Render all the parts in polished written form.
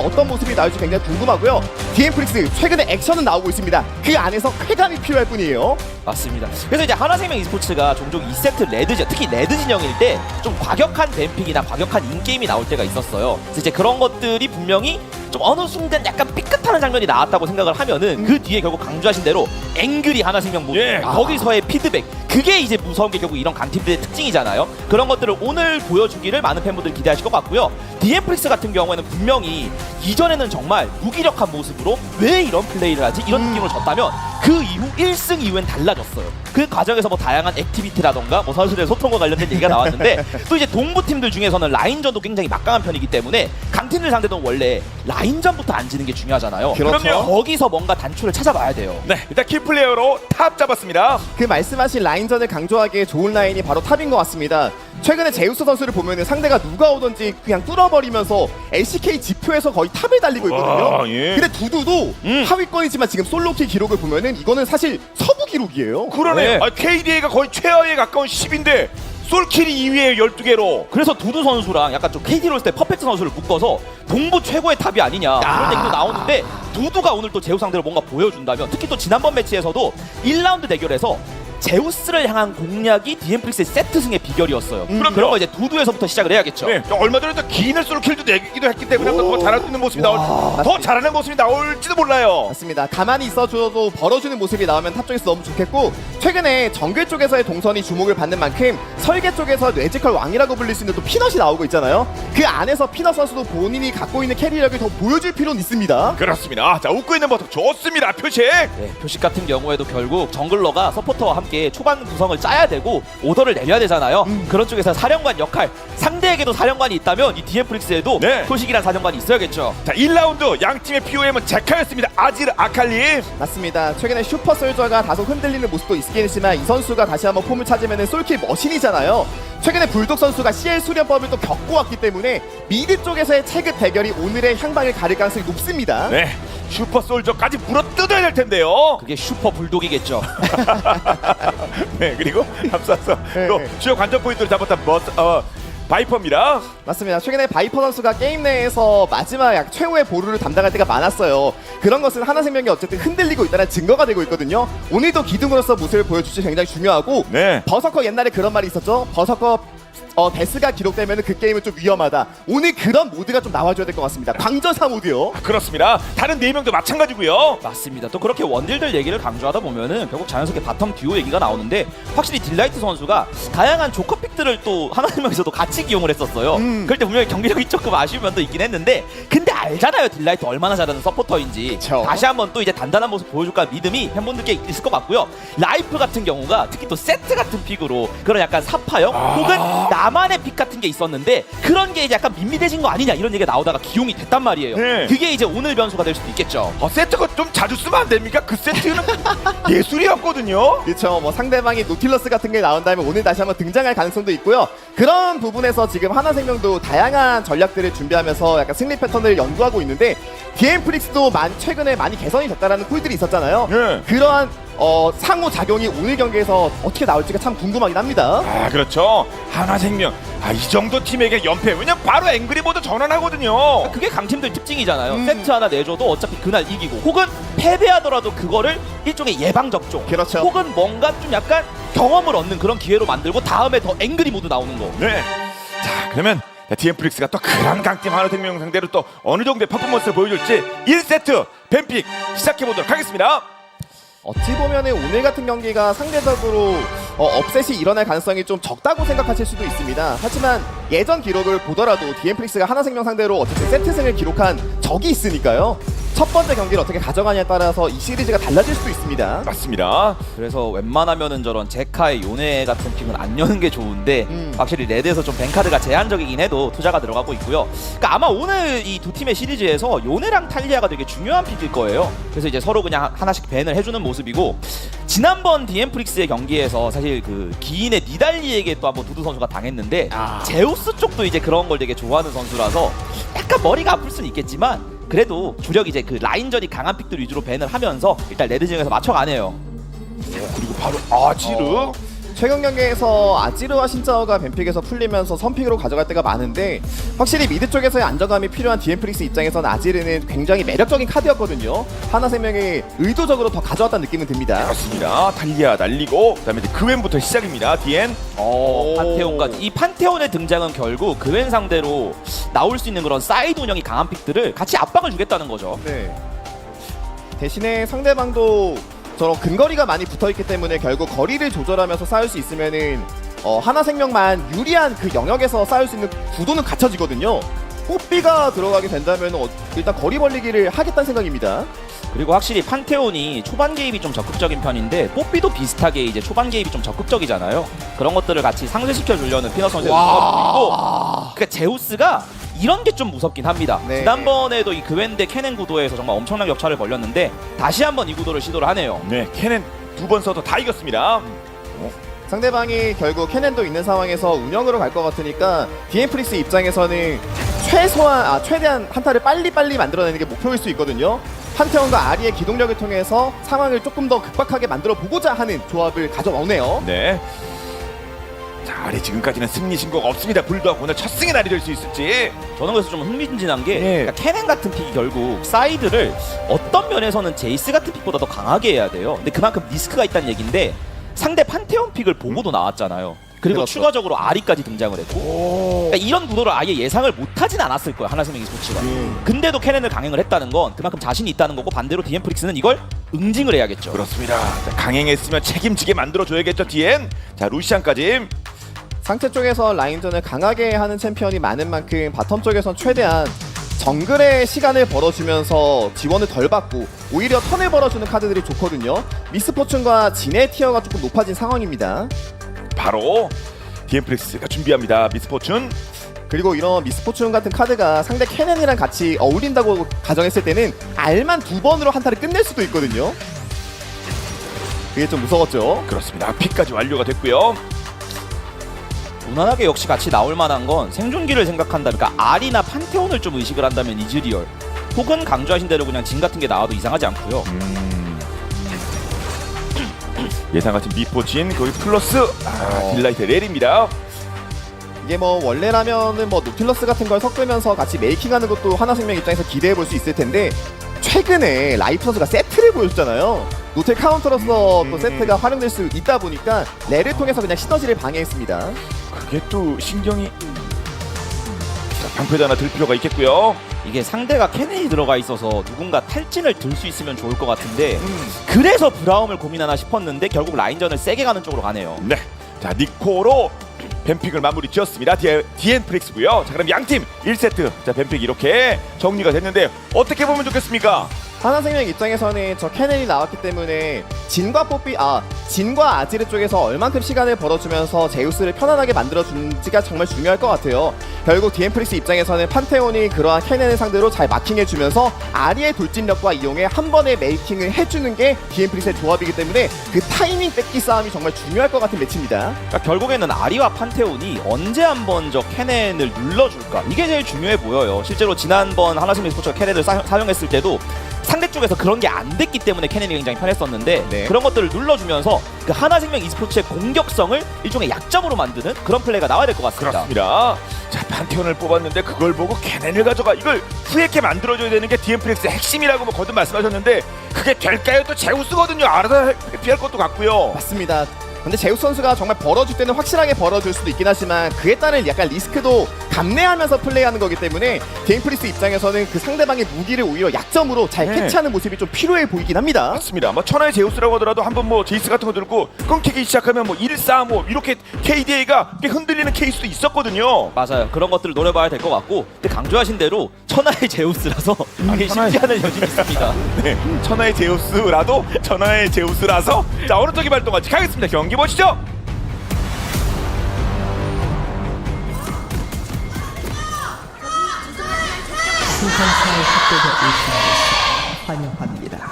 어떤 모습이 나올지 굉장히 궁금하고요. 디엠프릭스 최근에 액션은 나오고 있습니다. 그 안에서 쾌감이 필요할 뿐이에요. 맞습니다. 그래서 이제 하나생명 e스포츠가 종종 2세트 레드진, 특히 레드 진영일 때 좀 과격한 뱀픽이나 과격한 인게임이 나올 때가 있었어요. 그래서 이제 그런 것들이 분명히 좀 어느 순간 약간 삐끗하는 장면이 나왔다고 생각을 하면은 그 뒤에 결국 강조하신 대로 앵그리 하나생명 모드, 거기서의 피드백, 그게 이제 무서운 게 결국 이런 강팀들의 특징이잖아요. 그런 것들을 오늘 보여주기를 많은 팬분들이 기대하실 것 같고요. 디엠프릭스 같은 경우에는 분명히 이전에는 정말 무기력한 모습으로 왜 이런 플레이를 하지? 이런 느낌으로 졌다면 그 이후 1승 이후엔 달라졌어요. 그 과정에서 뭐 다양한 액티비티라던가 뭐 선수들의 소통과 관련된 얘기가 나왔는데 또 이제 동부팀들 중에서는 라인전도 굉장히 막강한 편이기 때문에 강팀들 상대도 원래 라인전부터 안 지는 게 중요하잖아요. 그렇죠. 거기서 뭔가 단초를 찾아봐야 돼요. 네, 일단 키플레이어로 탑 잡았습니다. 그 말씀하신 라인전을 강조하기에 좋은 라인이 바로 탑인 것 같습니다. 최근에 제우스 선수를 보면은 상대가 누가 오든지 그냥 뚫어버리면서 LCK 지표에서 거의 탑을 달리고 있거든요. 아, 예. 근데 두두도 하위권이지만 지금 솔로킬 기록을 보면은 이거는 사실 서부 기록이에요. 그러네요. 네. KDA가 거의 최하위에 가까운 10인데 솔킬이 2위에 12개로. 그래서 두두 선수랑 약간 좀 KT 롤스터의 퍼펙트 선수를 묶어서 동부 최고의 탑이 아니냐 그런 얘기도 나오는데 두두가 오늘 또 제우스 상대로 뭔가 보여준다면 특히 또 지난번 매치에서도 1라운드 대결에서 제우스를 향한 공략이 디엠프릭스의 세트승의 비결이었어요. 그런 거 이제 두두에서부터 시작을 해야겠죠. 네, 얼마 전에 또 기인을 솔킬도 내기도 했기 때문에 더 잘할 수 있는 모습이 더 잘하는 모습이 나올지도 몰라요. 맞습니다. 가만히 있어줘도 벌어주는 모습이 나오면 탑 쪽에서 너무 좋겠고 최근에 정글 쪽에서의 동선이 주목을 받는 만큼 설계 쪽에서 뇌지컬 왕이라고 불릴 수 있는 또 피넛이 나오고 있잖아요. 그 안에서 피넛 선수도 본인이 갖고 있는 캐리력을 더 보여줄 필요는 있습니다. 그렇습니다. 자, 웃고 있는 모습 좋습니다. 표식. 네, 표식 같은 경우에도 결국 정글러가 서포터와 함께 초반 구성을 짜야 되고 오더를 내려야 되잖아요. 그런 쪽에서 사령관 역할, 상대에게도 사령관이 있다면 이 디엠프릭스에도 네. 표식이란 사령관이 있어야겠죠. 자, 1라운드 양 팀의 POM은 제카였습니다. 아지르 아칼리. 맞습니다. 최근에 슈퍼 솔저가 다소 흔들리는 모습도 있긴 했지만 이 선수가 다시 한번 폼을 찾으면 솔킬 머신이잖아요. 최근에 불독 선수가 CL 수련법을 또 겪고 왔기 때문에 미드 쪽에서의 체급 대결이 오늘의 향방을 가릴 가능성이 높습니다. 네, 슈퍼 솔저까지 물어뜯어야 될 텐데요. 그게 슈퍼 불독이겠죠. 네, 그리고 앞서서 또 주요 관전 포인트를 잡았던 바이퍼입니다. 맞습니다. 최근에 바이퍼 선수가 게임 내에서 마지막 약 최후의 보루를 담당할 때가 많았어요. 그런 것은 하나생명이 어쨌든 흔들리고 있다는 증거가 되고 있거든요. 오늘도 기둥으로서 모습을 보여주시 굉장히 중요하고 네. 버서커 옛날에 그런 말이 있었죠. 버서커 데스가 기록되면 그 게임은 좀 위험하다. 오늘 그런 모드가 좀 나와줘야 될 것 같습니다. 광전사 모드요. 그렇습니다. 다른 4명도 마찬가지고요. 맞습니다. 또 그렇게 원딜들 얘기를 강조하다 보면은 결국 자연스럽게 바텀 듀오 얘기가 나오는데 확실히 딜라이트 선수가 다양한 조커픽들을 또 하나님에서도 같이 기용을 했었어요. 그럴 때 분명히 경기력이 조금 아쉬운 면도 있긴 했는데 근데 알잖아요. 딜라이트 얼마나 잘하는 서포터인지. 그쵸. 다시 한번 또 이제 단단한 모습 보여줄까 믿음이 팬분들께 있을 것 같고요. 라이프 같은 경우가 특히 또 세트 같은 픽으로 그런 약간 사파형 혹은 나만의 픽 같은 게 있었는데 그런 게 이제 약간 밋밋해진 거 아니냐 이런 얘기가 나오다가 기용이 됐단 말이에요. 네. 그게 이제 오늘 변수가 될 수도 있겠죠. 세트가 좀 자주 쓰면 안 됩니까? 그 세트는 예술이었거든요. 그렇죠. 뭐 상대방이 노틸러스 같은 게 나온다면 오늘 다시 한번 등장할 가능성도 있고요. 그런 부분에서 지금 하나생명도 다양한 전략들을 준비하면서 약간 승리 패턴을 연구하고 있는데 디엠프릭스도 최근에 많이 개선이 됐다라는 콜들이 있었잖아요. 네. 그러한 상호 작용이 오늘 경기에서 어떻게 나올지가 참 궁금하긴 합니다. 아, 그렇죠. 하나생명. 이 정도 팀에게 연패. 왜냐면 바로 앵그리보드 전환하거든요. 그게 강팀들 특징이잖아요. 세트 하나 내줘도 어차피 그날 이기고 혹은 패배하더라도 그거를 일종의 예방 접종 그렇죠. 혹은 뭔가 좀 약간 경험을 얻는 그런 기회로 만들고 다음에 더 앵그리 모드 나오는 거. 네. 자, 그러면 디엠프릭스가 또 그런 강팀 하나생명 상대로 또 어느 정도의 퍼포먼스를 보여줄지 1세트 뱀픽 시작해보도록 하겠습니다. 어찌 보면은 오늘 같은 경기가 상대적으로 업셋이 일어날 가능성이 좀 적다고 생각하실 수도 있습니다. 하지만 예전 기록을 보더라도 디엠프릭스가 하나생명 상대로 어쨌든 세트승을 기록한 적이 있으니까요. 첫 번째 경기를 어떻게 가져가냐에 따라서 이 시리즈가 달라질 수도 있습니다. 맞습니다. 그래서 웬만하면은 저런 제카의 요네 같은 픽은 안 여는 게 좋은데 확실히 레드에서 좀 뱅카드가 제한적이긴 해도 투자가 들어가고 있고요. 그러니까 아마 오늘 이 두 팀의 시리즈에서 요네랑 탈리아가 되게 중요한 픽일 거예요. 그래서 이제 서로 그냥 하나씩 밴을 해주는 모습이고 지난번 디엠프릭스의 경기에서 사실 그 기인의 니달리에게 또 한번 두두 선수가 당했는데 제우스 쪽도 이제 그런 걸 되게 좋아하는 선수라서 약간 머리가 아플 수는 있겠지만 그래도 주력 이제 그 라인전이 강한 픽들 위주로 밴을 하면서 일단 레드 진영에서 맞춰가네요. 그리고 바로 아지르. 최근 경기에서 아지르와 신짜오가 뱀픽에서 풀리면서 선픽으로 가져갈 때가 많은데 확실히 미드 쪽에서의 안정감이 필요한 디엠프릭스 입장에서는 아지르는 굉장히 매력적인 카드였거든요. 하나생명이 의도적으로 더 가져왔다는 느낌은 듭니다. 그렇습니다. 달리아 날리고 그다음에 이제 그웬부터 시작입니다. 디엔. 판테온까지. 이 판테온의 등장은 결국 그웬 상대로 나올 수 있는 그런 사이드 운영이 강한 픽들을 같이 압박을 주겠다는 거죠. 네. 대신에 상대방도 저런 근거리가 많이 붙어있기 때문에 결국 거리를 조절하면서 싸울 수 있으면은 하나생명만 유리한 그 영역에서 싸울 수 있는 구도는 갖춰지거든요. 뽀삐가 들어가게 된다면 일단 거리 벌리기를 하겠다는 생각입니다. 그리고 확실히 판테온이 초반 개입이 좀 적극적인 편인데 뽀삐도 비슷하게 이제 초반 개입이 좀 적극적이잖아요. 그런 것들을 같이 상쇄시켜 주려는 피너 선수의 그리고 그러니까 제우스가 이런 게 좀 무섭긴 합니다. 네. 지난번에도 이 그웬 대 캐넨 구도에서 정말 엄청난 격차를 벌였는데 다시 한번 이 구도를 시도를 하네요. 네, 캐넨 2번 써도 다 이겼습니다. 상대방이 결국 캐넨도 있는 상황에서 운영으로 갈 것 같으니까 디엠프리스 입장에서는 최대한 한타를 빨리빨리 만들어내는 게 목표일 수 있거든요. 판테온과 아리의 기동력을 통해서 상황을 조금 더 극박하게 만들어 보고자 하는 조합을 가져오네요. 네. 자, 아리 지금까지는 승리 신고가 없습니다. 불도하고 오늘 첫 승의 날이 될 수 있을지. 저는 그래서 좀 흥미진진한 게 네. 그러니까 캐넨 같은 픽이 결국 사이드를 어떤 면에서는 제이스 같은 픽보다 더 강하게 해야 돼요. 근데 그만큼 리스크가 있다는 얘기인데 상대 판테온 픽을 보고도 나왔잖아요. 그리고 그렇죠. 추가적으로 아리까지 등장을 했고 그러니까 이런 구도를 아예 예상을 못하진 않았을 거예요. 하나생명 e스포츠가. 근데도 캐넨을 강행을 했다는 건 그만큼 자신이 있다는 거고 반대로 디엠프릭스는 이걸 응징을 해야겠죠. 그렇습니다. 자, 강행했으면 책임지게 만들어줘야겠죠. 디엔. 자, 루시안까지. 상체 쪽에서 라인전을 강하게 하는 챔피언이 많은 만큼 바텀 쪽에선 최대한 정글의 시간을 벌어주면서 지원을 덜 받고 오히려 턴을 벌어주는 카드들이 좋거든요. 미스포춘과 진의 티어가 조금 높아진 상황입니다. 바로 디엠프렉스가 준비합니다. 미스포춘. 그리고 이런 미스포춘 같은 카드가 상대 캐넨이랑 같이 어울린다고 가정했을 때는 알만 2번으로 한타를 끝낼 수도 있거든요. 그게 좀 무서웠죠. 그렇습니다. 픽까지 완료가 됐고요. 무난하게 역시 같이 나올 만한 건 생존기를 생각한다. 그러니까 아리나 판테온을 좀 의식을 한다면 이즈리얼 혹은 강조하신 대로 그냥 진 같은 게 나와도 이상하지 않고요. 예상 같은 미포진 거기 플러스 딜라이트 렐입니다. 이게 뭐 원래라면은 뭐 노틸러스 같은 걸 섞으면서 같이 메이킹하는 것도 하나생명 입장에서 기대해 볼 수 있을 텐데 최근에 라이프 선수가 세트를 보여줬잖아요. 노틸 카운터로서 또 세트가 활용될 수 있다 보니까 렐을 통해서 그냥 시너지를 방해했습니다. 그게 또 신경이 자, 방패도 하나 들 필요가 있겠고요. 이게 상대가 캐넨이 들어가 있어서 누군가 탈진을 들 수 있으면 좋을 것 같은데 그래서 브라움을 고민하나 싶었는데 결국 라인전을 세게 가는 쪽으로 가네요. 네. 자, 니코로 뱀픽을 마무리 지었습니다. 디엔프릭스고요. 자, 그럼 양팀 1세트. 자, 뱀픽 이렇게 정리가 됐는데 어떻게 보면 좋겠습니까? 하나생명 입장에서는 저 캐넨이 나왔기 때문에 진과 아지르 쪽에서 얼만큼 시간을 벌어주면서 제우스를 편안하게 만들어준지가 정말 중요할 것 같아요. 결국 디엠프릭스 입장에서는 판테온이 그러한 캐넨을 상대로 잘 마킹해주면서 아리의 돌진력과 이용해 한 번에 메이킹을 해주는 게 디엠프릭스의 조합이기 때문에 그 타이밍 뺏기 싸움이 정말 중요할 것 같은 매치입니다. 그러니까 결국에는 아리와 판테온이 언제 한번 저 캐넨을 눌러줄까 이게 제일 중요해 보여요. 실제로 지난번 하나생명 스포츠가 캐넨을 사용했을 때도 상대 쪽에서 그런 게 안 됐기 때문에 캐넨이 굉장히 편했었는데 네. 그런 것들을 눌러주면서 그 하나생명 e스포츠의 공격성을 일종의 약점으로 만드는 그런 플레이가 나와야 될 것 같습니다. 그렇습니다. 자, 판테온을 뽑았는데 그걸 보고 캐넨을 가져가 이걸 후회케 만들어줘야 되는 게 디엠프렉스의 핵심이라고 뭐 거듭 말씀하셨는데 그게 될까요? 또 제우스거든요. 알아서 피할 것도 같고요. 맞습니다. 근데 제우스 선수가 정말 벌어줄 때는 확실하게 벌어줄 수도 있긴 하지만 그에 따른 약간 리스크도 감내하면서 플레이하는 거기 때문에 디엠프리스 입장에서는 그 상대방의 무기를 오히려 약점으로 잘 네. 캐치하는 모습이 좀 필요해 보이긴 합니다. 맞습니다. 뭐 천하의 제우스라고 하더라도 한번 뭐 제이스 같은 거 들고 끊기기 시작하면 뭐 1-4 뭐 이렇게 KDA가 꽤 흔들리는 케이스도 있었거든요. 맞아요. 그런 것들을 노려봐야 될 것 같고 근데 강조하신 대로 천하의 제우스라서 이게 천하의- 쉽지 않은 여진이 있습니다. 네, 천하의 제우스라도 천하의 제우스라서 자 어느 쪽이 발동할지 가겠습니다. 경기 보시죠. 소환사의 협곡에 오신 것을 환영합니다.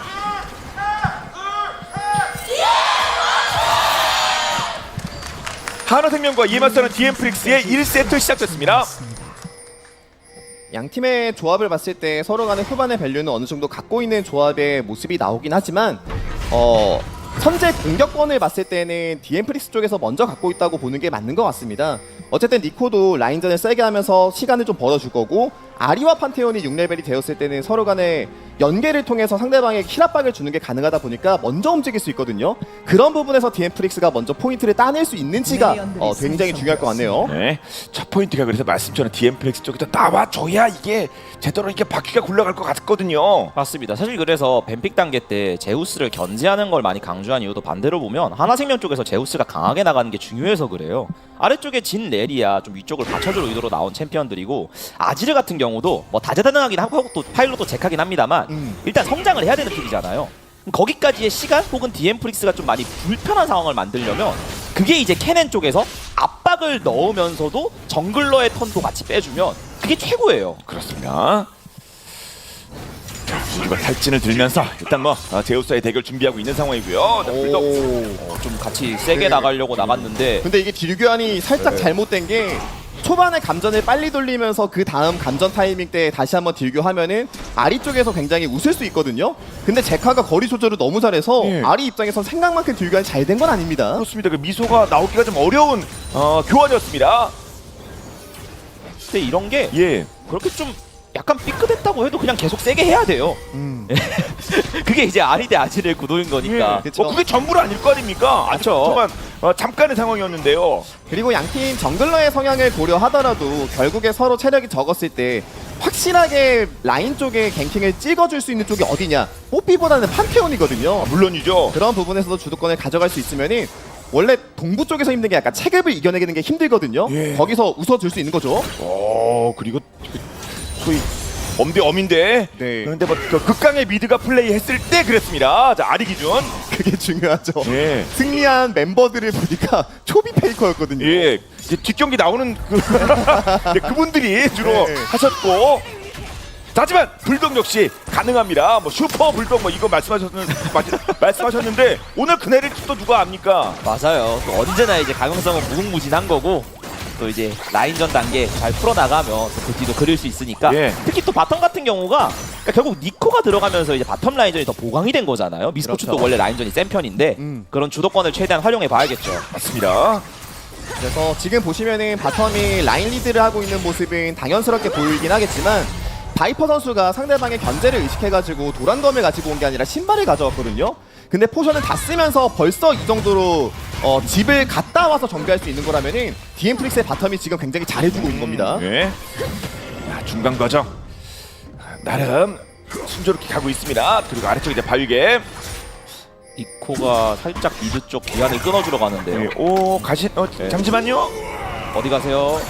하나생명과 이에 맞서는 디엠프릭스의 1세트 시작됐습니다. 양 팀의 조합을 봤을 때 서로 간의 후반의 밸류는 어느 정도 갖고 있는 조합의 모습이 나오긴 하지만 선제 공격권을 봤을 때는 디엠프릭스 쪽에서 먼저 갖고 있다고 보는 게 맞는 것 같습니다. 어쨌든 니코도 라인전을 세게 하면서 시간을 좀 벌어줄 거고, 아리와 판테온이 6레벨이 되었을 때는 서로 간의 연계를 통해서 상대방에게 힐압박을 주는 게 가능하다 보니까 먼저 움직일 수 있거든요. 그런 부분에서 디엠프릭스가 먼저 포인트를 따낼 수 있는지가 굉장히 중요할 것 같네요. 네. 첫 포인트가 그래서 말씀처럼 디엠플렉스 쪽에서 나와줘야 이게 제대로 이게 바퀴가 굴러갈 것 같거든요. 맞습니다. 사실 그래서 뱀픽 단계 때 제우스를 견제하는 걸 많이 강조한 이유도 반대로 보면 하나생명 쪽에서 제우스가 강하게 나가는 게 중요해서 그래요. 아래쪽에 진 레리아 좀 위쪽을 받쳐줄 의도로 나온 챔피언들이고, 아지르 같은 경우도 뭐 다재다능하긴 하고 또 파일럿도 잭하긴 합니다만 일단 성장을 해야 되는 픽이잖아요. 거기까지의 시간 혹은 디엠프릭스가 좀 많이 불편한 상황을 만들려면 그게 이제 캐넨 쪽에서 압박을 넣으면서도 정글러의 턴도 같이 빼주면 그게 최고예요. 그렇습니다. 자, 수리가 탈진을 들면서 일단 뭐 제우스와의 대결 준비하고 있는 상황이고요. 자, 불독. 좀 같이 세게 나가려고 나갔는데 근데 이게 딜교환이 살짝 잘못된 게, 초반에 감전을 빨리 돌리면서 그 다음 감전 타이밍 때 다시 한번 딜교하면은 아리 쪽에서 굉장히 웃을 수 있거든요. 근데 제카가 거리 조절을 너무 잘해서 예. 아리 입장에선 생각만큼 딜교환이 잘 된 건 아닙니다. 그렇습니다. 그 미소가 나오기가 좀 어려운 교환이었습니다. 근데 이런 게 예. 그렇게 좀 약간 삐끗했다고 해도 그냥 계속 세게 해야 돼요. 그게 이제 아리 대 아지르의 구도인 거니까. 그쵸. 그게 전부는 아닐 거 아닙니까? 그쵸. 정말 잠깐의 상황이었는데요. 그리고 양팀 정글러의 성향을 고려하더라도 결국에 서로 체력이 적었을 때 확실하게 라인 쪽에 갱킹을 찍어줄 수 있는 쪽이 어디냐, 뽀삐보다는 판테온이거든요. 물론이죠. 그런 부분에서도 주도권을 가져갈 수 있으면은 원래 동부 쪽에서 힘든 게 약간 체급을 이겨내는 게 힘들거든요. 예. 거기서 웃어줄 수 있는 거죠. 그리고 소위 엄대 엄인데. 네. 그런데 뭐 극강의 미드가 플레이했을 때 그랬습니다. 자, 아리 기준. 그게 중요하죠. 예. 승리한 멤버들을 보니까 초비 페이커였거든요. 예. 이제 뒷경기 나오는 그분들이 주로 네. 하셨고. 하지만 불독 역시 가능합니다. 뭐 슈퍼 불독 뭐 이거 말씀하셨는데 오늘 그네를 또 누가 압니까? 맞아요. 또 언제나 이제 가능성은 무궁무진한 거고, 또 이제 라인전 단계 잘 풀어나가면 또 그 뒤도 그릴 수 있으니까. 예. 특히 또 바텀 같은 경우가 그러니까 결국 니코가 들어가면서 이제 바텀 라인전이 더 보강이 된 거잖아요. 미스포츠도 그렇죠. 원래 라인전이 센 편인데 그런 주도권을 최대한 활용해 봐야겠죠. 맞습니다. 그래서 지금 보시면은 바텀이 라인 리드를 하고 있는 모습은 당연스럽게 보이긴 하겠지만, 바이퍼 선수가 상대방의 견제를 의식해가지고 도란검을 가지고 온 게 아니라 신발을 가져왔거든요. 근데 포션을 다 쓰면서 벌써 이 정도로 집을 갔다 와서 정비할 수 있는 거라면은 디엠프릭스의 바텀이 지금 굉장히 잘해주고 있는 겁니다. 예. 야, 중간 과정 나름 순조롭게 가고 있습니다. 그리고 아래쪽에 이제 바위개. 니코가 살짝 미드 쪽 기한을 끊어주러 가는데요. 예. 오 가신 네. 잠시만요. 어디 가세요?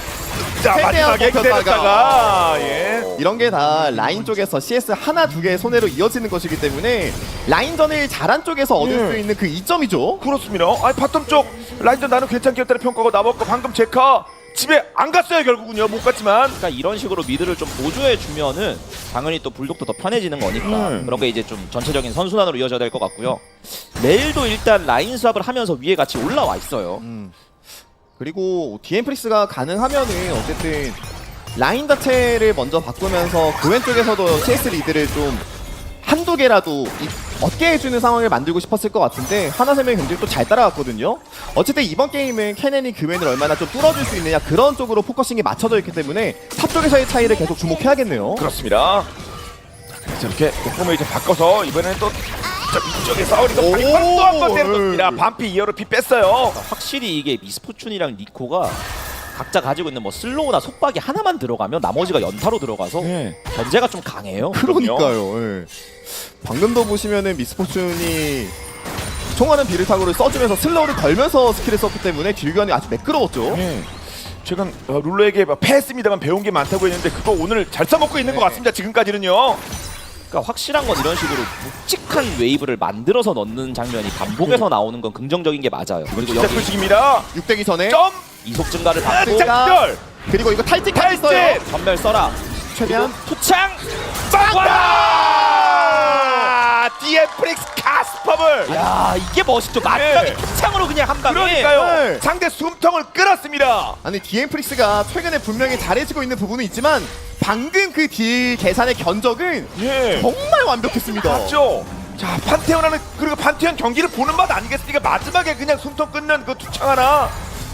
자, 최대한 마지막에 버텼다가. 기다렸다가 예. 이런 게 다 라인 쪽에서 CS 하나 두 개의 손해로 이어지는 것이기 때문에 라인전을 잘한 쪽에서 얻을 수 있는 그 이점이죠. 그렇습니다. 아니 바텀 쪽 라인전 나는 괜찮겠다는 평가가 나왔고 방금 제카 집에 안 갔어요 결국은요. 못 갔지만. 그러니까 이런 식으로 미드를 좀 보조해 주면은 당연히 또 불독도 더 편해지는 거니까 그런 게 이제 좀 전체적인 선순환으로 이어져야 될 것 같고요. 레일도 일단 라인 수합을 하면서 위에 같이 올라와 있어요. 그리고 디엠프릭스가 가능하면은 어쨌든 라인 자체를 먼저 바꾸면서 그 왼쪽에서도 CS 리드를 좀 한두 개라도 얻게 해주는 상황을 만들고 싶었을 것 같은데 하나생명이 굉장히 또 잘 따라갔거든요. 어쨌든 이번 게임은 캐넨이 그웬을 얼마나 좀 뚫어줄 수 있느냐, 그런 쪽으로 포커싱이 맞춰져 있기 때문에 탑 쪽에서의 차이를 계속 주목해야겠네요. 그렇습니다. 그래서 이렇게 폼을 이제 바꿔서 이번에는 또 이쪽에 싸우니까 오! 또 한 번 때렸습니다. 반피 이어로 피 뺐어요. 확실히 이게 미스포춘이랑 니코가 각자 가지고 있는 뭐 슬로우나 속박이 하나만 들어가면 나머지가 연타로 들어가서 네. 견제가 좀 강해요. 그러니까요. 예. 방금도 보시면은 미스포춘이 총알은 비를타고를 써주면서 슬로우를 걸면서 스킬을 썼기 때문에 딜교환이 아주 매끄러웠죠. 네. 최근 룰러에게 패했습니다만 배운 게 많다고 했는데 그거 오늘 잘 써먹고 있는 것 같습니다. 지금까지는요. 그러니까 확실한 건 이런 식으로 묵직한 웨이브를 만들어서 넣는 장면이 반복해서 나오는 건 긍정적인 게 맞아요. 그리고 진짜 여기 풀식입니다. 6대기 전에 점! 이속 증가를 받고 장렬! 그리고 이거 탈직까지 있어요. 전멸 써라. 최대한 투창! 와! 디엠프릭스 가스펌을! 야 이게 멋있죠. 마지막에 네. 투창으로 그냥 한 방에. 그러니까요. 네. 상대 숨통을 끌었습니다. 아니 디엠프릭스가 최근에 분명히 잘해지고 있는 부분은 있지만 방금 그 딜 계산의 견적은 예. 정말 완벽했습니다. 맞죠? 자 판테온하는 그리고 판테온 경기를 보는 맛 아니겠습니까? 마지막에 그냥 숨통 끊는 그 투창 하나.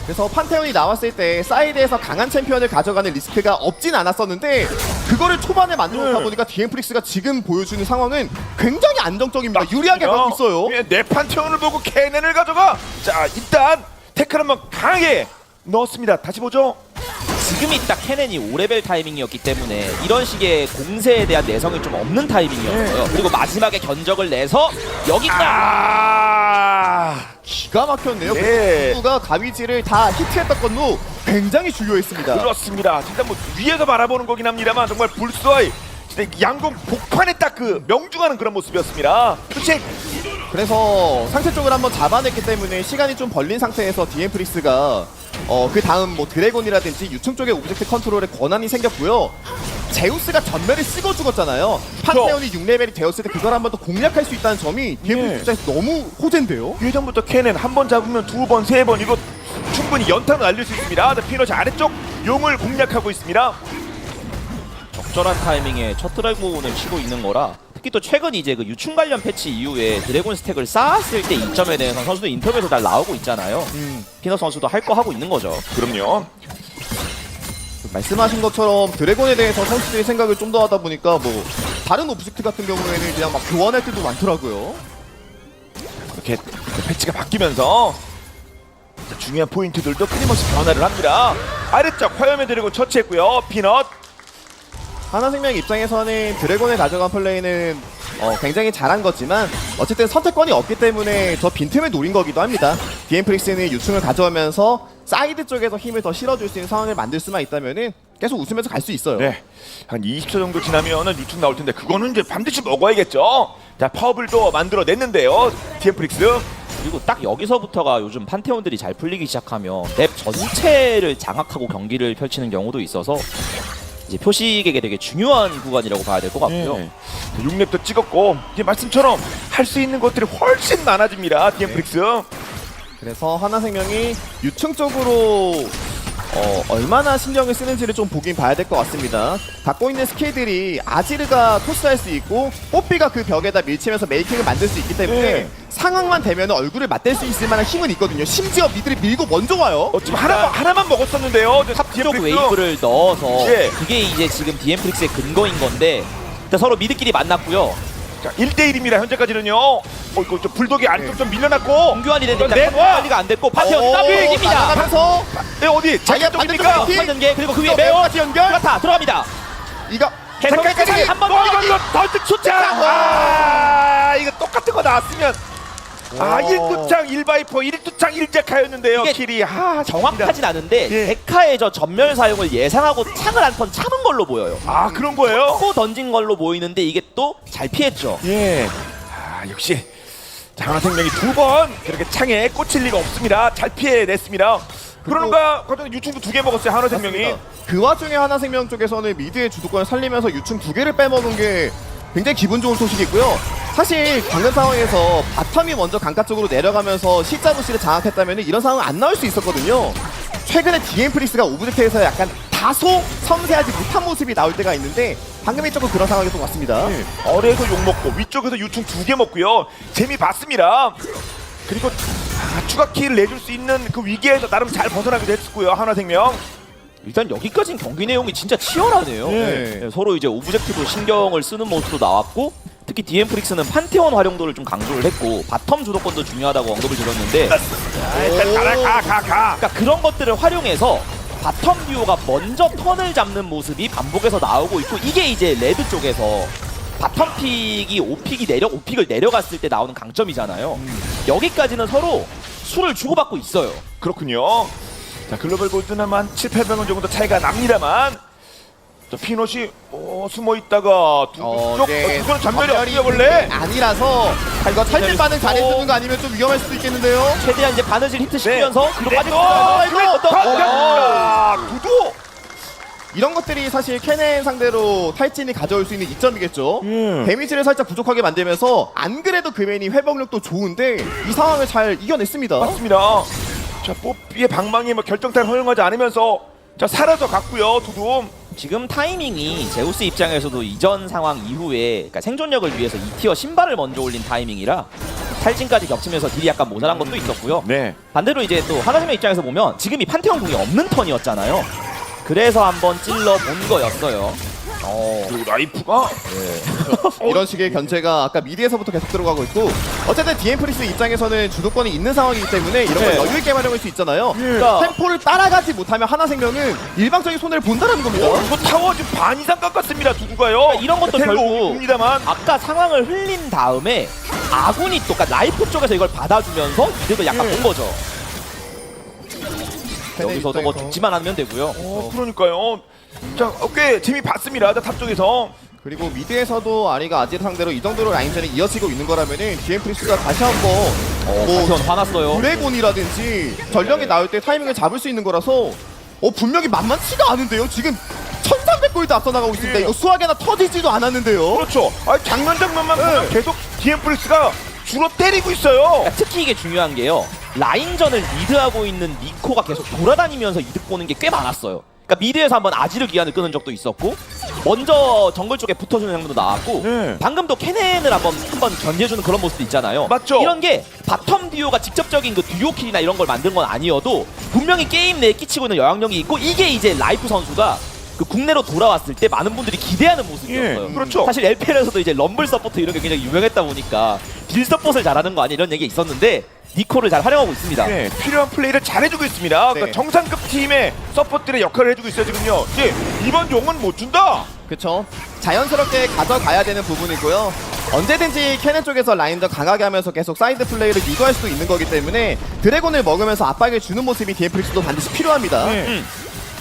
그래서 판테온이 나왔을 때 사이드에서 강한 챔피언을 가져가는 리스크가 없진 않았었는데 그거를 초반에 만들어 놓다 보니까 디엠프릭스가 지금 보여주는 상황은 굉장히 안정적입니다. 유리하게 가고 있어요. 예, 내 판테온을 보고 케넨을 가져가. 자 일단 태클 한번 강하게 넣었습니다. 다시 보죠. 지금이 딱 케넨이 5레벨 타이밍이었기 때문에 이런 식의 공세에 대한 내성이 좀 없는 타이밍이었어요. 그리고 마지막에 견적을 내서 여기까지 기가 막혔네요. 네. 누가 가위질을 다 히트했던 건도 굉장히 중요했습니다. 그렇습니다. 진짜 뭐 위에서 바라보는 거긴 합니다만 정말 불스와의 진짜 양궁 복판에 딱 그 명중하는 그런 모습이었습니다. 그치? 그래서 상체 쪽을 한번 잡아냈기 때문에 시간이 좀 벌린 상태에서 디엠프릭스가 그 다음 뭐 드래곤이라든지 유충 쪽의 오브젝트 컨트롤에 권한이 생겼고요. 제우스가 전멸을 쓰고 죽었잖아요. 판테온이 6레벨이 되었을 때 그걸 한 번 더 공략할 수 있다는 점이 디엠프릭스 입장에서 너무 호재인데요. 예전부터 케넨 한 번 잡으면 두 번, 세 번 이거 충분히 연타로 날릴 수 있습니다. 피너시 아래쪽 용을 공략하고 있습니다. 적절한 타이밍에 첫 드래곤을 치고 있는 거라 특히 또 최근 이제 그 유충 관련 패치 이후에 드래곤 스택을 쌓았을 때 이점에 대해서 선수도 인터뷰에서 잘 나오고 있잖아요. 피너 선수도 할 거 하고 있는 거죠. 그럼요. 말씀하신 것처럼 드래곤에 대해서 선수들이 생각을 좀 더 하다 보니까 뭐 다른 오브젝트 같은 경우에는 그냥 막 교환할 때도 많더라고요. 이렇게 패치가 바뀌면서 중요한 포인트들도 끊임없이 변화를 합니다. 아래쪽 화염의 드래곤 처치했고요. 피넛. 하나생명 입장에서는 드래곤을 가져간 플레이는 굉장히 잘한 거지만 어쨌든 선택권이 없기 때문에 저 빈틈을 노린 거기도 합니다. 디엠프릭스는 유충을 가져오면서 사이드 쪽에서 힘을 더 실어줄 수 있는 상황을 만들 수만 있다면은 계속 웃으면서 갈 수 있어요. 네. 한 20초 정도 지나면은 유충 나올 텐데 그거는 이제 반드시 먹어야겠죠. 자, 파워블도 만들어 냈는데요. 디엠프릭스. 그리고 딱 여기서부터가 요즘 판테온들이 잘 풀리기 시작하면 맵 전체를 장악하고 경기를 펼치는 경우도 있어서 이제 표식에게 되게 중요한 구간이라고 봐야 될 것 같고요. 6렙도 찍었고 이제 말씀처럼 할 수 있는 것들이 훨씬 많아집니다. 디엠프릭스. 그래서 하나생명이 유충 쪽으로 얼마나 신경을 쓰는지를 좀 보긴 봐야 될 것 같습니다. 갖고 있는 스킬들이 아지르가 토스할 수 있고 뽀삐가 그 벽에다 밀치면서 메이킹을 만들 수 있기 때문에 네. 상황만 되면 얼굴을 맞댈 수 있을 만한 힘은 있거든요. 심지어 미드를 밀고 먼저 와요. 지금 하나만 먹었었는데요. 탑쪽 웨이브를 넣어서 예. 그게 이제 지금 디엠프릭스의 근거인 건데 일단 서로 미드끼리 만났고요. 자, 1대1입니다. 현재까지는요. 이거 좀 불독이 안쪽 좀 밀려났고. 공교환이 되니까 네. 관리가 안 됐고 판테온이 이깁니다. 나가면서 네, 어디? 자기 자기가 쪽입니까? 반대쪽 맞는 게 그리고 그 위에 또 매워 매워까지 연결. 그렇다 들어갑니다. 이거 해석까지 한번 더. 이거 덜뜩 숫자. 이거 똑같은 거 나왔으면 1투창 1바이퍼 1투창 1제카였는데요. 이게 킬이 정확하진 않은데 예. 데카의 저 전멸 사용을 예상하고 창을 한 턴 참은 걸로 보여요. 그런 거예요? 또 던진 걸로 보이는데 이게 또 잘 피했죠. 예. 역시 장하생명이 두 번 그렇게 창에 꽂힐 리가 없습니다. 잘 피해냈습니다. 그런가 거기서 유충도 2개 먹었어요. 한화생명이. 맞습니다. 그 와중에 하나생명 쪽에서는 미드의 주도권을 살리면서 유충 2개를 빼먹은 게 굉장히 기분 좋은 소식이고요. 사실 방금 상황에서 바텀이 먼저 강가 쪽으로 내려가면서 C자부시를 장악했다면 이런 상황은 안 나올 수 있었거든요. 최근에 디엠프리스가 오브젝트에서 약간 다소 섬세하지 못한 모습이 나올 때가 있는데 방금이 조금 그런 상황이었던 것 같습니다. 아래에서 욕 먹고 위쪽에서 유충 2개 먹고요. 재미 봤습니다. 그리고 추가 킬을 내줄 수 있는 그 위기에서 나름 잘 벗어나기도 했고요. 한화생명. 일단 여기까지는 경기 내용이 진짜 치열하네요. 네. 네, 서로 이제 오브젝트도 신경을 쓰는 모습도 나왔고 특히 디엠프릭스는 판테온 활용도를 좀 강조를 했고 바텀 주도권도 중요하다고 언급을 드렸는데 일단 가. 그러니까 그런 것들을 활용해서 바텀 듀오가 먼저 턴을 잡는 모습이 반복해서 나오고 있고 이게 이제 레드 쪽에서 바텀 픽이 오픽을 내려갔을 때 나오는 강점이잖아요. 여기까지는 서로 수를 주고받고 있어요. 그렇군요. 자, 글로벌 골드는 한 7,800원 정도 차이가 납니다만 자, 피넛이 숨어 있다가 그건 전멸이 없어요 원래. 아니라서 이거 탈진 반응 잘해주는 거 아니면 좀 위험할 수도 있겠는데요. 최대한 이제 바느질 히트 시키면서 네. 뒤로 빠지고 두두. 이런 것들이 사실 케넨 상대로 탈진이 가져올 수 있는 이점이겠죠. 데미지를 살짝 부족하게 만들면서 안 그래도 그맨이 회복력도 좋은데 이 상황을 잘 이겨냈습니다. 맞습니다. 자, 뽀삐의 방망이 결정타를 허용하지 않으면서 자 사라져 갔고요. 두둠. 지금 타이밍이 제우스 입장에서도 이전 상황 이후에 그러니까 생존력을 위해서 2티어 신발을 먼저 올린 타이밍이라 탈진까지 겹치면서 딜이 약간 모자란 것도 있었고요. 네. 반대로 이제 또 하나생명 입장에서 보면 지금이 판테온 궁이 없는 턴이었잖아요. 그래서 한번 찔러 본 거였어요. 그리고 라이프가 이런 식의 견제가 아까 미드에서부터 계속 들어가고 있고 어쨌든 디엠프리스 입장에서는 주도권이 있는 상황이기 때문에 이런 걸 네. 여유 있게 활용할 수 있잖아요. 그러니까 템포를 따라가지 못하면 하나생명은 일방적인 손해를 본다는 겁니다. 이거 타워 지금 반 이상 깎았습니다. 두구가요. 그러니까 이런 것도 텔로 결국 옵니다만. 아까 상황을 흘린 다음에 아군이 또 그러니까 라이프 쪽에서 이걸 받아주면서 이득을 약간 본 거죠. 여기서도 뭐 죽지만 않으면 되고요. 그러니까요. 자, 꽤 재미 봤습니다. 탑 쪽에서. 그리고 미드에서도 아리가 아지를 상대로 이 정도로 라인전이 이어지고 있는 거라면은 디엠프리스가 다시 한번 판테온 화났어요. 드래곤이라든지 전령이 나올 때 타이밍을 잡을 수 있는 거라서 분명히 만만치가 않은데요. 지금 1300골드 앞서 나가고 있습니다. 예. 이거 수학에나 터지지도 않았는데요. 그렇죠. 장면만 보면 계속 디엠프리스가 주로 때리고 있어요. 그러니까 특히 이게 중요한 게요. 라인전을 리드하고 있는 니코가 계속 돌아다니면서 이득 보는 게 꽤 많았어요. 그러니까 미드에서 한번 아지르 기한을 끄는 적도 있었고 먼저 정글 쪽에 붙어주는 장면도 나왔고 네. 방금도 캐넨을 한번 견제해주는 그런 모습도 있잖아요. 맞죠? 이런 게 바텀 듀오가 직접적인 그 듀오 킬이나 이런 걸 만든 건 아니어도 분명히 게임 내에 끼치고 있는 영향력이 있고 이게 이제 라이프 선수가 그 국내로 돌아왔을 때 많은 분들이 기대하는 모습이었어요. 예, 그렇죠. 사실 LPL에서도 이제 럼블 서포트 이런 게 굉장히 유명했다 보니까 딜 서폿을 잘하는 거 아니야 이런 얘기 있었는데 니코를 잘 활용하고 있습니다. 네, 필요한 플레이를 잘해주고 있습니다. 그러니까 네. 정상급 팀의 서포트들의 역할을 해주고 있어요 지금요. 이제 이번 용은 못 준다. 그렇죠. 자연스럽게 가져가야 되는 부분이고요. 언제든지 캐넨 쪽에서 라인전 강하게 하면서 계속 사이드 플레이를 유도할 수도 있는 거기 때문에 드래곤을 먹으면서 압박을 주는 모습이 디엠프리스도 반드시 필요합니다. 네.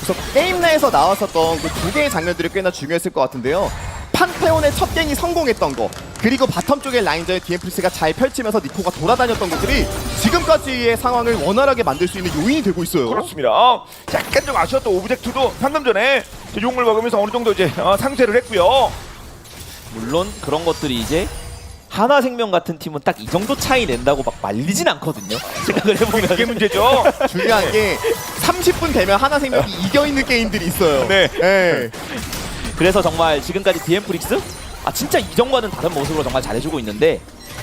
그래서 게임 내에서 나왔었던 그 두 개의 장면들이 꽤나 중요했을 것 같은데요. 판테온의 첫 갱이 성공했던 거 그리고 바텀 쪽의 라인전에 디엠프리스가 잘 펼치면서 니코가 돌아다녔던 것들이 지금까지의 상황을 원활하게 만들 수 있는 요인이 되고 있어요. 그렇습니다. 약간 좀 아쉬웠던 오브젝트도 방금 전에 용을 먹으면서 어느 정도 이제 상쇄를 했고요. 물론 그런 것들이 이제 하나생명 같은 팀은 딱 이 정도 차이 낸다고 막 말리진 않거든요. 생각을 해보면 그게 문제죠. 중요한 게 30분 되면 하나생명이 이겨있는 게임들이 있어요. 네. 네. 그래서 정말 지금까지 디엠프릭스 진짜 이전과는 다른 모습으로 정말 잘해주고 있는데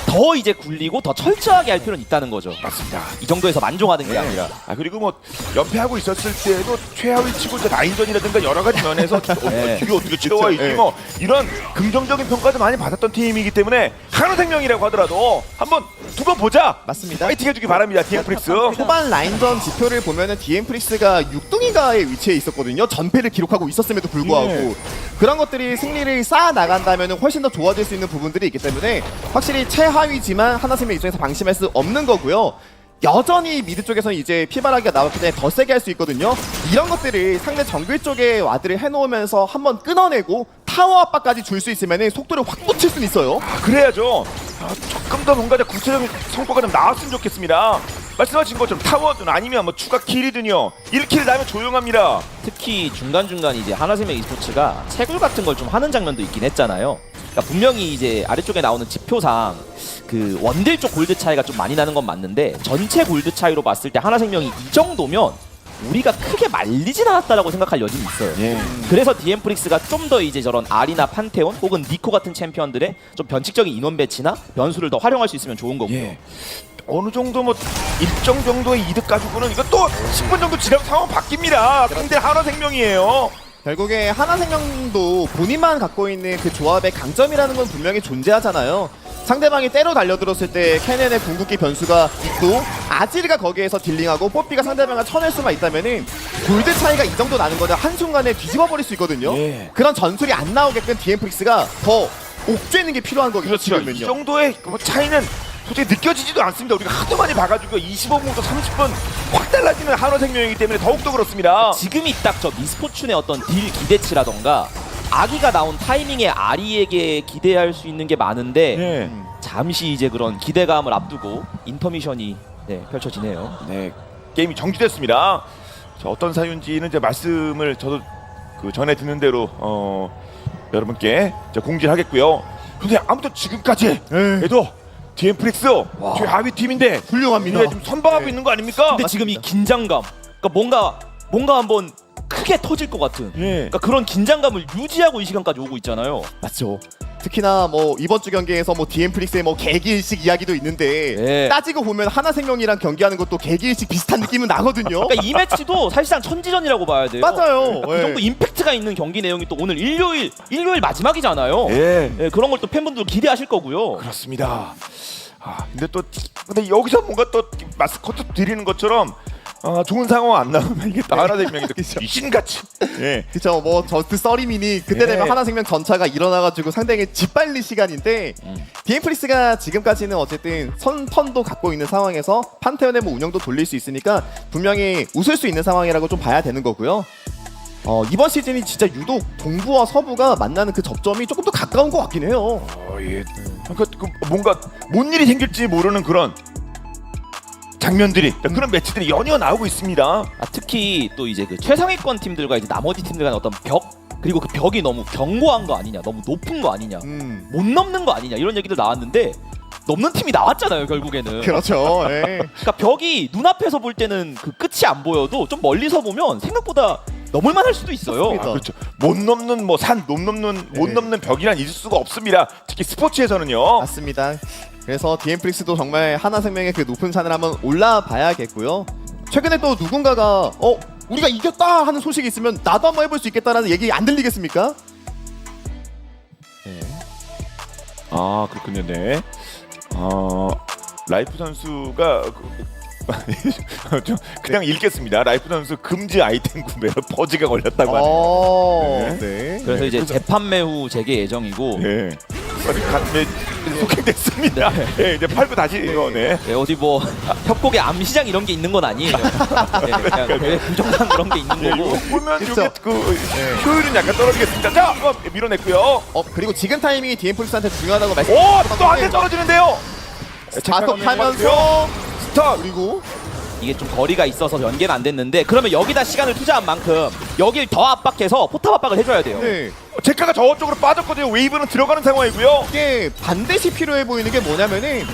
더 이제 굴리고 더 철저하게 할 필요는 있다는 거죠. 맞습니다. 이 정도에서 만족하는 게 아니라. 그리고 뭐 연패하고 있었을 때도 최하위 치고 이제 라인전이라든가 여러 가지 면에서 네. 이게 어떻게 채워야지 네. 뭐 이런 긍정적인 평가도 많이 받았던 팀이기 때문에 한우생명이라고 하더라도 한번 두고 보자. 맞습니다. 파이팅 해주기 바랍니다. 디엠프릭스. 초반 라인전 지표를 보면은 디엠프리스가 6등인가의 위치에 있었거든요. 전패를 기록하고 있었음에도 불구하고 예. 그런 것들이 승리를 쌓아 나간다면 훨씬 더 좋아질 수 있는 부분들이 있기 때문에 확실히 최하위지만 하나생명 입장에서 방심할 수 없는 거고요. 여전히 미드 쪽에서는 이제 피바라기가 나왔기 때문에 더 세게 할 수 있거든요. 이런 것들을 상대 정글 쪽에 와드를 해놓으면서 한번 끊어내고 타워 압박까지 줄 수 있으면 속도를 확 붙일 수는 있어요. 그래야죠. 조금 더 뭔가 구체적인 성과가 좀 나왔으면 좋겠습니다. 말씀하신 것처럼 타워든 아니면 뭐 추가 킬이든요. 1킬 나면 조용합니다. 특히 중간중간 이제 하나생명 e스포츠가 채굴 같은 걸 좀 하는 장면도 있긴 했잖아요. 그러니까 분명히 이제 아래쪽에 나오는 지표상 그 원딜 쪽 골드 차이가 좀 많이 나는 건 맞는데 전체 골드 차이로 봤을 때 하나생명이 이 정도면 우리가 크게 말리진 않았다라고 생각할 여지는 있어요. 그래서 디엠프릭스가 좀 더 이제 저런 아리나 판테온 혹은 니코 같은 챔피언들의 좀 변칙적인 인원 배치나 변수를 더 활용할 수 있으면 좋은 거고요. 예. 어느 정도 뭐 일정 정도의 이득 가지고는 이거 또 10분 정도 지나면 상황 바뀝니다. 상대 한화생명이에요. 결국에 하나생명도 본인만 갖고 있는 그 조합의 강점이라는 건 분명히 존재하잖아요. 상대방이 때로 달려들었을 때 캐넨의 궁극기 변수가 있고 아지르가 거기에서 딜링하고 뽀삐가 상대방을 쳐낼 수만 있다면은 골드 차이가 이 정도 나는 거는 한순간에 뒤집어 버릴 수 있거든요. 예. 그런 전술이 안 나오게끔 디엠프릭스가 더 옥죄는 게 필요한 거겠죠. 그렇죠. 이 지금은요. 정도의 뭐 차이는 솔직히 느껴지지도 않습니다. 우리가 하도 많이 봐가지고 25분부터 30분 확 달라지는 한화생명이기 때문에 더욱더 그렇습니다. 지금이 딱 저 미스포춘의 어떤 딜 기대치라던가 아기가 나온 타이밍에 아리에게 기대할 수 있는 게 많은데 네. 잠시 이제 그런 기대감을 앞두고 인터미션이 펼쳐지네요. 네, 게임이 정지됐습니다. 자, 어떤 사유인지는 이제 말씀을 저도 그 전에 듣는 대로 여러분께 공지하겠고요. 근데 아무튼 지금까지에도 디엠프릭스 최하위 팀인데 훌륭합니다. 좀 선방하고 있는 거 아닙니까? 근데 지금 이 긴장감, 그러니까 뭔가 한번 크게 터질 것 같은 예. 그러니까 그런 긴장감을 유지하고 이 시간까지 오고 있잖아요. 맞죠. 특히나 뭐 이번 주 경기에서 뭐 디엠플릭스의 뭐 개기일식 이야기도 있는데 네. 따지고 보면 하나생명이랑 경기하는 것도 개기일식 비슷한 느낌은 나거든요. 그러니까 이 매치도 사실상 천지전이라고 봐야 돼요. 맞아요. 그 정도 임팩트가 있는 경기 내용이 또 오늘 일요일 마지막이잖아요. 예. 예, 그런 걸 또 팬분들 기대하실 거고요. 그렇습니다. 근데 여기서 뭔가 또 마스코트 드리는 것처럼 좋은 상황 안 나오면 이게 또 하나생명이 귀신같이. 예. 그쵸. 뭐 저스트 써리미니 그때 예. 되면 하나생명 전차가 일어나가지고 상당히 짓밟릴 시간인데 디엠플릭스가 지금까지는 어쨌든 턴도 갖고 있는 상황에서 판테온의 뭐 운영도 돌릴 수 있으니까 분명히 웃을 수 있는 상황이라고 좀 봐야 되는 거고요. 이번 시즌이 진짜 유독 동부와 서부가 만나는 그 접점이 조금 더 가까운 것 같긴 해요. 예. 그러니까 뭔가 뭔 일이 생길지 모르는 그런 장면들이 그런 매치들이 연이어 나오고 있습니다. 특히 또 이제 그 최상위권 팀들과 이제 나머지 팀들 간의 어떤 벽 그리고 그 벽이 너무 견고한 거 아니냐, 너무 높은 거 아니냐, 못 넘는 거 아니냐 이런 얘기들 나왔는데 넘는 팀이 나왔잖아요 결국에는. 그렇죠. 예. 그러니까 벽이 눈앞에서 볼 때는 그 끝이 안 보여도 좀 멀리서 보면 생각보다 넘을만 할 수도 있어요. 맞습니다. 그렇죠. 못 넘는 못 넘는 벽이란 있을 수가 없습니다. 특히 스포츠에서는요. 맞습니다. 그래서 디엠플릭스도 정말 하나생명의 그 높은 산을 한번 올라봐야겠고요. 최근에 또 누군가가 우리가 이겼다 하는 소식이 있으면 나도 한번 해볼 수 있겠다라는 얘기 안 들리겠습니까? 그렇군요. 네. 라이프 선수가 좀 그냥 읽겠습니다. 라이프 선수 금지 아이템 구매로 버즈가 걸렸다고 하네요. 네. 그래서 이제 재판매 후 재개 예정이고 예. 속행됐습니다. 예, 이제 팔고 다시 이거 네. 네, 어디 뭐 협곡에 암시장 이런 게 있는 건 아니에요. 네, 그냥 대회 부정상 그런 게 있는 예, 거고. 이거 보면 그쵸. 이게 효율은 약간 떨어지겠습니다. 자, 이거 밀어냈고요. 그리고 지금 타이밍이 디엠플릭스한테 중요하다고 오, 말씀드렸던 또 한 대 떨어지는데요. 자석하면서 스톱. 그리고 이게 좀 거리가 있어서 연계는 안 됐는데 그러면 여기다 시간을 투자한 만큼 여길 더 압박해서 포탑 압박을 해줘야 돼요. 네. 제카가 저쪽으로 빠졌거든요. 웨이브는 들어가는 상황이고요. 이게 반드시 필요해 보이는 게 뭐냐면은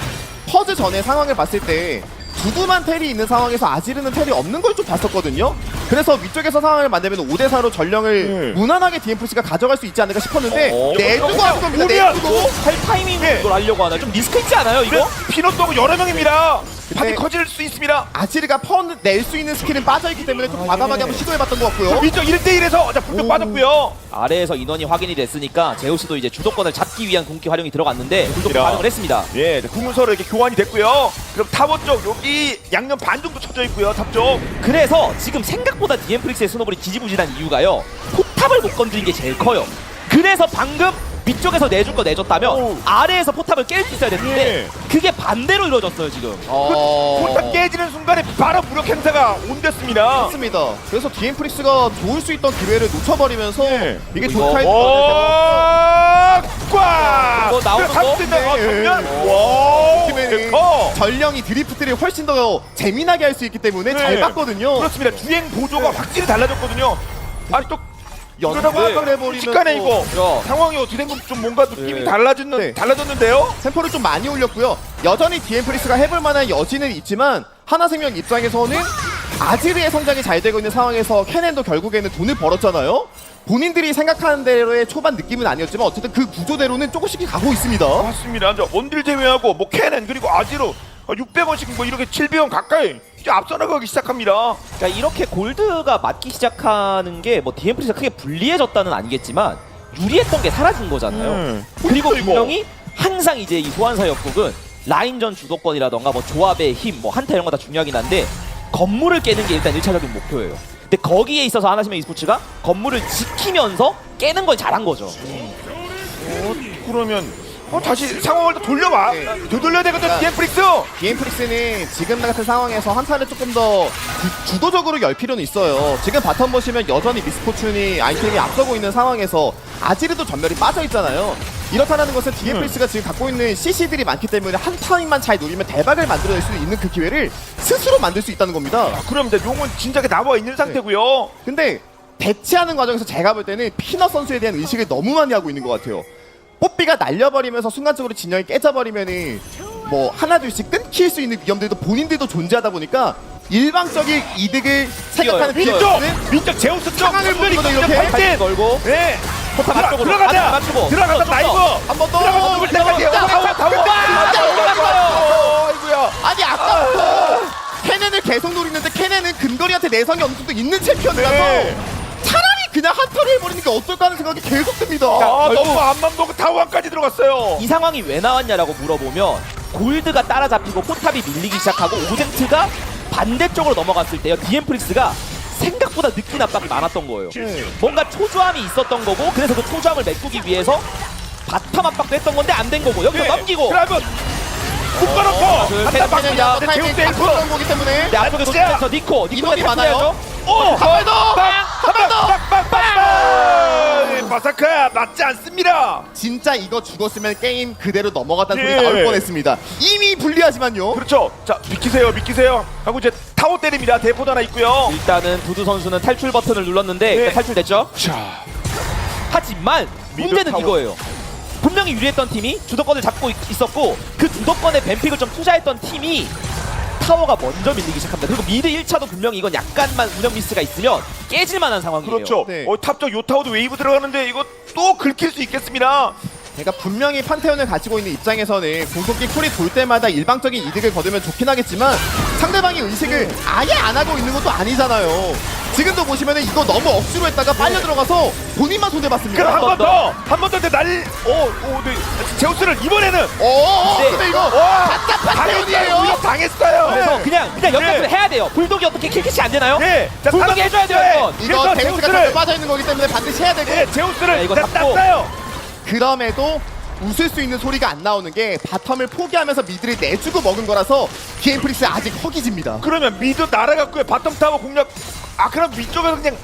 퍼즈 전에 상황을 봤을 때 두두만 텔이 있는 상황에서 아지르는 텔이 없는 걸 좀 봤었거든요. 그래서 위쪽에서 상황을 만들면 5대4로 전령을 무난하게 디엠플스가 가져갈 수 있지 않을까 싶었는데 내주고 하는 겁니다. 오면 내주고 할 타이밍으로 이걸 하려고 하나 좀 리스크 있지 않아요 이거? 피넛도 여러 명입니다. 판이 근데 커질 수 있습니다. 아지르가 낼 수 있는 스킬은 빠져있기 때문에 좀 과감하게 한번 시도해봤던 것 같고요. 위쪽 1대1에서 자 분명 빠졌고요. 아래에서 인원이 확인이 됐으니까 제우스도 이제 주도권을 잡기 위한 궁기 활용이 들어갔는데 불도 그렇습니다. 활용을 했습니다. 예, 구문서로 이렇게 교환이 됐고요. 그럼 타워 쪽 여기 양념 반 정도 쳐져 있고요. 탑 쪽. 그래서 지금 생각보다 디엠플릭스의 스노볼이 지지부진한 이유가요. 포탑을 못 건드린 게 제일 커요. 그래서 방금 위쪽에서 내줄 거 내줬다면 오. 아래에서 포탑을 깰 수 있어야 됐는데 예. 그게 반대로 이루어졌어요 지금. 포탑 깨지는 순간에 바로 무력 행사가 온댔습니다. 맞습니다. 그래서 디엠플릭스가 좋을 수 있던 기회를 놓쳐버리면서 네. 이게 이거 좋다 꽉! 이거 나오는 거? 정면. 네. 와! 팀의 전령이 드리프트를 훨씬 더 재미나게 할 수 있기 때문에 네. 잘 봤거든요. 그렇습니다. 주행 보조가 확실히 달라졌거든요. 아니 또 연습을 해버리면 순식간에 또 이거 상황이 어떻게 된 건 좀 뭔가 느낌이 네. 달라졌는데요. 템포를 좀 많이 올렸고요. 여전히 디엠플릭스가 해볼 만한 여지는 있지만 하나생명 입장에서는 아지르의 성장이 잘 되고 있는 상황에서 캐넨도 결국에는 돈을 벌었잖아요. 본인들이 생각하는 대로의 초반 느낌은 아니었지만 어쨌든 그 구조대로는 조금씩 가고 있습니다. 맞습니다. 저 원딜 제외하고 뭐 캐넨 그리고 아지로 600원씩 뭐 이렇게 700원 가까이 이제 앞서 나가기 시작합니다. 그러니까 이렇게 골드가 맞기 시작하는 게 뭐 디엠플릭스가 크게 불리해졌다는 아니겠지만 유리했던 게 사라진 거잖아요. 그리고 이거. 분명히 항상 이제 이 소환사 역국은 라인전 주도권이라던가 뭐 조합의 힘, 뭐 한타 이런 거 다 중요하긴 한데 건물을 깨는 게 일단 1차적인 목표예요. 근데 거기에 있어서 하나생명 e스포츠가 건물을 지키면서 깨는 걸 잘한 거죠. 그러면 다시 상황을 또 돌려봐. 되돌려야 되거든. 디엠플릭스. 디엠플릭스는 지금 같은 상황에서 한타를 조금 더 주도적으로 열 필요는 있어요. 지금 바텀 보시면 여전히 미스포춘이 아이템이 앞서고 있는 상황에서 아지르도 전멸이 빠져 있잖아요. 이렇다는 것은 디엠플릭스가 지금 갖고 있는 CC들이 많기 때문에 한 타임만 잘 노리면 대박을 만들어낼 수 있는 그 기회를 스스로 만들 수 있다는 겁니다. 그럼 이제 용은 진작에 나와 있는 상태고요. 근데 대치하는 과정에서 제가 볼 때는 피넛 선수에 대한 의식을 너무 많이 하고 있는 것 같아요. 뽀삐가 날려버리면서 순간적으로 진영이 깨져버리면은 뭐 하나 둘씩 끊길 수 있는 위험들도 본인들도 존재하다 보니까 일방적인 이득을 생각하는 뛰어요. DM플릭스는 민적 제우스 쪽 상황을 보거든요, 이렇게. 발진 걸고 네 포탑 안쪽으로 들어가자 맞추고 들어가자 좀 나이브 더. 한 번 더. 들어가서 누굴 때까지 아이고야 아니 아까부터 케넨을 계속 노리는데 케넨은 근거리한테 내성이 어느 정도 있는 챔피언이라서 네. 차라리 그냥 한타를 해버리는 게 어떨까 하는 생각이 계속 듭니다. 아 결국- 너무 앞만 보고 타워까지 들어갔어요. 이 상황이 왜 나왔냐라고 물어보면 골드가 따라잡히고 포탑이 밀리기 시작하고 오젠트가 반대쪽으로 넘어갔을 때요 DM플릭스가 생각보다 느낀 압박이 많았던 거예요. 뭔가 초조함이 있었던 거고 그래서 그 초조함을 메꾸기 위해서 바텀 압박도 했던 건데 안 된 거고 여기서 넘기고 그러면 묶어놓고 한타 페널티냐. 막히냐 타이밍 제우스 에이프 바꾸는 거기 때문에 내 앞쪽에 진짜. 놓치면서 니코 인원이 많아요. 한 번 더! 한 번 더! 빵빵빵빵 마사카 맞지 않습니다. 진짜 이거 죽었으면 게임 그대로 넘어갔다는 예. 소리 나올 뻔했습니다. 이미 불리하지만요. 그렇죠. 자 비키세요 하고 이제 타워 때립니다. 대포도 하나 있고요. 일단은 두두 선수는 탈출 버튼을 눌렀는데 일단 탈출됐죠. 자 하지만 미드 문제는 타워. 이거예요. 분명히 유리했던 팀이 주도권을 잡고 있었고 그 주도권에 뱀픽을 좀 투자했던 팀이 타워가 먼저 밀리기 시작합니다. 그리고 미드 1차도 분명히 이건 약간만 운영 미스가 있으면 깨질 만한 상황이에요. 그렇죠. 네. 탑쪽 요타워도 웨이브 들어가는데 이거 또 긁힐 수 있겠습니다. 그러니까 분명히 판테온을 가지고 있는 입장에서는 공속기 쿨이 돌 때마다 일방적인 이득을 거두면 좋긴 하겠지만 상대방이 의식을 아예 안 하고 있는 것도 아니잖아요. 지금도 보시면은 이거 너무 억지로 했다가 빨려 들어가서 본인만 손해봤습니다. 그럼 번 한 번 더 날. 네. 제우스를 이번에는 근데 이거 와 답답한 당했어요. 태연이에요. 우리가 당했어요. 그래서 그냥 옆에서 네. 해야 돼요. 불독이 어떻게 킬킷이 안 되나요? 네. 자, 불독이 해줘야 돼요 이건. 이거 그래서 데우스가 제우스를 빠져 있는 거기 때문에 반드시 해야 되고 네, 제우스를 이거 다 잡고. 땄어요. 그럼에도 웃을 수 있는 소리가 안 나오는 게 바텀을 포기하면서 미드를 내주고 먹은 거라서 DM플릭스 아직 허기집니다. 그러면 미드 날아갔고요. 바텀 타워 공략. 아 그럼 위쪽에서 그냥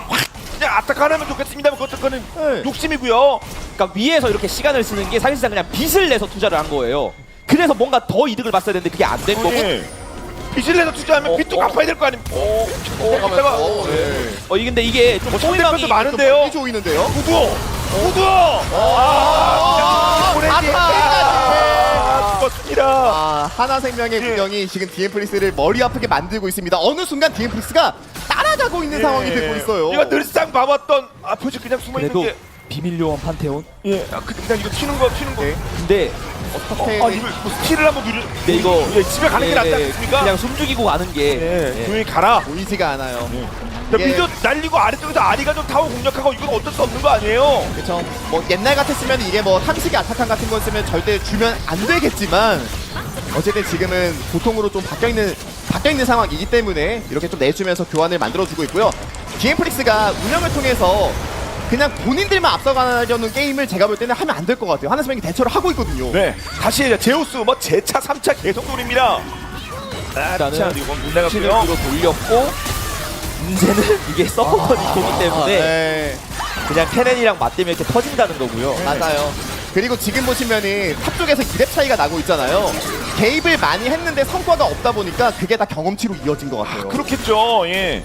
확 그냥 아타카하면 좋겠습니다만 그것은 네. 욕심이고요. 그러니까 위에서 이렇게 시간을 쓰는 게 사실상 그냥 빚을 내서 투자를 한 거예요. 그래서 뭔가 더 이득을 봤어야 되는데 그게 안 된 거고 네. 빚을 내서 투자하면 빚도 갚아야 될 거 아닙니까? 이게 근데 이게 좀 상대편도 소위망이 많은데요. 많이 조이는데요. 구두. 죽었습니다. 하나생명의 예. 운영이 지금 DM플릭스를 머리 아프게 만들고 있습니다. 어느 순간 DM플릭스가 따라가고 있는 상황이 되고 있어요. 이거 늘상 봐왔던 앞으로 그냥 숨어 있는 그래도 게. 비밀 요원 판테온. 예. 그냥 이거 튀는 거. 네. 근데 어떻게 이거 뭐 스킬을 한번 누리. 네, 이거 예, 집에 가는 게 낫지 않습니까? 그냥 숨죽이고 가는 게 예. 조용히 가라. 보이지가 않아요. 자, 이게- 미드 날리고 아래쪽에서 아리가 좀 타워 공략하고 이건 어쩔 수 없는 거 아니에요? 그렇죠. 뭐 옛날 같았으면 이게 뭐 탐식이 아타칸 같은 거였으면 절대 주면 안 되겠지만 어쨌든 지금은 보통으로 좀 바뀌어 있는 상황이기 때문에 이렇게 좀 내주면서 교환을 만들어주고 있고요. DM플릭스가 운영을 통해서 그냥 본인들만 앞서가려는 게임을 제가 볼 때는 하면 안 될 것 같아요. 하나생명이 대처를 하고 있거든요. 네. 다시 이제 제우스 뭐 제차 3차 계속 노립니다. 일단은 자, 이거 문 신을 나갔고요. 뒤로 돌렸고 문제는 이게 서포터 니코기 때문에 네. 그냥 케넨이랑 맞대면 이렇게 터진다는 거고요. 맞아요. 그리고 지금 보시면은 탑 쪽에서 2렙 차이가 나고 있잖아요. 개입을 많이 했는데 성과가 없다 보니까 그게 다 경험치로 이어진 것 같아요. 그렇겠죠. 예.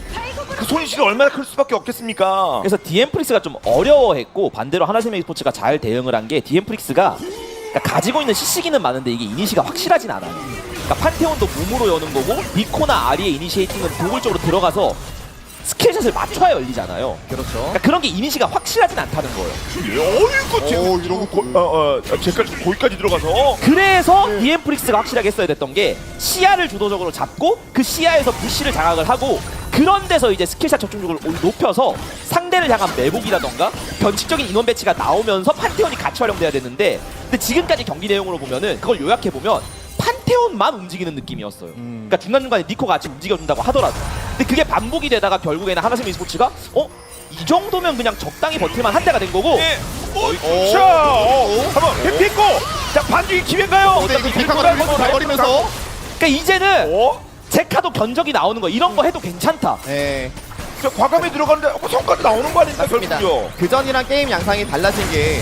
그 손실이 얼마나 클 수밖에 없겠습니까? 그래서 DM플릭스가 좀 어려워했고 반대로 하나생명 e스포츠가 잘 대응을 한 게 DM플릭스가 그러니까 가지고 있는 CC기는 많은데 이게 이니시가 확실하진 않아요. 그러니까 판테온도 몸으로 여는 거고 니코나 아리의 이니시에이팅은 도굴적으로 들어가서 스킬샷을 맞춰야 열리잖아요. 그렇죠. 그러니까 그런 게 이니시가 확실하진 않다는 거예요. 어이구, 이런 제까지 거기까지 들어가서 그래서 DM플릭스가 확실하게 했어야 됐던 게 시야를 주도적으로 잡고 그 시야에서 부시를 장악을 하고 그런 데서 이제 스킬샷 적중률을 높여서 상대를 향한 매복이라던가 변칙적인 인원 배치가 나오면서 판테온이 같이 활용돼야 되는데 근데 지금까지 경기 내용으로 보면은 그걸 요약해 보면 판테온만 움직이는 느낌이었어요. 그러니까 중간중간에 니코가 같이 움직여준다고 하더라도 근데 그게 반복이 되다가 결국에는 하나생명 e스포츠가 이 정도면 그냥 적당히 버틸만 한 때가 된 거고 예. 자, 한번 회피했고 자 반죽이 기회인가요? 근데 이거 데카가 한번 가버리면서 그러니까 이제는 제카도 견적이 나오는 거 이런 거 해도 괜찮다. 네. 저 과감히 들어가는데 성과도 나오는 거 아닙니까? 맞습니다. 결국요. 그전이랑 게임 양상이 달라진 게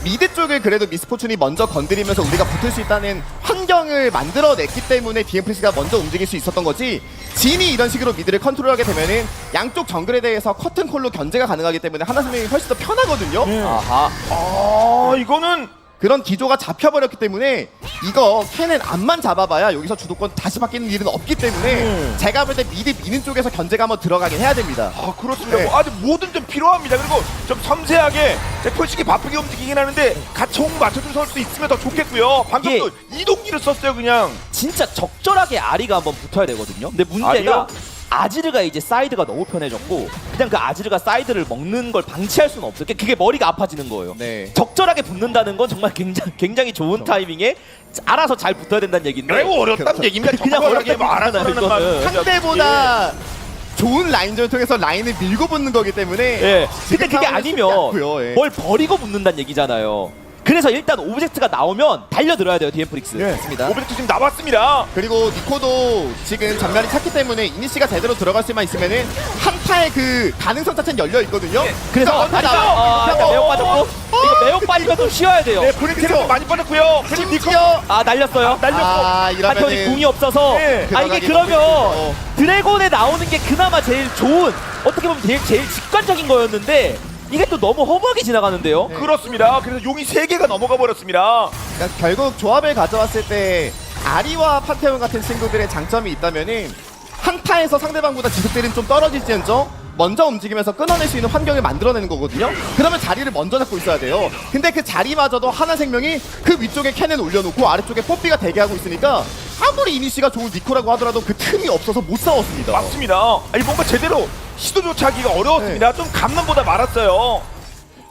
미드 쪽을 그래도 미스포춘이 먼저 건드리면서 우리가 붙을 수 있다는 환경을 만들어냈기 때문에 DM플릭스가 먼저 움직일 수 있었던 거지 진이 이런 식으로 미드를 컨트롤하게 되면은 양쪽 정글에 대해서 커튼콜로 견제가 가능하기 때문에 하나생명이 훨씬 더 편하거든요. 아하. 이거는 그런 기조가 잡혀버렸기 때문에 이거 캐넨 앞만 잡아봐야 여기서 주도권 다시 바뀌는 일은 없기 때문에 제가 볼 때 미드 미는 쪽에서 견제가 한번 들어가긴 해야 됩니다. 아 그렇습니다. 네. 뭐 아주 뭐든 좀 필요합니다. 그리고 좀 섬세하게 솔직히 바쁘게 움직이긴 하는데 같이 호흡 맞춰줄 선수 있으면 더 좋겠고요. 방금도 이동기를 썼어요 그냥. 진짜 적절하게 아리가 한번 붙어야 되거든요. 근데 문제가 아리요? 아지르가 이제 사이드가 너무 편해졌고 그냥 그 아지르가 사이드를 먹는 걸 방치할 수는 없어요. 그게 머리가 아파지는 거예요. 네. 적절하게 붙는다는 건 정말 굉장히 좋은 타이밍에 알아서 잘 붙어야 된다는 얘기인데 매우 어렵다는 얘기입니다. 그냥 적절하게 어렵다는 말하는 얘기잖아요, 말. 이거는. 상대보다 좋은 라인전을 통해서 라인을 밀고 붙는 거기 때문에 예. 근데 그게 상황은 아니면 쉽지 않고요, 예. 뭘 버리고 붙는다는 얘기잖아요. 그래서 일단 오브젝트가 나오면 달려들어야 돼요, 디엠프릭스. 예. 맞습니다. 오브젝트 지금 나왔습니다. 그리고 니코도 지금 전면이 찼기 때문에 이니시가 제대로 들어갈 수만 있으면은 한타의 그 가능성 자체는 열려 있거든요. 그래서 그러니까 다리가 그냥 매혹 빠졌고 이거 매혹 빠지면 좀 쉬어야 돼요. 네, 본인 체력 많이 빠졌고요. 그리고 니코 심지어 아 날렸어요. 날렸고. 이러면은 한편이 궁이 없어서 네, 아 이게 들어가기 그러면 너무 드래곤에 나오는 게 그나마 제일 좋은 어떻게 보면 제일 직관적인 거였는데 이게 또 너무 허무하게 지나가는데요. 그렇습니다. 그래서 용이 3개가 넘어가 버렸습니다. 그러니까 결국 조합을 가져왔을 때 아리와 판테온 같은 친구들의 장점이 있다면은 한타에서 상대방보다 지속딜은 좀 떨어질지언정 먼저 움직이면서 끊어낼 수 있는 환경을 만들어내는 거거든요. 그러면 자리를 먼저 잡고 있어야 돼요. 근데 그 자리마저도 하나생명이 그 위쪽에 캔을 올려놓고 아래쪽에 뽀삐가 대기하고 있으니까 아무리 이니시가 좋은 니코라고 하더라도 그 틈이 없어서 못 싸웠습니다. 맞습니다. 아니 뭔가 제대로 시도조차 하기가 어려웠습니다. 좀 감만보다 말았어요.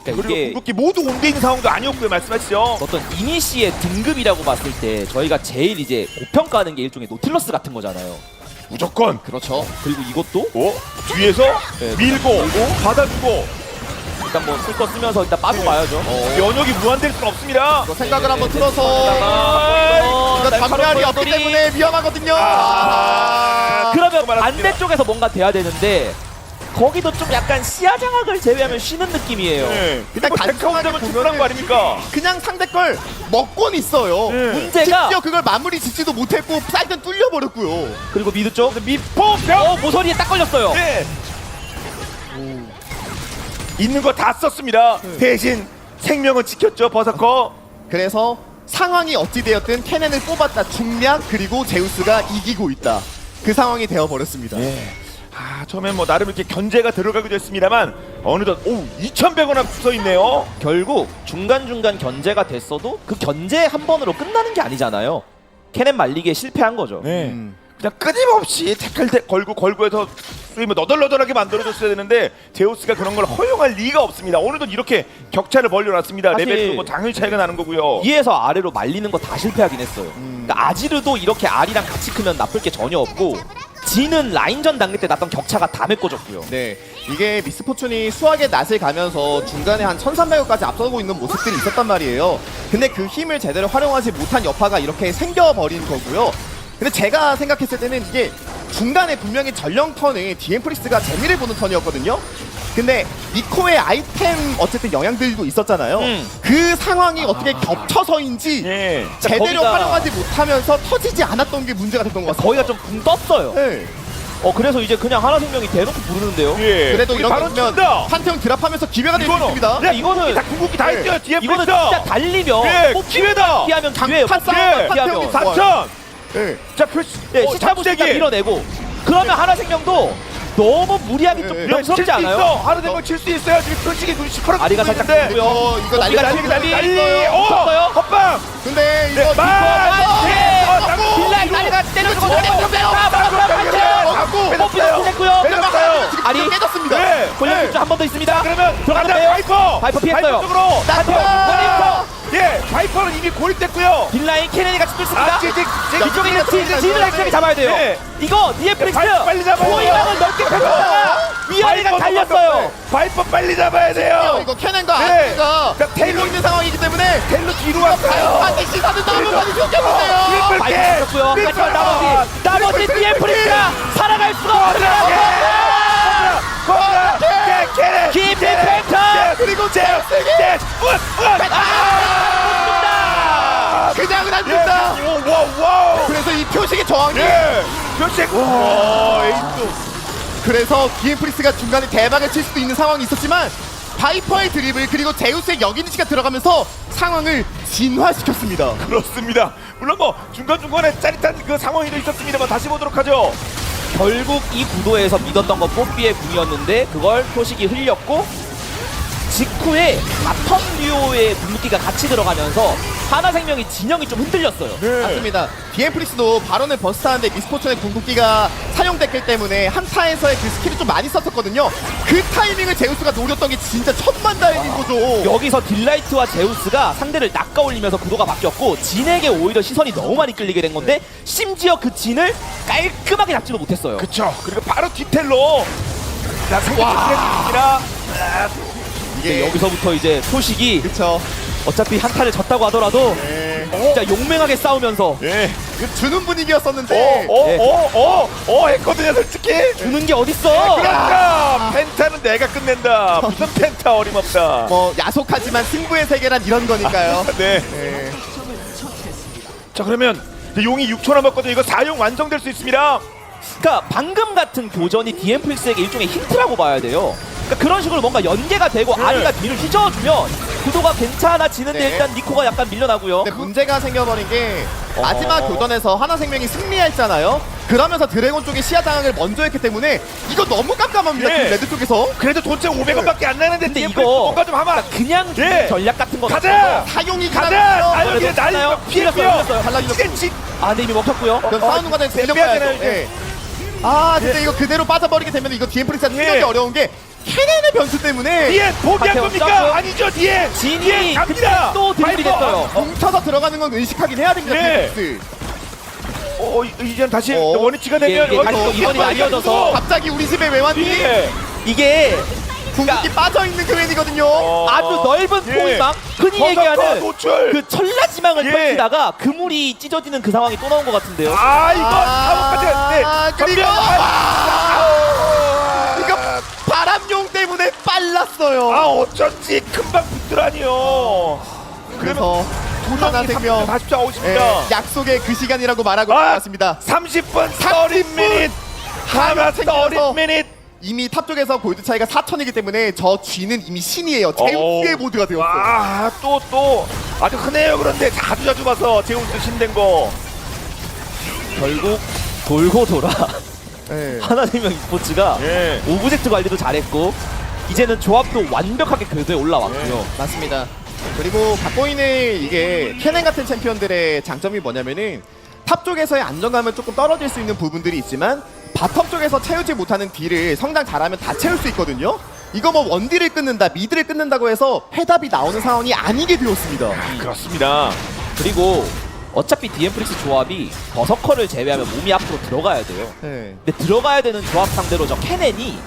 그러니까 그리고 이게 궁극기 모두 온대인 상황도 아니었고요. 말씀하시죠. 어떤 이니시의 등급이라고 봤을 때 저희가 제일 이제 고평가하는 게 일종의 노틸러스 같은 거잖아요. 무조건. 그렇죠. 그리고 이것도 뒤에서 네, 밀고 받아주고 일단 뭐 쓸 거 쓰면서 일단 빠져봐야죠. 연역이 무한될 수는 없습니다. 이거 생각을 한번 틀어서 어, 이거 전멸이 없기 때문에 위험하거든요. 그러면 말았습니다. 반대쪽에서 뭔가 돼야 되는데 거기도 좀 약간 시야 장악을 제외하면 쉬는 느낌이에요. 네. 그냥 뭐 간단하게 데카운드면 충분한 거 아닙니까? 그냥 상대 걸 먹곤 있어요. 네. 문제가 심지어 그걸 마무리 짓지도 못했고 사이드는 뚫려버렸고요. 그리고 미드 쪽 미포병. 모서리에 딱 걸렸어요. 네. 있는 거 다 썼습니다. 대신 생명은 지켰죠. 버서커. 그래서 상황이 어찌되었든 캐넨을 뽑았다. 중량 그리고 제우스가 이기고 있다. 그 상황이 되어버렸습니다. 처음엔 뭐 나름 이렇게 견제가 들어가기도 했습니다만 어느덧 2,100원 앞서 있네요. 결국 중간중간 견제가 됐어도 그 견제 한 번으로 끝나는 게 아니잖아요. 캐넨 말리기에 실패한 거죠. 네. 그냥 끊임없이 태클 걸고 해서 뭐 너덜너덜하게 만들어줬어야 되는데 제우스가 그런 걸 허용할 리가 없습니다. 어느덧 이렇게 격차를 벌려놨습니다. 사실 레벨도 뭐 당연히 차이가 나는 거고요. 위에서 아래로 말리는 거 다 실패하긴 했어요. 그러니까 아지르도 이렇게 알이랑 같이 크면 나쁠 게 전혀 없고 지는 라인전 당길 때 났던 격차가 다 메꿔졌고요. 네, 이게 미스포춘이 수학의 낯을 가면서 중간에 한 1300원까지 앞서고 있는 모습들이 있었단 말이에요. 근데 그 힘을 제대로 활용하지 못한 여파가 이렇게 생겨버린 거고요. 근데 제가 생각했을 때는 이게 중간에 분명히 전령 턴에 디엠프리스가 재미를 보는 턴이었거든요. 근데 니코의 아이템 어쨌든 영향들도 있었잖아요. 그 상황이 어떻게 겹쳐서인지 예. 제대로 거기가- 활용하지 못하면서 터지지 않았던 게 문제가 됐던 것 같아요. 거기가 좀 붕 떴어요. 네. 그래서 이제 그냥 하나생명이 대놓고 부르는데요. 예. 그래도 이런 거 바로 보면 친다. 판테온 드랍하면서 기회가 될 수 있습니다. 야, 이거는- 궁극기 다 네. 했죠. 뒤에 이거는 뺐어. 진짜 달리면 예, 꼭 기회다. 피하면 기회예요. 강판 싸움 예. 판테온이 피하면. 좋아요. 4천. 네. 자, 표시. 네, 시차부스가 밀어내고 그러면 하나생명도 너무 무리하게 좀 예. 부담스럽지 않아요? 하루 된거 칠 수 있어요. 지금 표식이 눈이 시커멓게 아리가 살짝 보이는데. 보고요. 이거 난리 난리 났어요. 쳤어요? 헛방. 근데 이거 네, 니코 빌라이 다리가 때려주고 뺐어요. 아리 깨졌습니다. 네. 골렘 한 번 더 있습니다. 그러면 들어갔는데요? 바이퍼. 바이퍼 피했어요. 쪽으로. 나이스! 예, 바이퍼는 이미 고립됐고요. 빌라인 케네디 같이 뚫습니다. 찍. 이쪽에 있는 진을 확실하게 잡아야 돼요. 네. 이거 니에프릭스 빨리 잡아요. 포위망을 넓게 펼쳤다가 위아래가 달렸어요. 바이퍼 빨리 잡아야 돼요. 이거 캐넨과 네. 아리가 그러니까 테일로 있는 상황이기 때문에 텔로 뒤로 왔어요. 반드시 사는 너무 많이 좋겠는데요. 바이퍼 쳤고요. 하지만 나머지 니에프릭스가 살아갈 수가 없어요. 김민 펜터! 그리고 그냥은 안 된다. 와우. 그래서 이 표식의 저항이 예. 표식. 와, 에이스. 그래서 기엠프리스가 중간에 대박을 칠 수도 있는 상황이 있었지만 바이퍼의 드리블 그리고 제우스의 여기니치가 들어가면서 상황을 진화시켰습니다. 그렇습니다. 물론 뭐 중간중간에 짜릿한 그 상황이 있었습니다만 다시 보도록 하죠. 결국 이 구도에서 믿었던 건 뽀삐의 궁이었는데 그걸 표식이 흘렸고 직후에 바텀 듀오의 궁극기가 같이 들어가면서 하나생명이 진영이 좀 흔들렸어요. 네. 맞습니다. 디엠프릭스도 발언을 버스트하는데 미스포천의 궁극기가 사용됐기 때문에 한타에서의 그 스킬을 좀 많이 썼었거든요. 그 타이밍을 제우스가 노렸던 게 진짜 천만다행인 거죠. 여기서 딜라이트와 제우스가 상대를 낚아올리면서 구도가 바뀌었고 진에게 오히려 시선이 너무 많이 끌리게 된 건데 심지어 그 진을 깔끔하게 잡지도 못했어요. 그쵸. 그리고 바로 디텔로 자 상대입니다. 이게 여기서부터 이제 표식이 그쵸. 어차피 한타를 졌다고 하더라도 네. 진짜 용맹하게 싸우면서 예. 그 주는 분위기였었는데 했거든요 솔직히. 주는 게 어딨어? 그러니까 펜타는 내가 끝낸다. 무슨 펜타 어림없다. 뭐 야속하지만 승부의 세계란 이런 거니까요. 네. 네. 자 그러면 이제 용이 6초 남았거든요. 이거 4용 완성될 수 있습니다. 그러니까 방금 같은 교전이 디엠플릭스에게 일종의 힌트라고 봐야 돼요. 그러니까 그런 식으로 뭔가 연계가 되고 네. 아리가 뒤를 휘저어주면 구도가 괜찮아지는데 네. 일단 니코가 약간 밀려나고요. 근데 문제가 생겨버린 게 마지막 교전에서 하나생명이 승리했잖아요. 그러면서 드래곤 쪽에 시야 장악을 먼저 했기 때문에 이거 너무 깜깜합니다. 네. 그 레드 쪽에서 그래도 돈째 500원밖에 안 나는데 근데 DM플 이거 뭔가 좀 하면 그냥 예. 전략 같은 거 가자! 사용이 가자! 가능해요. 아 여기 날 됐나요? 피했고요. 흘렸어요. 달라지죠. 아 근데 이미 먹혔고요. 그럼 싸우는 과정에 빼야 들려봐야죠. 되나요, 이제? 네. 아 근데 이거 그대로 빠져버리게 되면 이거 디엠프리스가 틀리기 예. 어려운 게 캐넨의 변수 때문에 디엔 포기한 박태원 겁니까? 점프. 아니죠 디엔. 진이 디엔 갑니다. 또 드리블이 파이버. 됐어요. 뭉쳐서 들어가는 건 의식하긴 해야 됩니다. 네. 디엠프리스. 이젠 다시 어. 원위치가 되면 이게 다시 또 이번이 나뉘어져서 갑자기 우리 집에 왜 왔니? 예. 이게 궁극기 빠져있는 그웬이거든요. 아주 넓은 예. 포위망 흔히 버섯과 얘기하는 노출. 그 천라지망을 예. 펼치다가 그물이 찢어지는 그 상황이 또 나온 것 같은데요. 이거 사고까지 했는데 그리고 이거 바람용 때문에 빨랐어요. 어쩐지 금방 붙더라니요. 그래서 하나생명 40초 예, 오십니다. 약속의 그 시간이라고 말하고 아! 있습니다. 30분 30미닛 하나 생겨서 30미닛. 이미 탑 쪽에서 골드 차이가 4천이기 때문에 저 G는 이미 신이에요. 제우스의 모드가 되었어요. 또 아주 흔해요. 그런데 자주 봐서 제우스 신된 거. 결국 돌고 돌아 예. 하나생명 e스포츠가 예. 오브젝트 관리도 잘했고 이제는 조합도 완벽하게 궤도에 올라왔고요. 맞습니다. 그리고 갖고 있는 이게 캐넨 같은 챔피언들의 장점이 뭐냐면은 탑 쪽에서의 안정감은 조금 떨어질 수 있는 부분들이 있지만 바텀 쪽에서 채우지 못하는 딜을 성장 잘하면 다 채울 수 있거든요. 이거 뭐 원딜을 끊는다, 미드를 끊는다고 해서 해답이 나오는 상황이 아니게 되었습니다. 그렇습니다. 그리고 어차피 디엠프릭스 조합이 버서커를 제외하면 몸이 앞으로 들어가야 돼요. 네. 근데 들어가야 되는 조합 상대로 저 캐넨이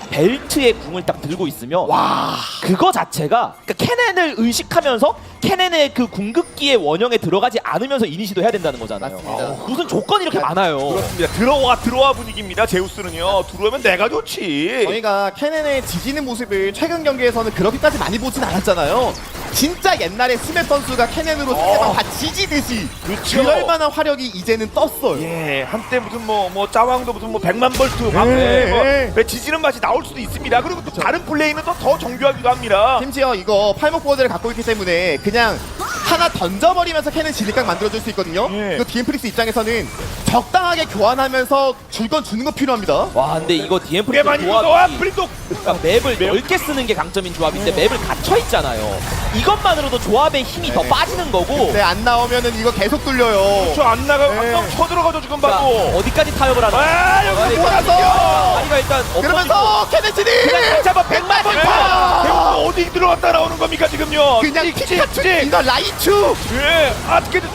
벨트에 궁을 딱 들고 있으면 와. 그거 자체가 그러니까 캐넨을 의식하면서 캐넨의 그 궁극기의 원형에 들어가지 않으면서 이니시도 해야 된다는 거잖아요. 맞습니다. 무슨 조건이 이렇게 많아요. 그렇습니다. 들어와 분위기입니다. 제우스는요. 들어오면 내가 좋지. 저희가 캐넨의 지지는 모습을 최근 경기에서는 그렇게까지 많이 보진 않았잖아요. 진짜 옛날에 스맵 선수가 캐넨으로 상대방 다 지지듯이 그쵸. 그럴 만한 화력이 이제는 떴어요. 예, 한때 무슨 뭐 짜왕도 무슨 뭐 100만 볼트 예, 뭐 지지는 맛이 나올 수도 있습니다. 그리고 또 다른 플레이는 또 더 정교하기도 합니다. 심지어 이거 팔목 보드를 갖고 있기 때문에 그냥 하나 던져버리면서 캐넨 진입각 만들어줄 수 있거든요. 예. 이거 디엠프릭스 입장에서는 적당하게 교환하면서 줄 건 주는 거 필요합니다. 와 근데 이거 꽤 디엠프릭스 많이 무서워. 조합이 프린독. 그러니까 맵을 넓게 쓰는 게 강점인 조합인데 맵을 갇혀 있잖아요. 이것만으로도 조합의 힘이 더 빠지는 거고 네, 안 나오면은 이거 계속 뚫려요. 저안 나가. 네. 한명 쳐들어가죠 지금 그러니까 봐도. 어디까지 타협을 하나? 아 여기 아니, 몰아서. 아니가 일단 그러면서 캐넨 진입! 그냥 잡아 100만 번 배우 어디 들어갔다 나오는 겁니까 지금요? 그냥 찍, 피카츄 찍. 이거 라이츄! 예, 어떻게든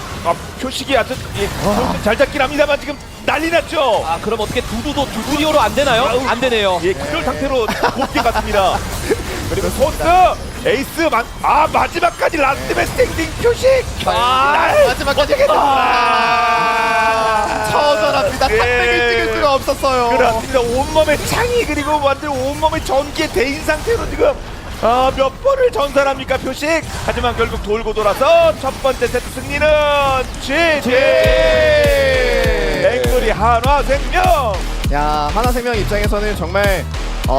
표식이 아주 잘 잡긴 합니다만 지금 난리 났죠. 아 그럼 어떻게 두두도 두두리오로 안 되나요? 안 되네요. 예, 그럴 상태로 곱게 갔습니다. 그리고 소스 에이스 마지막까지 라스트 스탠딩 표식. 마지막까지 처절합니다. 예. 탑백을 찍을 수가 없었어요. 그렇습니다. 온몸에 창이 그리고 완전 온몸에 전기에 대인 상태로 지금 몇 번을 전살합니까 표식. 하지만 결국 돌고 돌아서 첫 번째 세트 승리는 GG 앵그리 한화생명. 야, 하나생명 입장에서는 정말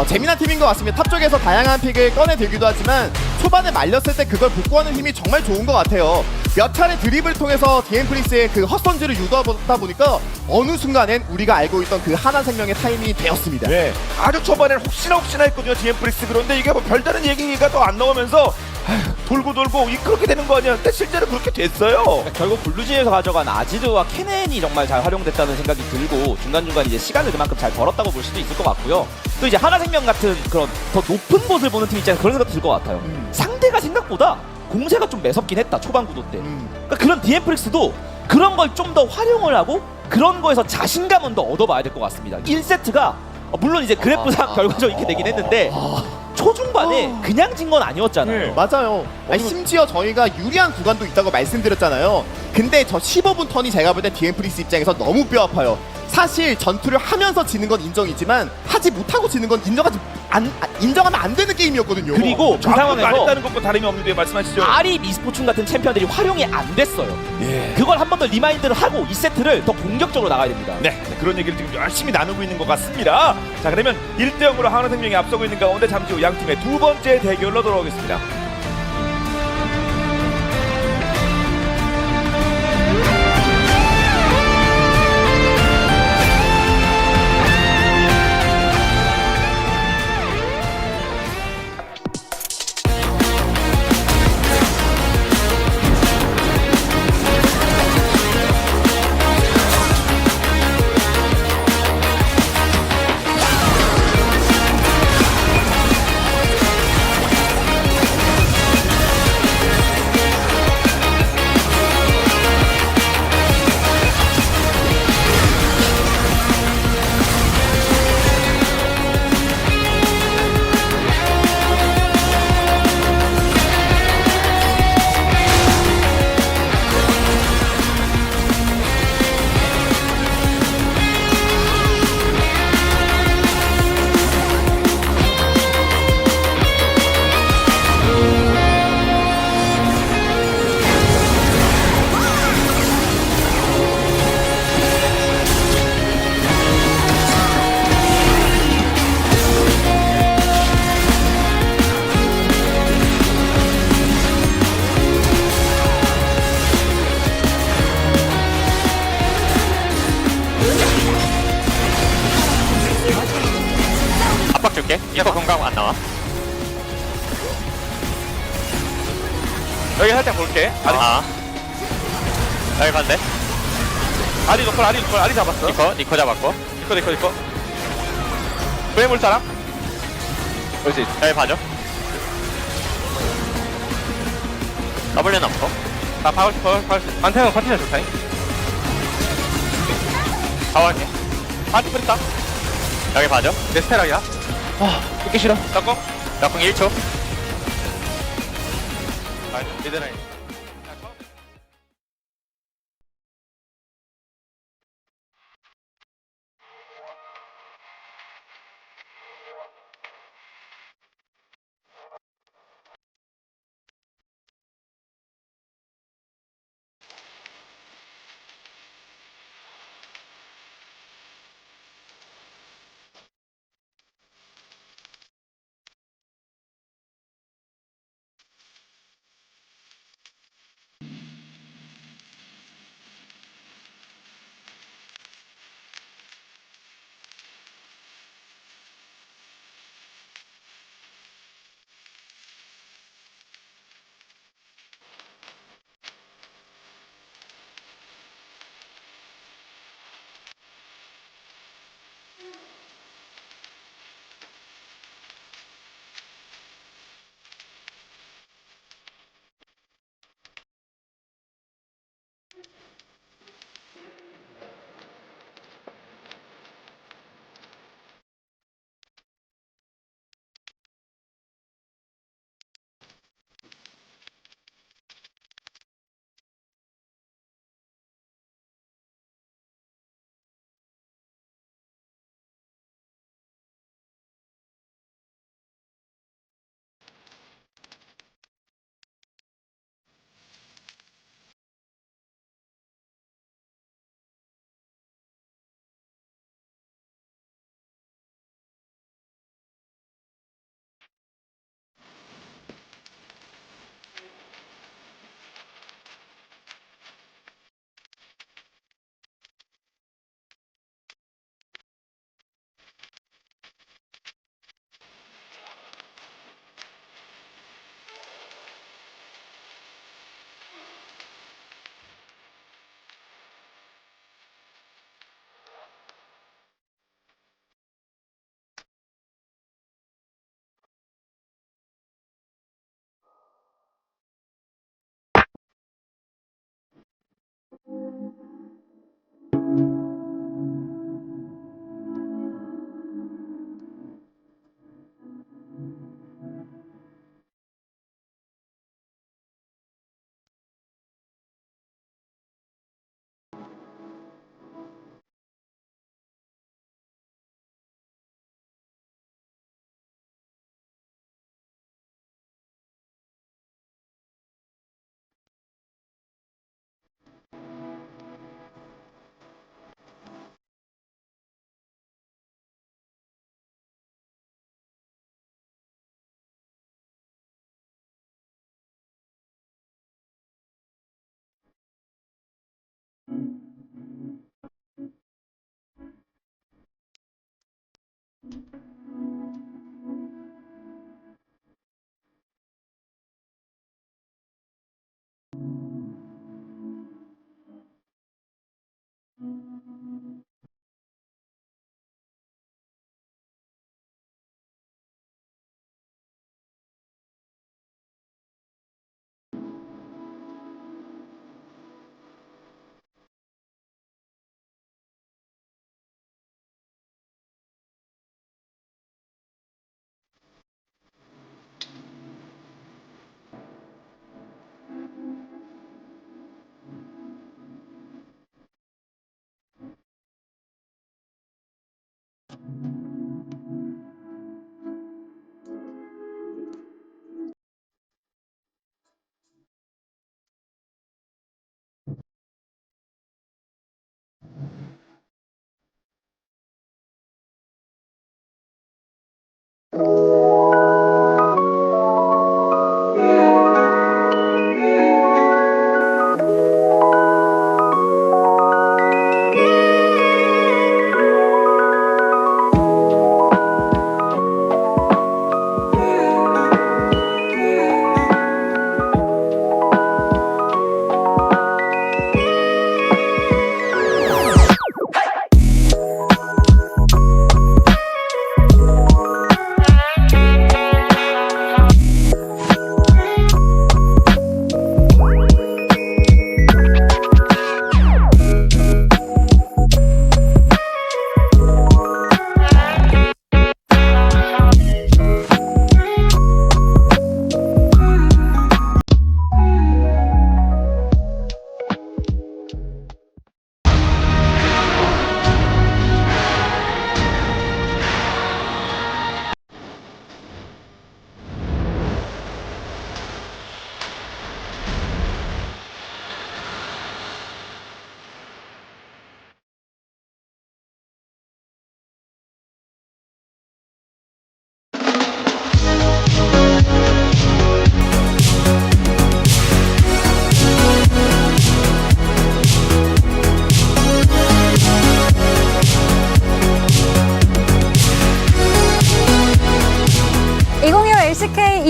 재미난 팀인 것 같습니다. 탑 쪽에서 다양한 픽을 꺼내들기도 하지만 초반에 말렸을 때 그걸 복구하는 힘이 정말 좋은 것 같아요. 몇 차례 드립을 통해서 디엠프리스의 그 헛선지를 유도하다 보니까 어느 순간엔 우리가 알고 있던 그 하나생명의 타이밍이 되었습니다. 네. 아주 초반에는 혹시나 했거든요, 디엠프리스. 그런데 이게 뭐 별다른 얘기가 더 안 나오면서 돌고 그렇게 되는 거 아니야? 근데 실제로 그렇게 됐어요. 결국 블루진에서 가져간 아지드와 케넨이 정말 잘 활용됐다는 생각이 들고 중간중간 이제 시간을 그만큼 잘 벌었다고 볼 수도 있을 것 같고요. 또 이제 하나생명 같은 그런 더 높은 곳을 보는 팀 입장에서 그런 생각도 들 것 같아요. 상대가 생각보다 공세가 좀 매섭긴 했다, 초반 구도 때. 그러니까 그런 디엠프릭스도 그런 걸 좀 더 활용을 하고 그런 거에서 자신감은 더 얻어봐야 될 것 같습니다. 1세트가 물론 이제 그래프상 결과적으로 이렇게 되긴 했는데 초중반에 그냥 진 건 아니었잖아요. 네. 맞아요. 아니, 심지어 저희가 유리한 구간도 있다고 말씀드렸잖아요. 근데 저 15분 턴이 제가 볼 때 디엠프리스 입장에서 너무 뼈 아파요. 사실 전투를 하면서 지는 건 인정이지만 하지 못하고 지는 건 인정하면 안 되는 게임이었거든요. 그리고 그 안 상황에서 했다는 것과 다름이 없는데 말씀하시죠. 아리 미스포춘 같은 챔피언들이 활용이 안 됐어요. 예. 그걸 한 번 더 리마인드를 하고 2세트를 더 공격적으로 나가야 됩니다. 네, 그런 얘기를 지금 열심히 나누고 있는 것 같습니다. 자, 그러면 1대0으로 하나생명이 앞서고 있는 가운데 잠시 후 양 팀의 두 번째 대결로 돌아오겠습니다. 압박 줄게. 이거 건강 안 나와. 여기 살짝 볼게. 아. 여기 간대. 아리 노컬 아리 잡았어. 니코 잡았고. 니코 브레물 사람? 그렇지. 여기 봐줘. W 남고. 나 파울 안태형 파티션 좋다잉. 가워할게. 파티 프리다. 여기 봐줘. 내 스테락이야. 듣기 싫어. 닦고. 약공 1초. 미드라인.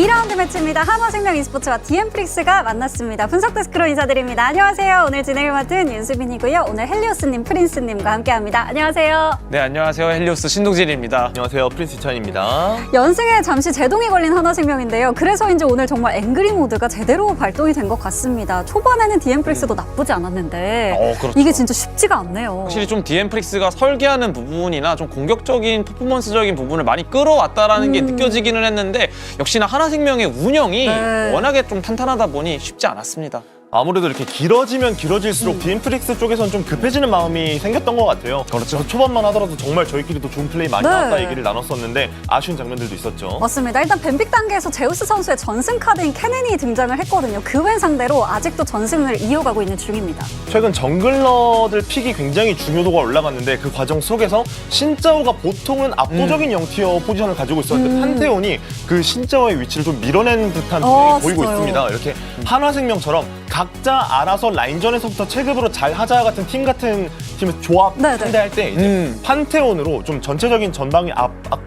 2라운드 매치입니다. 한화생명 e스포츠와 디엠프릭스가 만났습니다. 분석 데스크로 인사드립니다. 안녕하세요. 오늘 진행을 맡은 윤수빈이고요. 오늘 헬리오스님, 프린스님과 함께합니다. 안녕하세요. 네, 안녕하세요. 헬리오스 신동진입니다. 안녕하세요. 프린스 이찬입니다. 연승에 잠시 제동이 걸린 한화생명인데요. 그래서인지 오늘 정말 앵그리 모드가 제대로 발동이 된 것 같습니다. 초반에는 디엠프릭스도 나쁘지 않았는데 그렇죠. 이게 진짜 쉽지가 않네요. 확실히 좀 디엠프릭스가 설계하는 부분이나 좀 공격적인 퍼포먼스적인 부분을 많이 끌어왔다라는 게 느껴지기는 했는데 역시나 하나생명의 운영이 네. 워낙에 좀 탄탄하다 보니 쉽지 않았습니다. 아무래도 이렇게 길어지면 길어질수록 디엠프릭스 쪽에서는 좀 급해지는 마음이 생겼던 것 같아요. 그렇죠. 초반만 하더라도 정말 저희끼리도 좋은 플레이 많이 네. 나왔다 얘기를 나눴었는데 아쉬운 장면들도 있었죠. 맞습니다. 일단 뱀픽 단계에서 제우스 선수의 전승 카드인 캐넨이 등장을 했거든요. 그웬 상대로 아직도 전승을 이어가고 있는 중입니다. 최근 정글러들 픽이 굉장히 중요도가 올라갔는데 그 과정 속에서 신짜오가 보통은 압도적인 0티어 포지션을 가지고 있었는데 판테온이 그 신짜오의 위치를 좀 밀어낸 듯한 분위기 보이고 진짜요? 있습니다. 이렇게 한화생명처럼 각자 알아서 라인전에서부터 체급으로 잘 하자 같은 팀 같은 팀의 조합 네네. 상대할 때 이제 판테온으로 좀 전체적인 전방의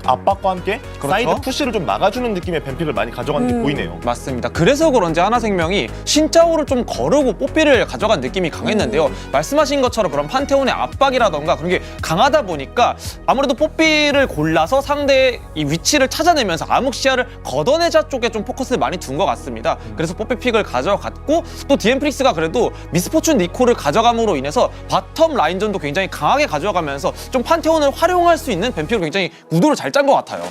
압박과 함께 그렇죠. 사이드 푸시를 좀 막아주는 느낌의 뱀픽을 많이 가져가는 게 보이네요. 맞습니다. 그래서 그런지 하나생명이 신짜오를 좀 거르고 뽀삐를 가져간 느낌이 강했는데요. 말씀하신 것처럼 그런 판테온의 압박이라던가 그런 게 강하다 보니까 아무래도 뽀삐를 골라서 상대의 이 위치를 찾아내면서 암흑시야를 걷어내자 쪽에 좀 포커스를 많이 둔 것 같습니다. 그래서 뽀삐 픽을 가져갔고 또 디엠프릭스가 그래도 미스포춘 니코를 가져감으로 인해서 바텀 라인전도 굉장히 강하게 가져가면서 좀 판테온을 활용할 수 있는 뱀픽을 굉장히 구도를 잘 짠 것 같아요.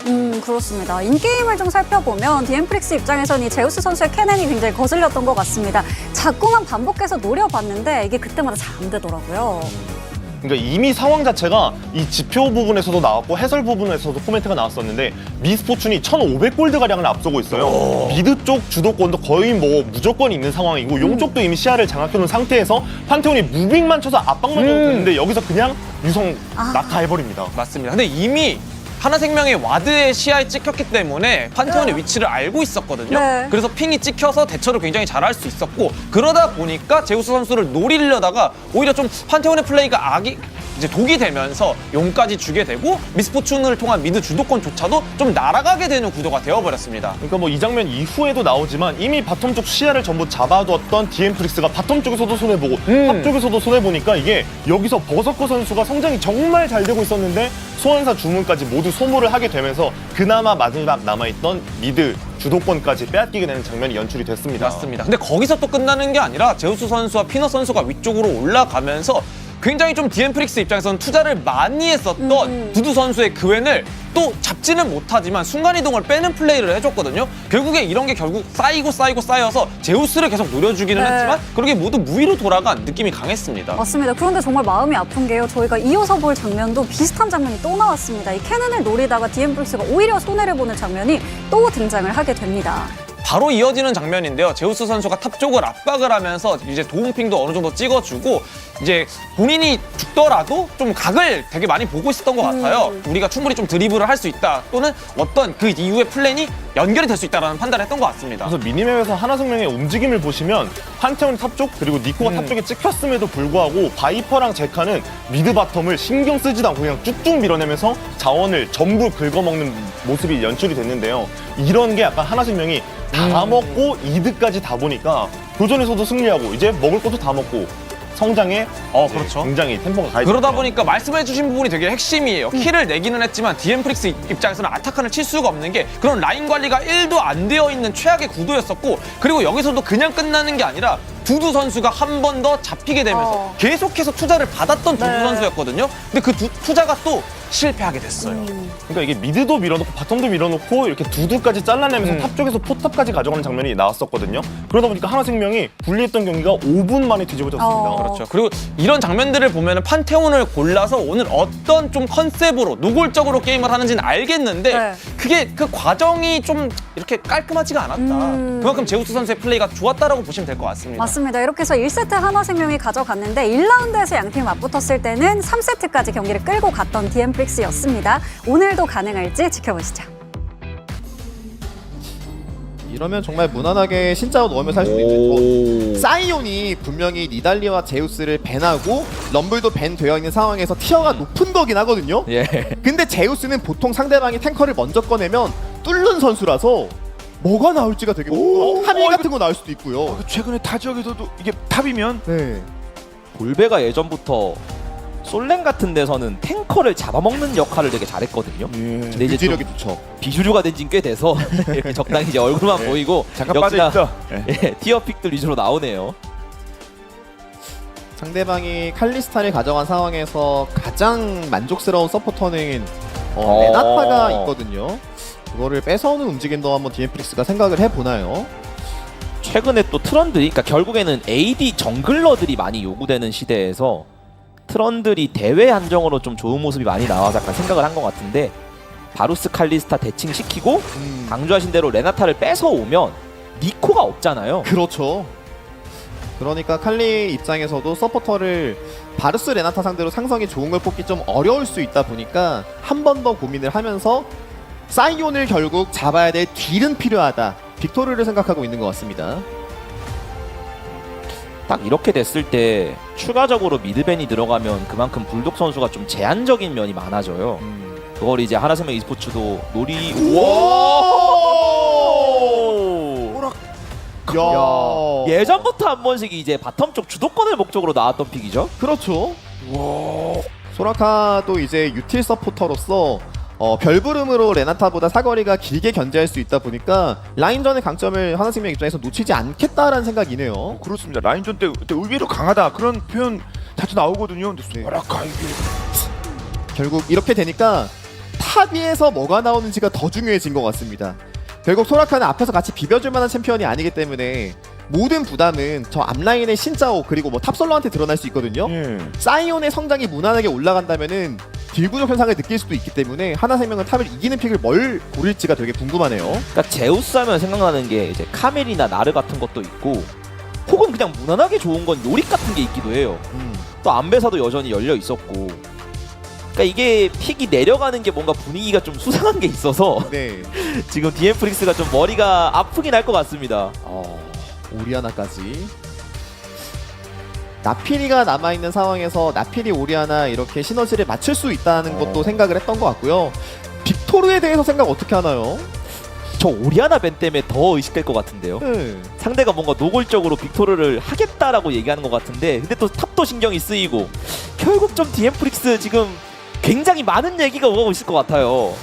그렇습니다. 인게임을 좀 살펴보면 디엠프릭스 입장에서는 이 제우스 선수의 캐넨이 굉장히 거슬렸던 것 같습니다. 자꾸만 반복해서 노려봤는데 이게 그때마다 잘 안 되더라고요. 그러니까 이미 상황 자체가 이 지표 부분에서도 나왔고 해설 부분에서도 코멘트가 나왔었는데 미스포춘이 1,500골드 가량을 앞서고 있어요. 미드 쪽 주도권도 거의 뭐 무조건 있는 상황이고 용 쪽도 이미 시야를 장악해놓은 상태에서 판테온이 무빙만 쳐서 압박만 해도 되는데 여기서 그냥 유성 낙하해버립니다. 맞습니다. 근데 이미 하나생명의 와드의 시야에 찍혔기 때문에 판테온의 위치를 알고 있었거든요. 네. 그래서 핑이 찍혀서 대처를 굉장히 잘할 수 있었고 그러다 보니까 제우스 선수를 노리려다가 오히려 좀 판테온의 플레이가 이제 독이 되면서 용까지 주게 되고 미스포춘을 통한 미드 주도권조차도 좀 날아가게 되는 구도가 되어버렸습니다. 그러니까 뭐 이 장면 이후에도 나오지만 이미 바텀 쪽 시야를 전부 잡아뒀던 디엠프릭스가 바텀 쪽에서도 손해보고 탑 쪽에서도 손해보니까 이게 여기서 버서커 선수가 성장이 정말 잘 되고 있었는데 소환사 주문까지 모두 소모를 하게 되면서 그나마 마지막 남아있던 미드 주도권까지 빼앗기게 되는 장면이 연출이 됐습니다. 맞습니다. 근데 거기서 또 끝나는 게 아니라 제우스 선수와 피너 선수가 위쪽으로 올라가면서 굉장히 좀 디엠프릭스 입장에서는 투자를 많이 했었던 두두 선수의 그웬을 또 잡지는 못하지만 순간이동을 빼는 플레이를 해줬거든요. 결국에 이런 게 결국 쌓여서 제우스를 계속 노려주기는 네. 했지만 그렇게 모두 무위로 돌아간 느낌이 강했습니다. 맞습니다. 그런데 정말 마음이 아픈 게요. 저희가 이어서 볼 장면도 비슷한 장면이 또 나왔습니다. 이 캐넨을 노리다가 디엠프릭스가 오히려 손해를 보는 장면이 또 등장을 하게 됩니다. 바로 이어지는 장면인데요. 제우스 선수가 탑 쪽을 압박을 하면서 이제 도움핑도 어느 정도 찍어주고 이제 본인이 죽더라도 좀 각을 되게 많이 보고 있었던 것 같아요. 우리가 충분히 좀 드리블을 할 수 있다 또는 어떤 그 이후의 플랜이 연결이 될 수 있다는 판단을 했던 것 같습니다. 그래서 미니맵에서 하나생명의 움직임을 보시면 판테온이 탑쪽 그리고 니코가 탑쪽에 찍혔음에도 불구하고 바이퍼랑 제카는 미드 바텀을 신경 쓰지도 않고 그냥 쭉쭉 밀어내면서 자원을 전부 긁어먹는 모습이 연출이 됐는데요. 이런 게 약간 하나생명이 다 먹고 이득까지 다 보니까 교전에서도 승리하고 이제 먹을 것도 다 먹고 성장에 그렇죠. 굉장히 템포가 가 그러다 보니까 말씀해주신 부분이 되게 핵심이에요. 킬을 내기는 했지만 디엠프릭스 입장에서는 아타칸을 칠 수가 없는 게 그런 라인 관리가 1도 안 되어 있는 최악의 구도였었고 그리고 여기서도 그냥 끝나는 게 아니라 두두 선수가 한 번 더 잡히게 되면서 계속해서 투자를 받았던 두두 선수였거든요. 근데 그 투자가 또 실패하게 됐어요. 그러니까 이게 미드도 밀어놓고 바텀도 밀어놓고 이렇게 두두까지 잘라내면서 탑 쪽에서 포탑까지 가져가는 장면이 나왔었거든요. 그러다 보니까 하나생명이 불리했던 경기가 5분 만에 뒤집어졌습니다. 그렇죠. 그리고 이런 장면들을 보면 판테온을 골라서 오늘 어떤 좀 컨셉으로 노골적으로 게임을 하는지는 알겠는데 네. 그게 그 과정이 좀 이렇게 깔끔하지가 않았다. 그만큼 제우스 선수의 플레이가 좋았다라고 보시면 될 것 같습니다. 맞습니다. 이렇게 해서 1세트 한화생명이 가져갔는데 1라운드에서 양팀이 맞붙었을 때는 3세트까지 경기를 끌고 갔던 디엠프릭스였습니다. 오늘도 가능할지 지켜보시죠. 이러면 정말 무난하게 신짜오 넣으면서 할 수도 있고 사이온이 분명히 니달리와 제우스를 밴하고 럼블도 밴 되어 있는 상황에서 티어가 높은 거긴 하거든요. 예. 근데 제우스는 보통 상대방이 탱커를 먼저 꺼내면 뚫는 선수라서 뭐가 나올지가 되게 타밀 같은 거 나올 수도 있고요. 최근에 타 지역에서도 이게 탑이면 네. 볼베가 예전부터 솔랭 같은 데서는 탱커를 잡아먹는 역할을 되게 잘했거든요. 근데 이제 좀 유지력이 좋죠. 비주류가 된 지는 꽤 돼서 이렇게 적당히 이제 얼굴만 네. 보이고 잠깐 역시나 빠져있어. 네. 예, 티어픽들 위주로 나오네요. 상대방이 칼리스타를 가져간 상황에서 가장 만족스러운 서포터는 어. 레나타가 있거든요. 그거를 뺏어오는 움직임도 한번 디엠프릭스가 생각을 해보나요? 최근에 또 트런들이, 그러니까 결국에는 AD 정글러들이 많이 요구되는 시대에서 트런들이 대회 한정으로 좀 좋은 모습이 많이 나와서 약간 생각을 한 것 같은데, 바루스 칼리스타 대칭시키고 강조하신 대로 레나타를 뺏어오면 니코가 없잖아요. 그렇죠. 그러니까 칼리 입장에서도 서포터를 바루스 레나타 상대로 상성이 좋은 걸 뽑기 좀 어려울 수 있다 보니까 한 번 더 고민을 하면서 사이온을 결국 잡아야 될 딜은 필요하다. 빅토르를 생각하고 있는 것 같습니다. 딱 이렇게 됐을 때 추가적으로 미드밴이 들어가면 그만큼 불독 선수가 좀 제한적인 면이 많아져요. 그걸 이제 하나생명 e스포츠도 야, 예전부터 한 번씩 이제 바텀 쪽 주도권을 목적으로 나왔던 픽이죠. 그렇죠. 소라카도 이제 유틸 서포터로서 별부름으로 레나타보다 사거리가 길게 견제할 수 있다 보니까 라인전의 강점을 하나생명 입장에서 놓치지 않겠다라는 생각이네요. 그렇습니다. 라인전 때 그때 의외로 강하다 그런 표현 자주 나오거든요. 근데 소라카 이게 결국 이렇게 되니까 탑 위에서 뭐가 나오는지가 더 중요해진 것 같습니다. 결국 소라카는 앞에서 같이 비벼줄 만한 챔피언이 아니기 때문에 모든 부담은 저 앞라인의 신짜오 그리고 뭐 탑솔러한테 드러날 수 있거든요. 사이온의 성장이 무난하게 올라간다면은 딜 부족 현상을 느낄 수도 있기 때문에 하나생명은 탑을 이기는 픽을 뭘 고를지가 되게 궁금하네요. 그러니까 제우스 하면 생각나는 게 이제 카멜이나 나르 같은 것도 있고, 혹은 그냥 무난하게 좋은 건 요릭 같은 게 있기도 해요. 또 안배사도 여전히 열려 있었고, 그러니까 이게 픽이 내려가는 게 뭔가 분위기가 좀 수상한 게 있어서 네. 지금 디엠프릭스가 좀 머리가 아프긴 할 것 같습니다. 오리아나까지. 나피리가 남아있는 상황에서 나피리 오리아나 이렇게 시너지를 맞출 수 있다는 것도 생각을 했던 것 같고요. 빅토르에 대해서 생각 어떻게 하나요? 저 오리아나 밴 때문에 더 의식될 것 같은데요. 네. 상대가 뭔가 노골적으로 빅토르를 하겠다라고 얘기하는 것 같은데, 근데 또 탑도 신경이 쓰이고, 결국 좀 디엠프릭스 지금 굉장히 많은 얘기가 오가고 있을 것 같아요.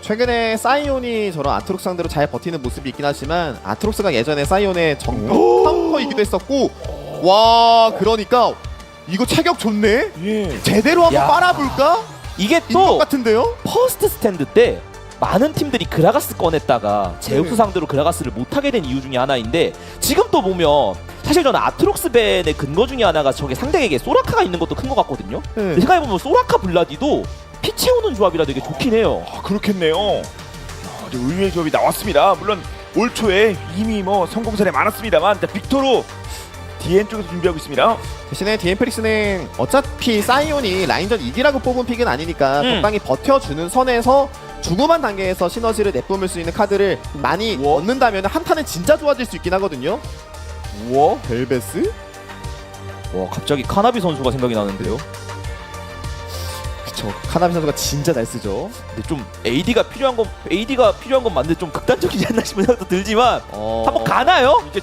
최근에 사이온이 저런 아트록스 상대로 잘 버티는 모습이 있긴 하지만 아트록스가 예전에 사이온의 정글 탱커이기도 했었고, 와 그러니까 이거 체격 좋네? 제대로 한번 야. 빨아볼까? 이게 인것 또 같은데요? 퍼스트 스탠드 때 많은 팀들이 그라가스 꺼냈다가 제우스 네. 상대로 그라가스를 못하게 된 이유 중에 하나인데, 지금 또 보면 사실 저는 아트록스 밴의 근거 중에 하나가 저게 상대에게 소라카가 있는 것도 큰 것 같거든요. 네. 생각해보면 소라카 블라디도 피 채우는 조합이라 되게 좋긴 해요. 그렇겠네요. 의외의 조합이 나왔습니다. 물론 올 초에 이미 뭐 성공 사례 많았습니다만 빅토르 DN 쪽에서 준비하고 있습니다. 대신에 디엠프릭스는 어차피 사이온이 라인전 2기라고 뽑은 픽은 아니니까 적당히 버텨주는 선에서 중후반 단계에서 시너지를 내뿜을 수 있는 카드를 많이 얻는다면 한타는 진짜 좋아질 수 있긴 하거든요. 우와 벨베스? 와, 갑자기 카나비 선수가 생각이 나는데요. 그쵸, 카나비 선수가 진짜 잘 쓰죠. 근데 좀 AD가 필요한 건 맞는데 좀 극단적이지 않나 싶은 생각도 들지만 한번 가나요? 이제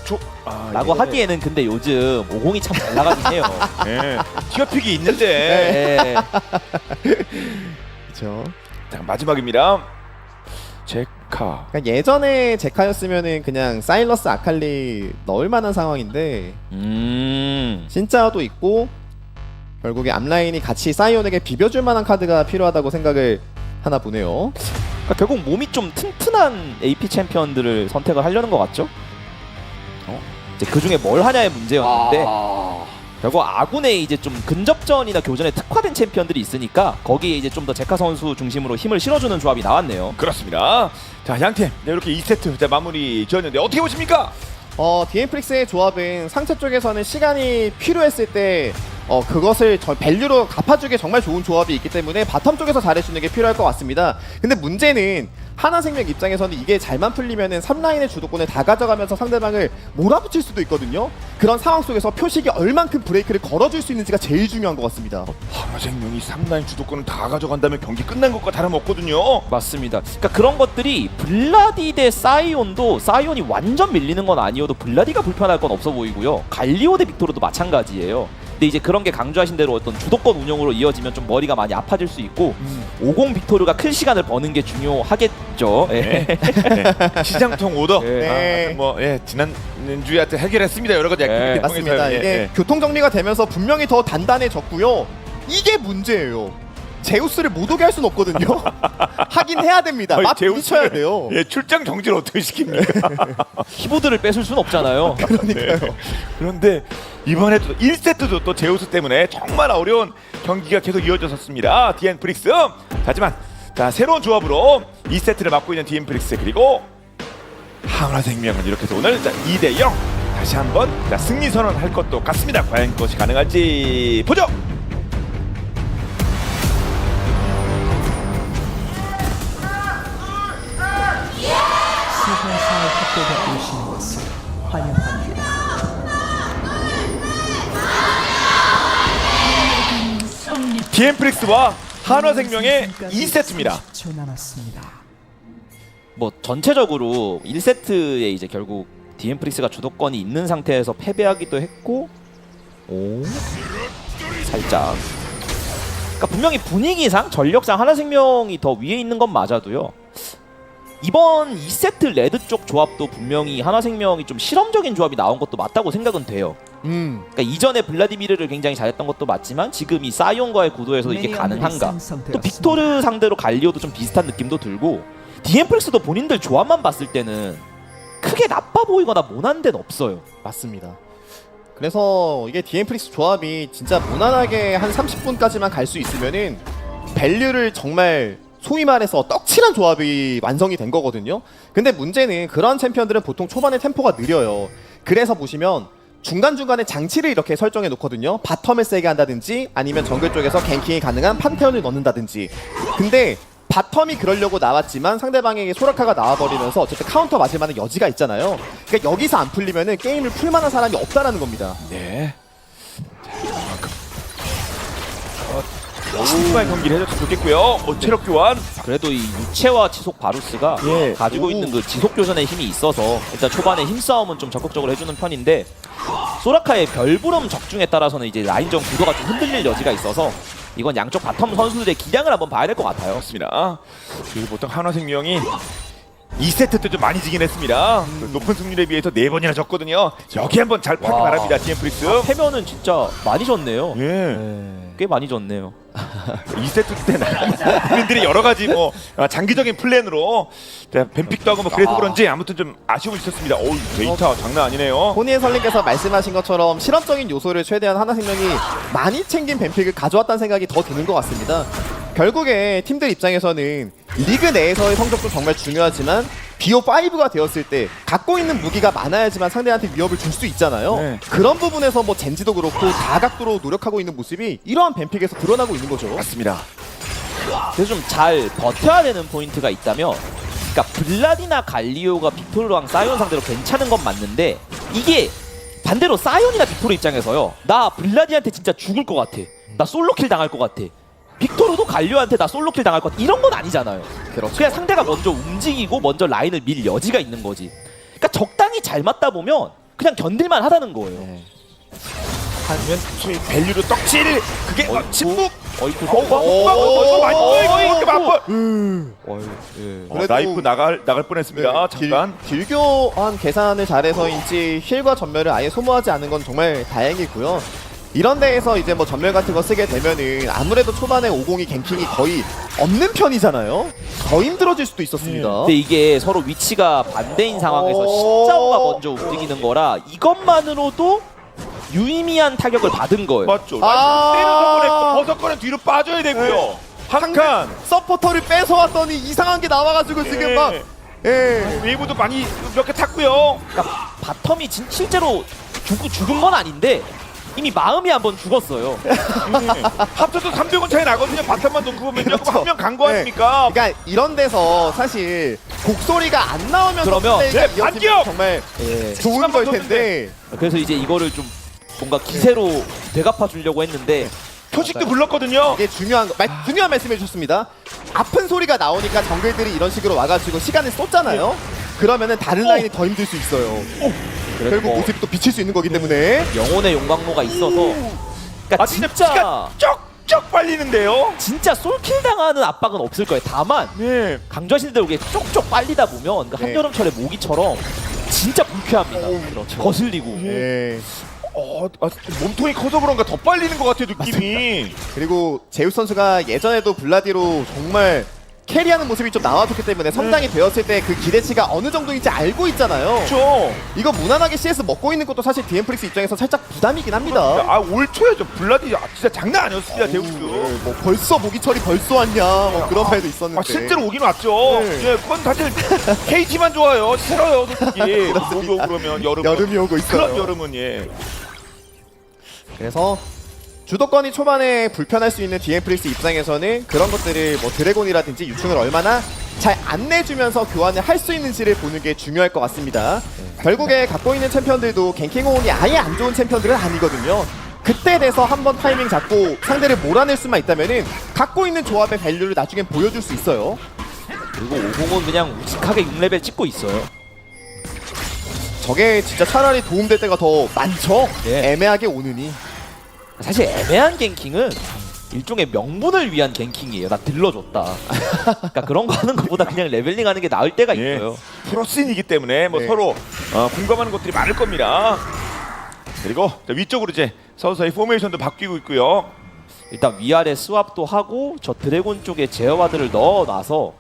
라고 하기에는 근데 요즘 50이 참 잘 나가긴 해요. 네. 티어픽이 있는데. 네. 그쵸. 자, 마지막입니다. 제카. 그러니까 예전에 제카였으면은 그냥 사일러스 아칼리 넣을 만한 상황인데 신짜도 있고 결국에 앞라인이 같이 사이온에게 비벼줄 만한 카드가 필요하다고 생각을 하나 보네요. 그러니까 결국 몸이 좀 튼튼한 AP 챔피언들을 선택을 하려는 것 같죠? 이제 그 중에 뭘 하냐의 문제였는데 결국 아군의 이제 좀 근접전이나 교전에 특화된 챔피언들이 있으니까 거기에 이제 좀 더 제카 선수 중심으로 힘을 실어주는 조합이 나왔네요. 그렇습니다. 자, 양팀 이렇게 2세트 마무리 지었는데 어떻게 보십니까? 디엠프릭스의 조합은 상체 쪽에서는 시간이 필요했을 때 그것을 밸류로 갚아주기에 정말 좋은 조합이 있기 때문에 바텀 쪽에서 잘해주는 게 필요할 것 같습니다. 근데 문제는 하나생명 입장에서는 이게 잘만 풀리면은 3라인의 주도권을 다 가져가면서 상대방을 몰아붙일 수도 있거든요. 그런 상황 속에서 표식이 얼만큼 브레이크를 걸어줄 수 있는지가 제일 중요한 것 같습니다. 하나생명이 3라인 주도권을 다 가져간다면 경기 끝난 것과 다름없거든요. 맞습니다. 그러니까 그런 것들이 블라디 대 사이온도 사이온이 완전 밀리는 건 아니어도 블라디가 불편할 건 없어 보이고요. 갈리오 대 빅토르도 마찬가지예요. 근데 이제 그런 게 강조하신 대로 어떤 주도권 운영으로 이어지면 좀 머리가 많이 아파질 수 있고 50 빅토르가 큰 시간을 버는 게 중요하겠죠. 예. 네. 시장통 오더. 네. 지난 주에 하여튼 해결했습니다. 여러 가지 액티비티 맞습니다. 통해서. 이게 교통 정리가 되면서 분명히 더 단단해졌고요. 이게 문제예요. 제우스를 못 오게 할 수는 없거든요. 하긴 해야 됩니다. 아니, 맞 부딪혀야 돼요. 예, 출장 정지를 어떻게 시킵니까? 키보드를 뺏을 수는 없잖아요. 네. 그런데 이번에도 1세트도 또 제우스 때문에 정말 어려운 경기가 계속 이어졌었습니다. 디엔프릭스. 하지만 자, 새로운 조합으로 2세트를 맡고 있는 디엔프릭스 그리고 한화생명은 이렇게 해서 오늘 2대0 다시 한번 승리 선언할 것도 같습니다. 과연 그것이 가능할지 보죠. 소환사의 협곡에 오신 것을 환영합니다. 디엔프릭스와 한화생명의 2세트입니다. 10초 남았습니다. 뭐 전체적으로 1세트에 이제 결국 디엠프릭스가 주도권이 있는 상태에서 패배하기도 했고 살짝 그러니까 분명히 분위기상 전력상 하나생명이 더 위에 있는 건 맞아도요. 이번 2세트 레드 쪽 조합도 분명히 하나생명이 좀 실험적인 조합이 나온 것도 맞다고 생각은 돼요. 그러니까 이전에 블라디미르를 굉장히 잘했던 것도 맞지만 지금 이 사이온과의 구도에서 이게 가능한가? 또 빅토르 상대로 갈리오도 좀 비슷한 느낌도 들고 디엠프릭스도 본인들 조합만 봤을 때는 크게 나빠 보이거나 모난 데는 없어요. 맞습니다. 그래서 이게 디엠프릭스 조합이 진짜 무난하게 한 30분까지만 갈 수 있으면은 밸류를 정말 소위 말해서 떡칠한 조합이 완성이 된 거거든요. 근데 문제는 그런 챔피언들은 보통 초반에 템포가 느려요. 그래서 보시면 중간중간에 장치를 이렇게 설정해 놓거든요. 바텀을 세게 한다든지 아니면 정글 쪽에서 갱킹이 가능한 판테온을 넣는다든지. 근데 바텀이 그러려고 나왔지만 상대방에게 소라카가 나와버리면서 어쨌든 카운터 맞을 만한 여지가 있잖아요. 그러니까 여기서 안 풀리면은 게임을 풀 만한 사람이 없다라는 겁니다. 네. 신발 경기를 해줬으면 좋겠고요. 체력 교환. 그래도 이 유체와 지속 바루스가 예. 가지고 있는 그 지속 교전의 힘이 있어서 일단 초반에 힘싸움은 좀 적극적으로 해주는 편인데 소라카의 별부름 적중에 따라서는 이제 라인전 구도가 좀 흔들릴 여지가 있어서 이건 양쪽 바텀 선수들의 기량을 한번 봐야 될 것 같아요. 맞습니다. 그리고 보통 한화생명이 2세트 때 좀 많이 지긴 했습니다. 그 높은 승률에 비해서 4번이나 졌거든요. 여기 한번 잘 파기 와. 바랍니다. 디엠프릭스. 패면은 진짜 많이 졌네요. 예. 꽤 많이 졌네요. 2세트 때는 국민들이 여러 가지 뭐 장기적인 플랜으로 뱀픽도 하고 뭐 그래서 그런지 아무튼 좀 아쉬움이 있었습니다. 오, 데이터 장난 아니네요. 혼이의 설님께서 말씀하신 것처럼 실험적인 요소를 최대한 하나생명이 많이 챙긴 뱀픽을 가져왔다는 생각이 더 드는 것 같습니다. 결국에 팀들 입장에서는 리그 내에서의 성적도 정말 중요하지만 BO5가 되었을 때 갖고 있는 무기가 많아야지만 상대한테 위협을 줄 수 있잖아요. 네. 그런 부분에서 뭐 젠지도 그렇고 다각도로 노력하고 있는 모습이 이러한 뱀픽에서 드러나고 있는 거죠. 맞습니다. 그래서 좀 잘 버텨야 되는 포인트가 있다면 그러니까 블라디나 갈리오가 빅토르랑 사이온 상대로 괜찮은 건 맞는데 이게 반대로 사이온이나 빅토르 입장에서요. 나 블라디한테 진짜 죽을 것 같아. 나 솔로킬 당할 것 같아. 빅토르도 갈리오한테 나 솔로킬 당할 것 같아. 이런 건 아니잖아요. 그렇죠. 그냥 상대가 먼저 움직이고 먼저 라인을 밀 여지가 있는 거지. 그러니까 적당히 잘 맞다 보면 그냥 견딜만 하다는 거예요. 하면 소위 밸류로 떡칠 그게 침묵. 어이구, 그래도- 나이프 나갈 뻔했습니다. 잠깐. 길교한 계산을 잘해서인지 힐과 전멸을 아예 소모하지 않은 건 정말 다행이고요. 이런 데에서 이제 뭐 전멸 같은 거 쓰게 되면은 아무래도 초반에 50이 갱킹이 거의 없는 편이잖아요. 더 힘들어질 수도 있었습니다. 근데 이게 서로 위치가 반대인 상황에서 오. 신짜오가 먼저 움직이는 거라 이것만으로도 유의미한 타격을 받은 거예요. 맞죠. 아. 때려서 보냈고 버섯거는 뒤로 빠져야 되고요. 한 칸. 서포터를 뺏어왔더니 이상한 게 나와가지고 지금 막 웨이브도 많이 몇 개 탔고요. 그러니까 바텀이 실제로 죽은 건 아닌데 이미 마음이 한번 죽었어요. 합쳐도 300원 차이 나거든요. 바텀만 놓고 보면요. 그렇죠. 한 명 간 거 아닙니까? 그러니까 이런 데서 사실 곡소리가 안 나오면서 그러면 플레이가 네, 이어지면 반격! 정말 예. 좋은 걸 텐데 그래서 이제 이거를 좀 뭔가 기세로 되갚아 주려고 했는데 표식도 불렀거든요. 이게 중요한 말씀해 주셨습니다. 아픈 소리가 나오니까 정글들이 이런 식으로 와가지고 시간을 쏟잖아요. 그러면은 다른 라인이 더 힘들 수 있어요. 결국 뭐 모습이 또 비칠 수 있는 거기 때문에 영혼의 용광로가 있어서 그러니까 아 진짜 피가 쪽쪽 빨리는데요. 진짜 솔킬 당하는 압박은 없을 거예요. 다만 네. 강조하신 대로 이게 쪽쪽 빨리다 보면 그 네. 한여름철의 모기처럼 진짜 불쾌합니다. 그렇죠. 거슬리고. 예. 몸통이 커서 그런가 더 빨리는 것 같아요 느낌이. 그리고 제우스 선수가 예전에도 블라디로 정말 캐리하는 모습이 좀 나와줬기 때문에 성장이 되었을 때 그 기대치가 어느 정도인지 알고 있잖아요. 그렇죠. 이거 무난하게 CS 먹고 있는 것도 사실 디엠프릭스 입장에서 살짝 부담이긴 합니다. 올 초에 저 블라디 진짜 장난 아니었습니다 데우스. 뭐 벌써 모기철이 벌써 왔냐 뭐 그런 말도 있었는데. 실제로 오긴 왔죠. 네. 예, 그건 사실 KT만 좋아요. 싫어요 솔직히. 목이 오고 그러면 여름이 오고 있어요. 그런 여름은 예. 그래서 주도권이 초반에 불편할 수 있는 디엠프릭스 입장에서는 그런 것들을 뭐 드래곤이라든지 유충을 얼마나 잘 안내주면서 교환을 할 수 있는지를 보는 게 중요할 것 같습니다. 결국에 갖고 있는 챔피언들도 갱킹호응이 아예 안 좋은 챔피언들은 아니거든요. 그때 돼서 한번 타이밍 잡고 상대를 몰아낼 수만 있다면은 갖고 있는 조합의 밸류를 나중엔 보여줄 수 있어요. 그리고 50은 그냥 우직하게 6레벨 찍고 있어요. 저게 진짜 차라리 도움될 때가 더 많죠. 네. 애매하게 오느니. 사실 애매한 갱킹은 일종의 명분을 위한 갱킹이에요. 나 들러줬다. 그러니까 그런 거 하는 것보다 그냥 레벨링 하는 게 나을 때가 예. 있어요. 프로씬이기 때문에 뭐 네. 서로 공감하는 것들이 많을 겁니다. 그리고 위쪽으로 이제 서서히 포메이션도 바뀌고 있고요. 일단 위아래 스왑도 하고 저 드래곤 쪽에 제어와드를 넣어놔서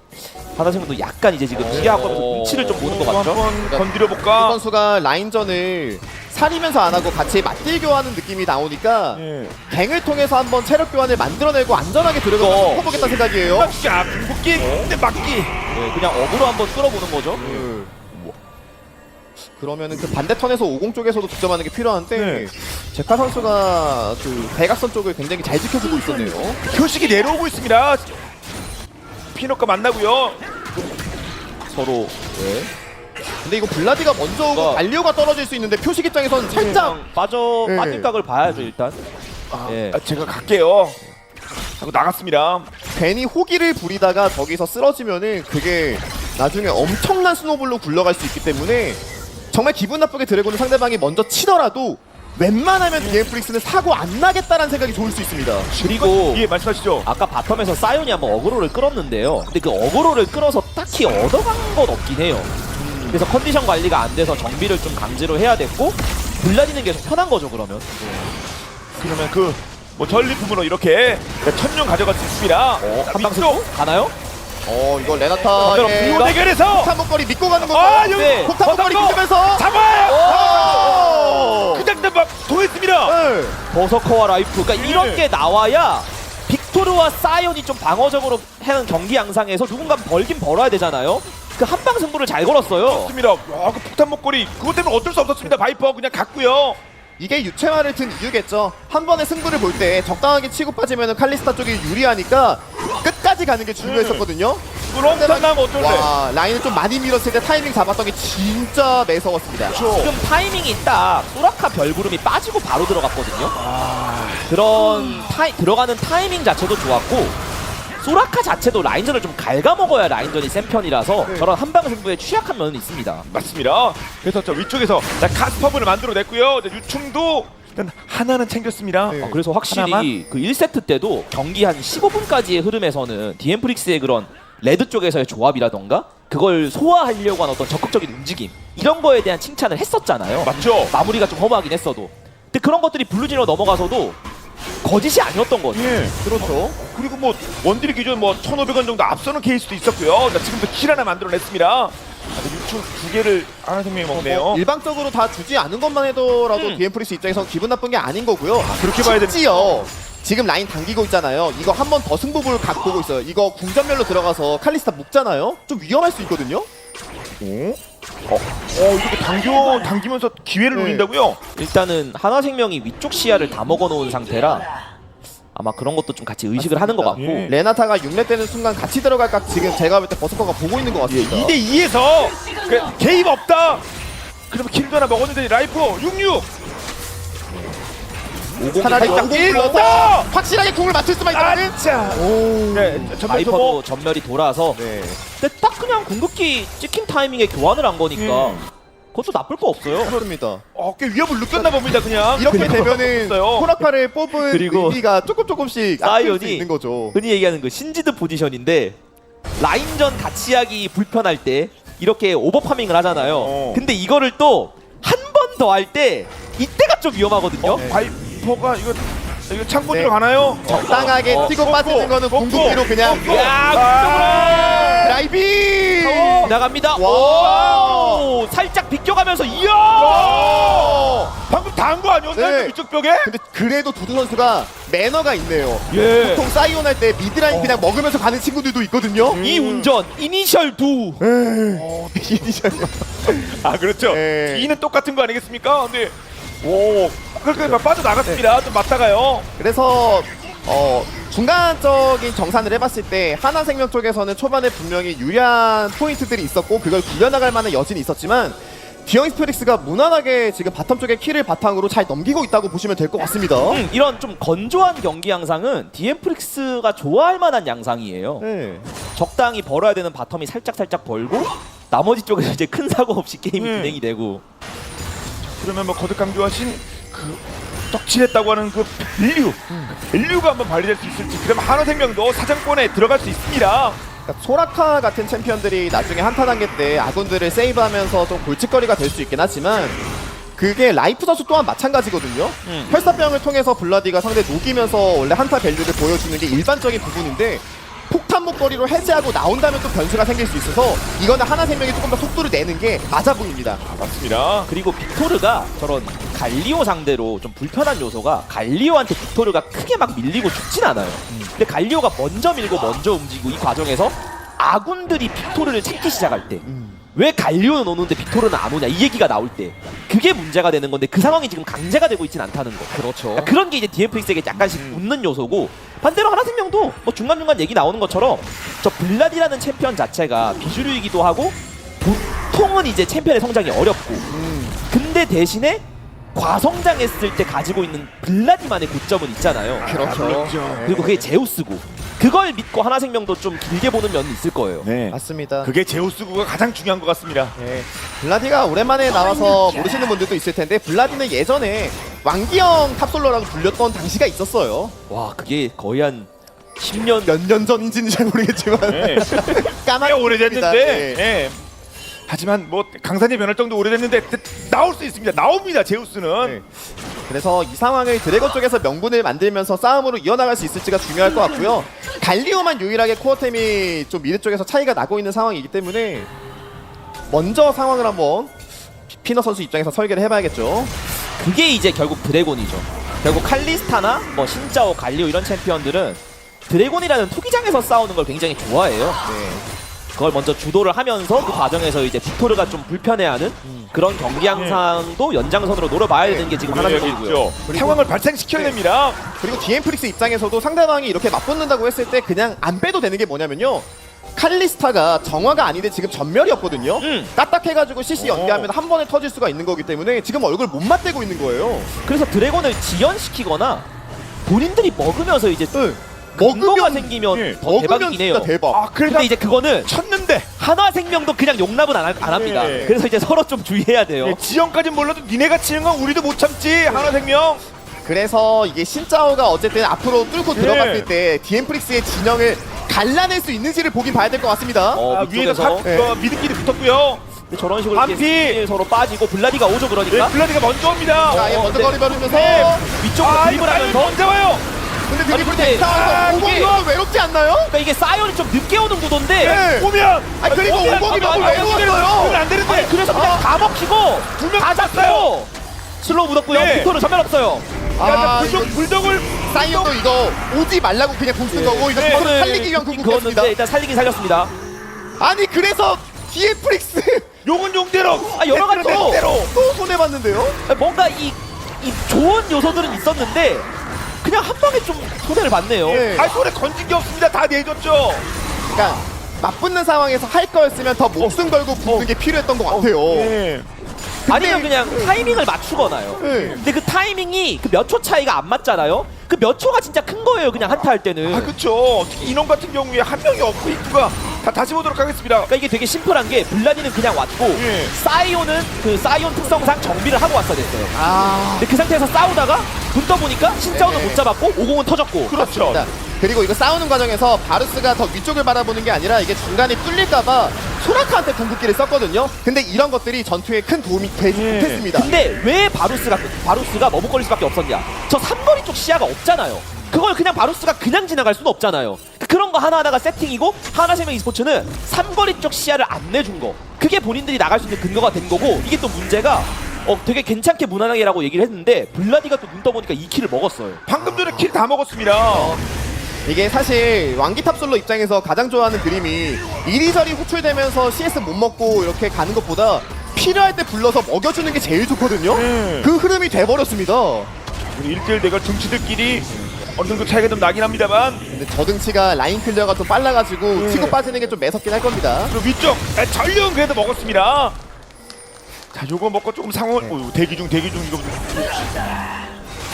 하나생명도 약간 이제 지금 피하고 하면서 눈치를 좀 보는 것 같죠? 한번 건드려 이 볼까? 선수가 라인전을 살이면서 안 하고 같이 맞딜교하는 느낌이 나오니까 예. 갱을 통해서 한번 체력 교환을 만들어내고 안전하게 들어가서 뽑아보겠다는 생각이에요. 자, 궁극기 근데 막기. 네, 그냥 어그로 한번 끌어보는 거죠. 그러면은 그 반대 턴에서 50 쪽에서도 득점하는 게 필요한데 네. 제카 선수가 그 대각선 쪽을 굉장히 잘 지켜주고 있었네요. 표식이 내려오고 있습니다. 피넛과 만나고요. 서로 근데 이거 블라디가 먼저 오고 그러니까 갈리오가 떨어질 수 있는데 표식 입장에서는 살짝 네. 빠질 각을 봐야죠 일단. 예. 제가 갈게요. 하고 나갔습니다. 괜히 호기를 부리다가 저기서 쓰러지면은 그게 나중에 엄청난 스노볼로 굴러갈 수 있기 때문에 정말 기분 나쁘게 드래곤을 상대방이 먼저 치더라도 웬만하면 디엠프릭스는 사고 안 나겠다라는 생각이 좋을 수 있습니다. 그리고 예, 말씀하시죠. 아까 바텀에서 사이온이 한번 어그로를 끌었는데요. 근데 그 어그로를 끌어서 딱히 얻어간 건 없긴 해요. 그래서 컨디션 관리가 안 돼서 정비를 좀 강제로 해야 됐고 블라디는 계속 편한 거죠 그러면. 그러면 그 뭐 전리품으로 이렇게 천룡 가져갈 수 있습니다. 한방 위쪽. 승부 가나요? 이거 레나타의 듀오 대결에서 폭탄 목걸이 믿고 가는 거. 여기 네. 폭탄 목걸이 믿으면서 잡아요. 그 장단 막 통했습니다. 네. 버서커와 라이프. 그러니까 예. 이런 게 나와야 빅토르와 사이온이 좀 방어적으로 하는 경기 양상에서 누군가 벌긴 벌어야 되잖아요. 그 한방 승부를 잘 걸었어요. 좋습니다. 그 폭탄 목걸이 그것 때문에 어쩔 수 없었습니다. 바이퍼 그냥 갔고요. 이게 유채화를 든 이유겠죠. 한 번의 승부를 볼 때 적당하게 치고 빠지면 칼리스타 쪽이 유리하니까 끝까지 가는 게 중요했었거든요. 그걸 엄청나면 어쩔래? 와, 라인을 좀 많이 밀었을 때 타이밍 잡았던 게 진짜 매서웠습니다. 지금 타이밍이 딱 소라카 별구름이 빠지고 바로 들어갔거든요. 그런 들어가는 타이밍 자체도 좋았고 소라카 자체도 라인전을 좀 갉아먹어야 라인전이 센 편이라서 저런 한방 승부에 취약한 면은 있습니다. 맞습니다. 그래서 저 위쪽에서 카스퍼브를 만들어냈고요. 유충도 일단 하나는 챙겼습니다. 네. 그래서 확실히 하나만? 그 1세트 때도 경기 한 15분까지의 흐름에서는 디엠프릭스의 그런 레드 쪽에서의 조합이라던가 그걸 소화하려고 하는 어떤 적극적인 움직임 이런 거에 대한 칭찬을 했었잖아요. 맞죠? 마무리가 좀 허무하긴 했어도. 근데 그런 것들이 블루진으로 넘어가서도 거짓이 아니었던 거죠. 예, 그렇죠. 그리고 뭐 원딜이 기존 뭐 1,500원 정도 앞서는 케이스도 있었고요. 지금도 킬 하나 만들어냈습니다. 유충 2개를 하나생명이 먹네요. 일방적으로 다 주지 않은 것만 해도라도 디엠프리스 입장에서 기분 나쁜 게 아닌 거고요. 그렇게 봐야 됩니다. 심지어 지금 라인 당기고 있잖아요. 이거 한 번 더 승부볼 각 보고 있어요. 이거 궁전멸로 들어가서 칼리스타 묶잖아요. 좀 위험할 수 있거든요. 이렇게 당기면서 기회를 네. 노린다고요? 일단은 하나생명이 위쪽 시야를 다 먹어놓은 상태라 아마 그런 것도 좀 같이 의식을 하는 것 같고 예. 레나타가 6렙 되는 순간 같이 들어갈 각 지금 제가 볼 때 버스커가 보고 있는 것 같습니다. 2대2에서 개입 없다. 그러면 킬도 하나 먹었는데 라이프 66. 차라리 살짝 영공 일 불러서 더! 확실하게 궁을 맞출 수만 있다면 자. 네, 전면도 바이퍼도 뭐. 전멸이 돌아서 네. 근데 딱 그냥 궁극기 찍힌 타이밍에 교환을 한 거니까 그것도 나쁠 거 없어요. 그렇습니다. 꽤 위협을 느꼈나 봅니다 그냥. 이렇게 되면은 없어요. 코라카를 뽑은 그리고 의미가 조금씩 앞설 수 사이언이 있는 거죠. 흔히 얘기하는 그 신지드 포지션인데 라인전 같이 하기 불편할 때 이렇게 오버파밍을 하잖아요. 근데 이거를 또 한 번 더 할 때 이때가 좀 위험하거든요. 바이퍼가 이거 창고 네. 들어가나요? 적당하게 치고 빠지는 거는 궁극기로 그냥 야, 라이비 나갑니다. 와. 오, 살짝 비껴가면서 이야. 방금 다 한 거 아니었나요? 네. 위쪽 벽에? 근데 그래도 두두 선수가 매너가 있네요. 예. 보통 사이온 할 때 미드라인 그냥 먹으면서 가는 친구들도 있거든요. 이 운전 이니셜 두. 아 그렇죠. 네. D는 똑같은 거 아니겠습니까? 근데 오 그렇게 빠져 나갔습니다. 좀 맞다가요. 그래서 중간적인 정산을 해봤을 때 하나생명 쪽에서는 초반에 분명히 유리한 포인트들이 있었고 그걸 굴려나갈 만한 여진이 있었지만 디어익스프릭스가 무난하게 지금 바텀 쪽에 키를 바탕으로 잘 넘기고 있다고 보시면 될 것 같습니다. 이런 좀 건조한 경기 양상은 디엠프릭스가 좋아할 만한 양상이에요. 네. 적당히 벌어야 되는 바텀이 살짝 벌고 나머지 쪽에서 이제 큰 사고 없이 게임이 진행이 되고. 그러면 뭐 거듭 강조하신 그 떡칠했다고 하는 그 밸류가 한번 발휘될 수 있을지. 그러면 한화생명도 사정권에 들어갈 수 있습니다. 그러니까 소라카 같은 챔피언들이 나중에 한타 단계 때 아군들을 세이브하면서 좀 골칫거리가 될 수 있긴 하지만 그게 라이프 선수 또한 마찬가지거든요. 혈사병을 통해서 블라디가 상대 녹이면서 원래 한타 밸류를 보여주는 게 일반적인 부분인데 폭탄 목걸이로 해제하고 나온다면 또 변수가 생길 수 있어서 이거는 하나생명이 조금 더 속도를 내는 게 맞아 보입니다. 맞습니다. 그리고 빅토르가 저런 갈리오 상대로 좀 불편한 요소가 갈리오한테 빅토르가 크게 막 밀리고 죽진 않아요. 근데 갈리오가 먼저 밀고 먼저 움직이고 이 과정에서 아군들이 빅토르를 찾기 시작할 때 왜 갈리오는 오는데 빅토르는 안 오냐 이 얘기가 나올 때 그게 문제가 되는 건데 그 상황이 지금 강제가 되고 있진 않다는 거. 그렇죠. 그런 게 이제 디엠프릭스에게 약간씩 붙는 요소고 반대로 하나생명도 뭐 중간중간 얘기 나오는 것처럼 저 블라디라는 챔피언 자체가 비주류이기도 하고 보통은 이제 챔피언의 성장이 어렵고 근데 대신에 과성장했을 때 가지고 있는 블라디만의 고점은 있잖아요. 그렇죠. 그리고 그게 제우스고 그걸 믿고 하나생명도 좀 길게 보는 면이 있을 거예요. 네. 맞습니다. 그게 제우스구가 가장 중요한 것 같습니다. 네. 블라디가 오랜만에 나와서 모르시는 분들도 있을 텐데 블라디는 예전에 왕기형 탑솔러라고 불렸던 당시가 있었어요. 와 그게 거의 한 10년 몇 년 전인지는 잘 모르겠지만 네. 까만 꽤 오래됐는데. 네. 예. 하지만 뭐 강산이 변할 정도 오래됐는데 나올 수 있습니다. 나옵니다. 제우스는. 네. 그래서 이 상황을 드래곤 쪽에서 명분을 만들면서 싸움으로 이어나갈 수 있을지가 중요할 것 같고요. 갈리오만 유일하게 코어템이 좀 미드 쪽에서 차이가 나고 있는 상황이기 때문에 먼저 상황을 한번 피너 선수 입장에서 설계를 해봐야겠죠. 그게 이제 결국 드래곤이죠. 결국 칼리스타나 뭐 신짜오, 갈리오 이런 챔피언들은 드래곤이라는 투기장에서 싸우는 걸 굉장히 좋아해요. 네. 그걸 먼저 주도를 하면서 그 과정에서 이제 빅토르가 좀 불편해하는 그런 경기 양상도 연장선으로 노려봐야 되는 게 지금 하나생명이고요. 상황을 발생시켜야 됩니다. 그리고 디엠프릭스 입장에서도 상대방이 이렇게 맞붙는다고 했을 때 그냥 안 빼도 되는 게 뭐냐면요. 칼리스타가 정화가 아닌데 지금 전멸이었거든요. 까딱해가지고 CC 연계하면 한 번에 터질 수가 있는 거기 때문에 지금 얼굴 못 맞대고 있는 거예요. 그래서 드래곤을 지연시키거나 본인들이 먹으면서 이제 근거가 먹으면 생기면 더 먹으면 대박이긴 해요. 진짜 대박. 아, 근데 이제 그거는 쳤는데 하나생명도 그냥 용납은 안 합니다. 네. 그래서 이제 서로 좀 주의해야 돼요. 예, 지형까지는 몰라도 니네가 치는 건 우리도 못 참지. 한화생명. 그래서 이게 신짜오가 어쨌든 앞으로 뚫고 들어갔을 때 디엠프릭스의 진영을 갈라낼 수 있는지를 보긴 봐야 될 것 같습니다. 위에서 위쪽에서 미드끼리 붙었고요. 저런 식으로 반피! 이렇게 서로 빠지고 블라디가 오죠 그러니까 블라디가 먼저 옵니다. 자, 얘 먼저 네. 거리 벌이면서 위쪽으로 드립을 하면서 먼저 와요. 근데 드리블 아니, 때 근데 이상해서 이게- 오공이 외롭지 않나요? 그러니까 이게 사이언이 좀 늦게 오는 구도인데 네. 오면. 아니 그리고 오공이 너무 그러면 외로웠어요. 안 되는데. 그래서 그냥 다 먹히고 다 잡혀요. 슬로우 묻었고요. 네. 빅토르 전면 없어요. 아, 이거 불독을 사이언도 이거 오지 말라고 그냥 공 쓴 거고 이거 네. 서로 살리기 위한 그거는 궁극기였습니다. 일단 살리긴 살렸습니다. 아니 그래서 디엠프릭스 용은 용대로. 여러 가지로 또 손해봤는데요? 뭔가 이 좋은 요소들은 있었는데 그냥 한 방에 좀 손해를 봤네요. 네. 손에 건진 게 없습니다. 다 내줬죠. 그러니까 맞붙는 상황에서 할 거였으면 더 목숨 걸고 붙는 게 필요했던 것 같아요. 네. 아니면 그냥 타이밍을 맞추거나요. 네. 근데 그 타이밍이 그 몇 초 차이가 안 맞잖아요. 그 몇 초가 진짜 큰 거예요. 그냥 한타 할 때는. 아 그쵸. 특히 인원 같은 경우에 한 명이 없고 입구가 다시 보도록 하겠습니다. 그러니까 이게 되게 심플한 게 블라디는 그냥 왔고 예. 사이온은 그 사이온 특성상 정비를 하고 왔어야 됐어요. 아, 근데 그 상태에서 싸우다가 눈 떠보니까 신짜오는 네. 못 잡았고 50은 터졌고. 그렇죠. 자, 그리고 이거 싸우는 과정에서 바루스가 더 위쪽을 바라보는 게 아니라 이게 중간에 뚫릴까봐 소라카한테 궁극기를 썼거든요. 근데 이런 것들이 전투에 큰 도움이 되지 예. 못했습니다. 근데 왜 바루스가 머뭇거릴 수밖에 없었냐? 저 삼거리 쪽 시야가 없잖아요. 그걸 그냥 바루스가 그냥 지나갈 수는 없잖아요. 그런 거 하나하나가 세팅이고 하나생명 e스포츠는 삼거리 쪽 시야를 안 내준 거. 그게 본인들이 나갈 수 있는 근거가 된 거고 이게 또 문제가 되게 괜찮게 무난하게라고 얘기를 했는데 블라디가 또 눈 떠보니까 2킬을 먹었어요. 방금 전에 킬 다 먹었습니다. 이게 사실 왕기탑 솔로 입장에서 가장 좋아하는 그림이 이리저리 호출되면서 CS 못 먹고 이렇게 가는 것보다 필요할 때 불러서 먹여주는 게 제일 좋거든요. 네. 그 흐름이 돼버렸습니다. 1대1 대결 등치들끼리 어느 정도 차이가 좀 나긴 합니다만 근데 저 등치가 라인 클리어가 좀 빨라가지고 치고 빠지는 게 좀 매섭긴 할 겁니다. 그리고 위쪽 전력은 그래도 먹었습니다. 자 요거 먹고 조금 상황 대기 중 이거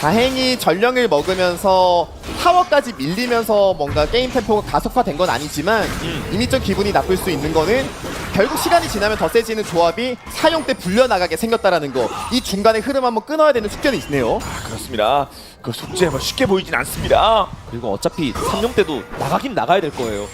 다행히 전령을 먹으면서 타워까지 밀리면서 뭔가 게임 템포가 가속화된 건 아니지만 이미 좀 기분이 나쁠 수 있는 거는 결국 시간이 지나면 더 세지는 조합이 사용 때 불려나가게 생겼다라는 거. 이 중간에 흐름 한번 끊어야 되는 숙제는 있네요. 그렇습니다. 그 숙제 뭐 쉽게 보이진 않습니다. 그리고 어차피 3용 때도 나가긴 나가야 될 거예요.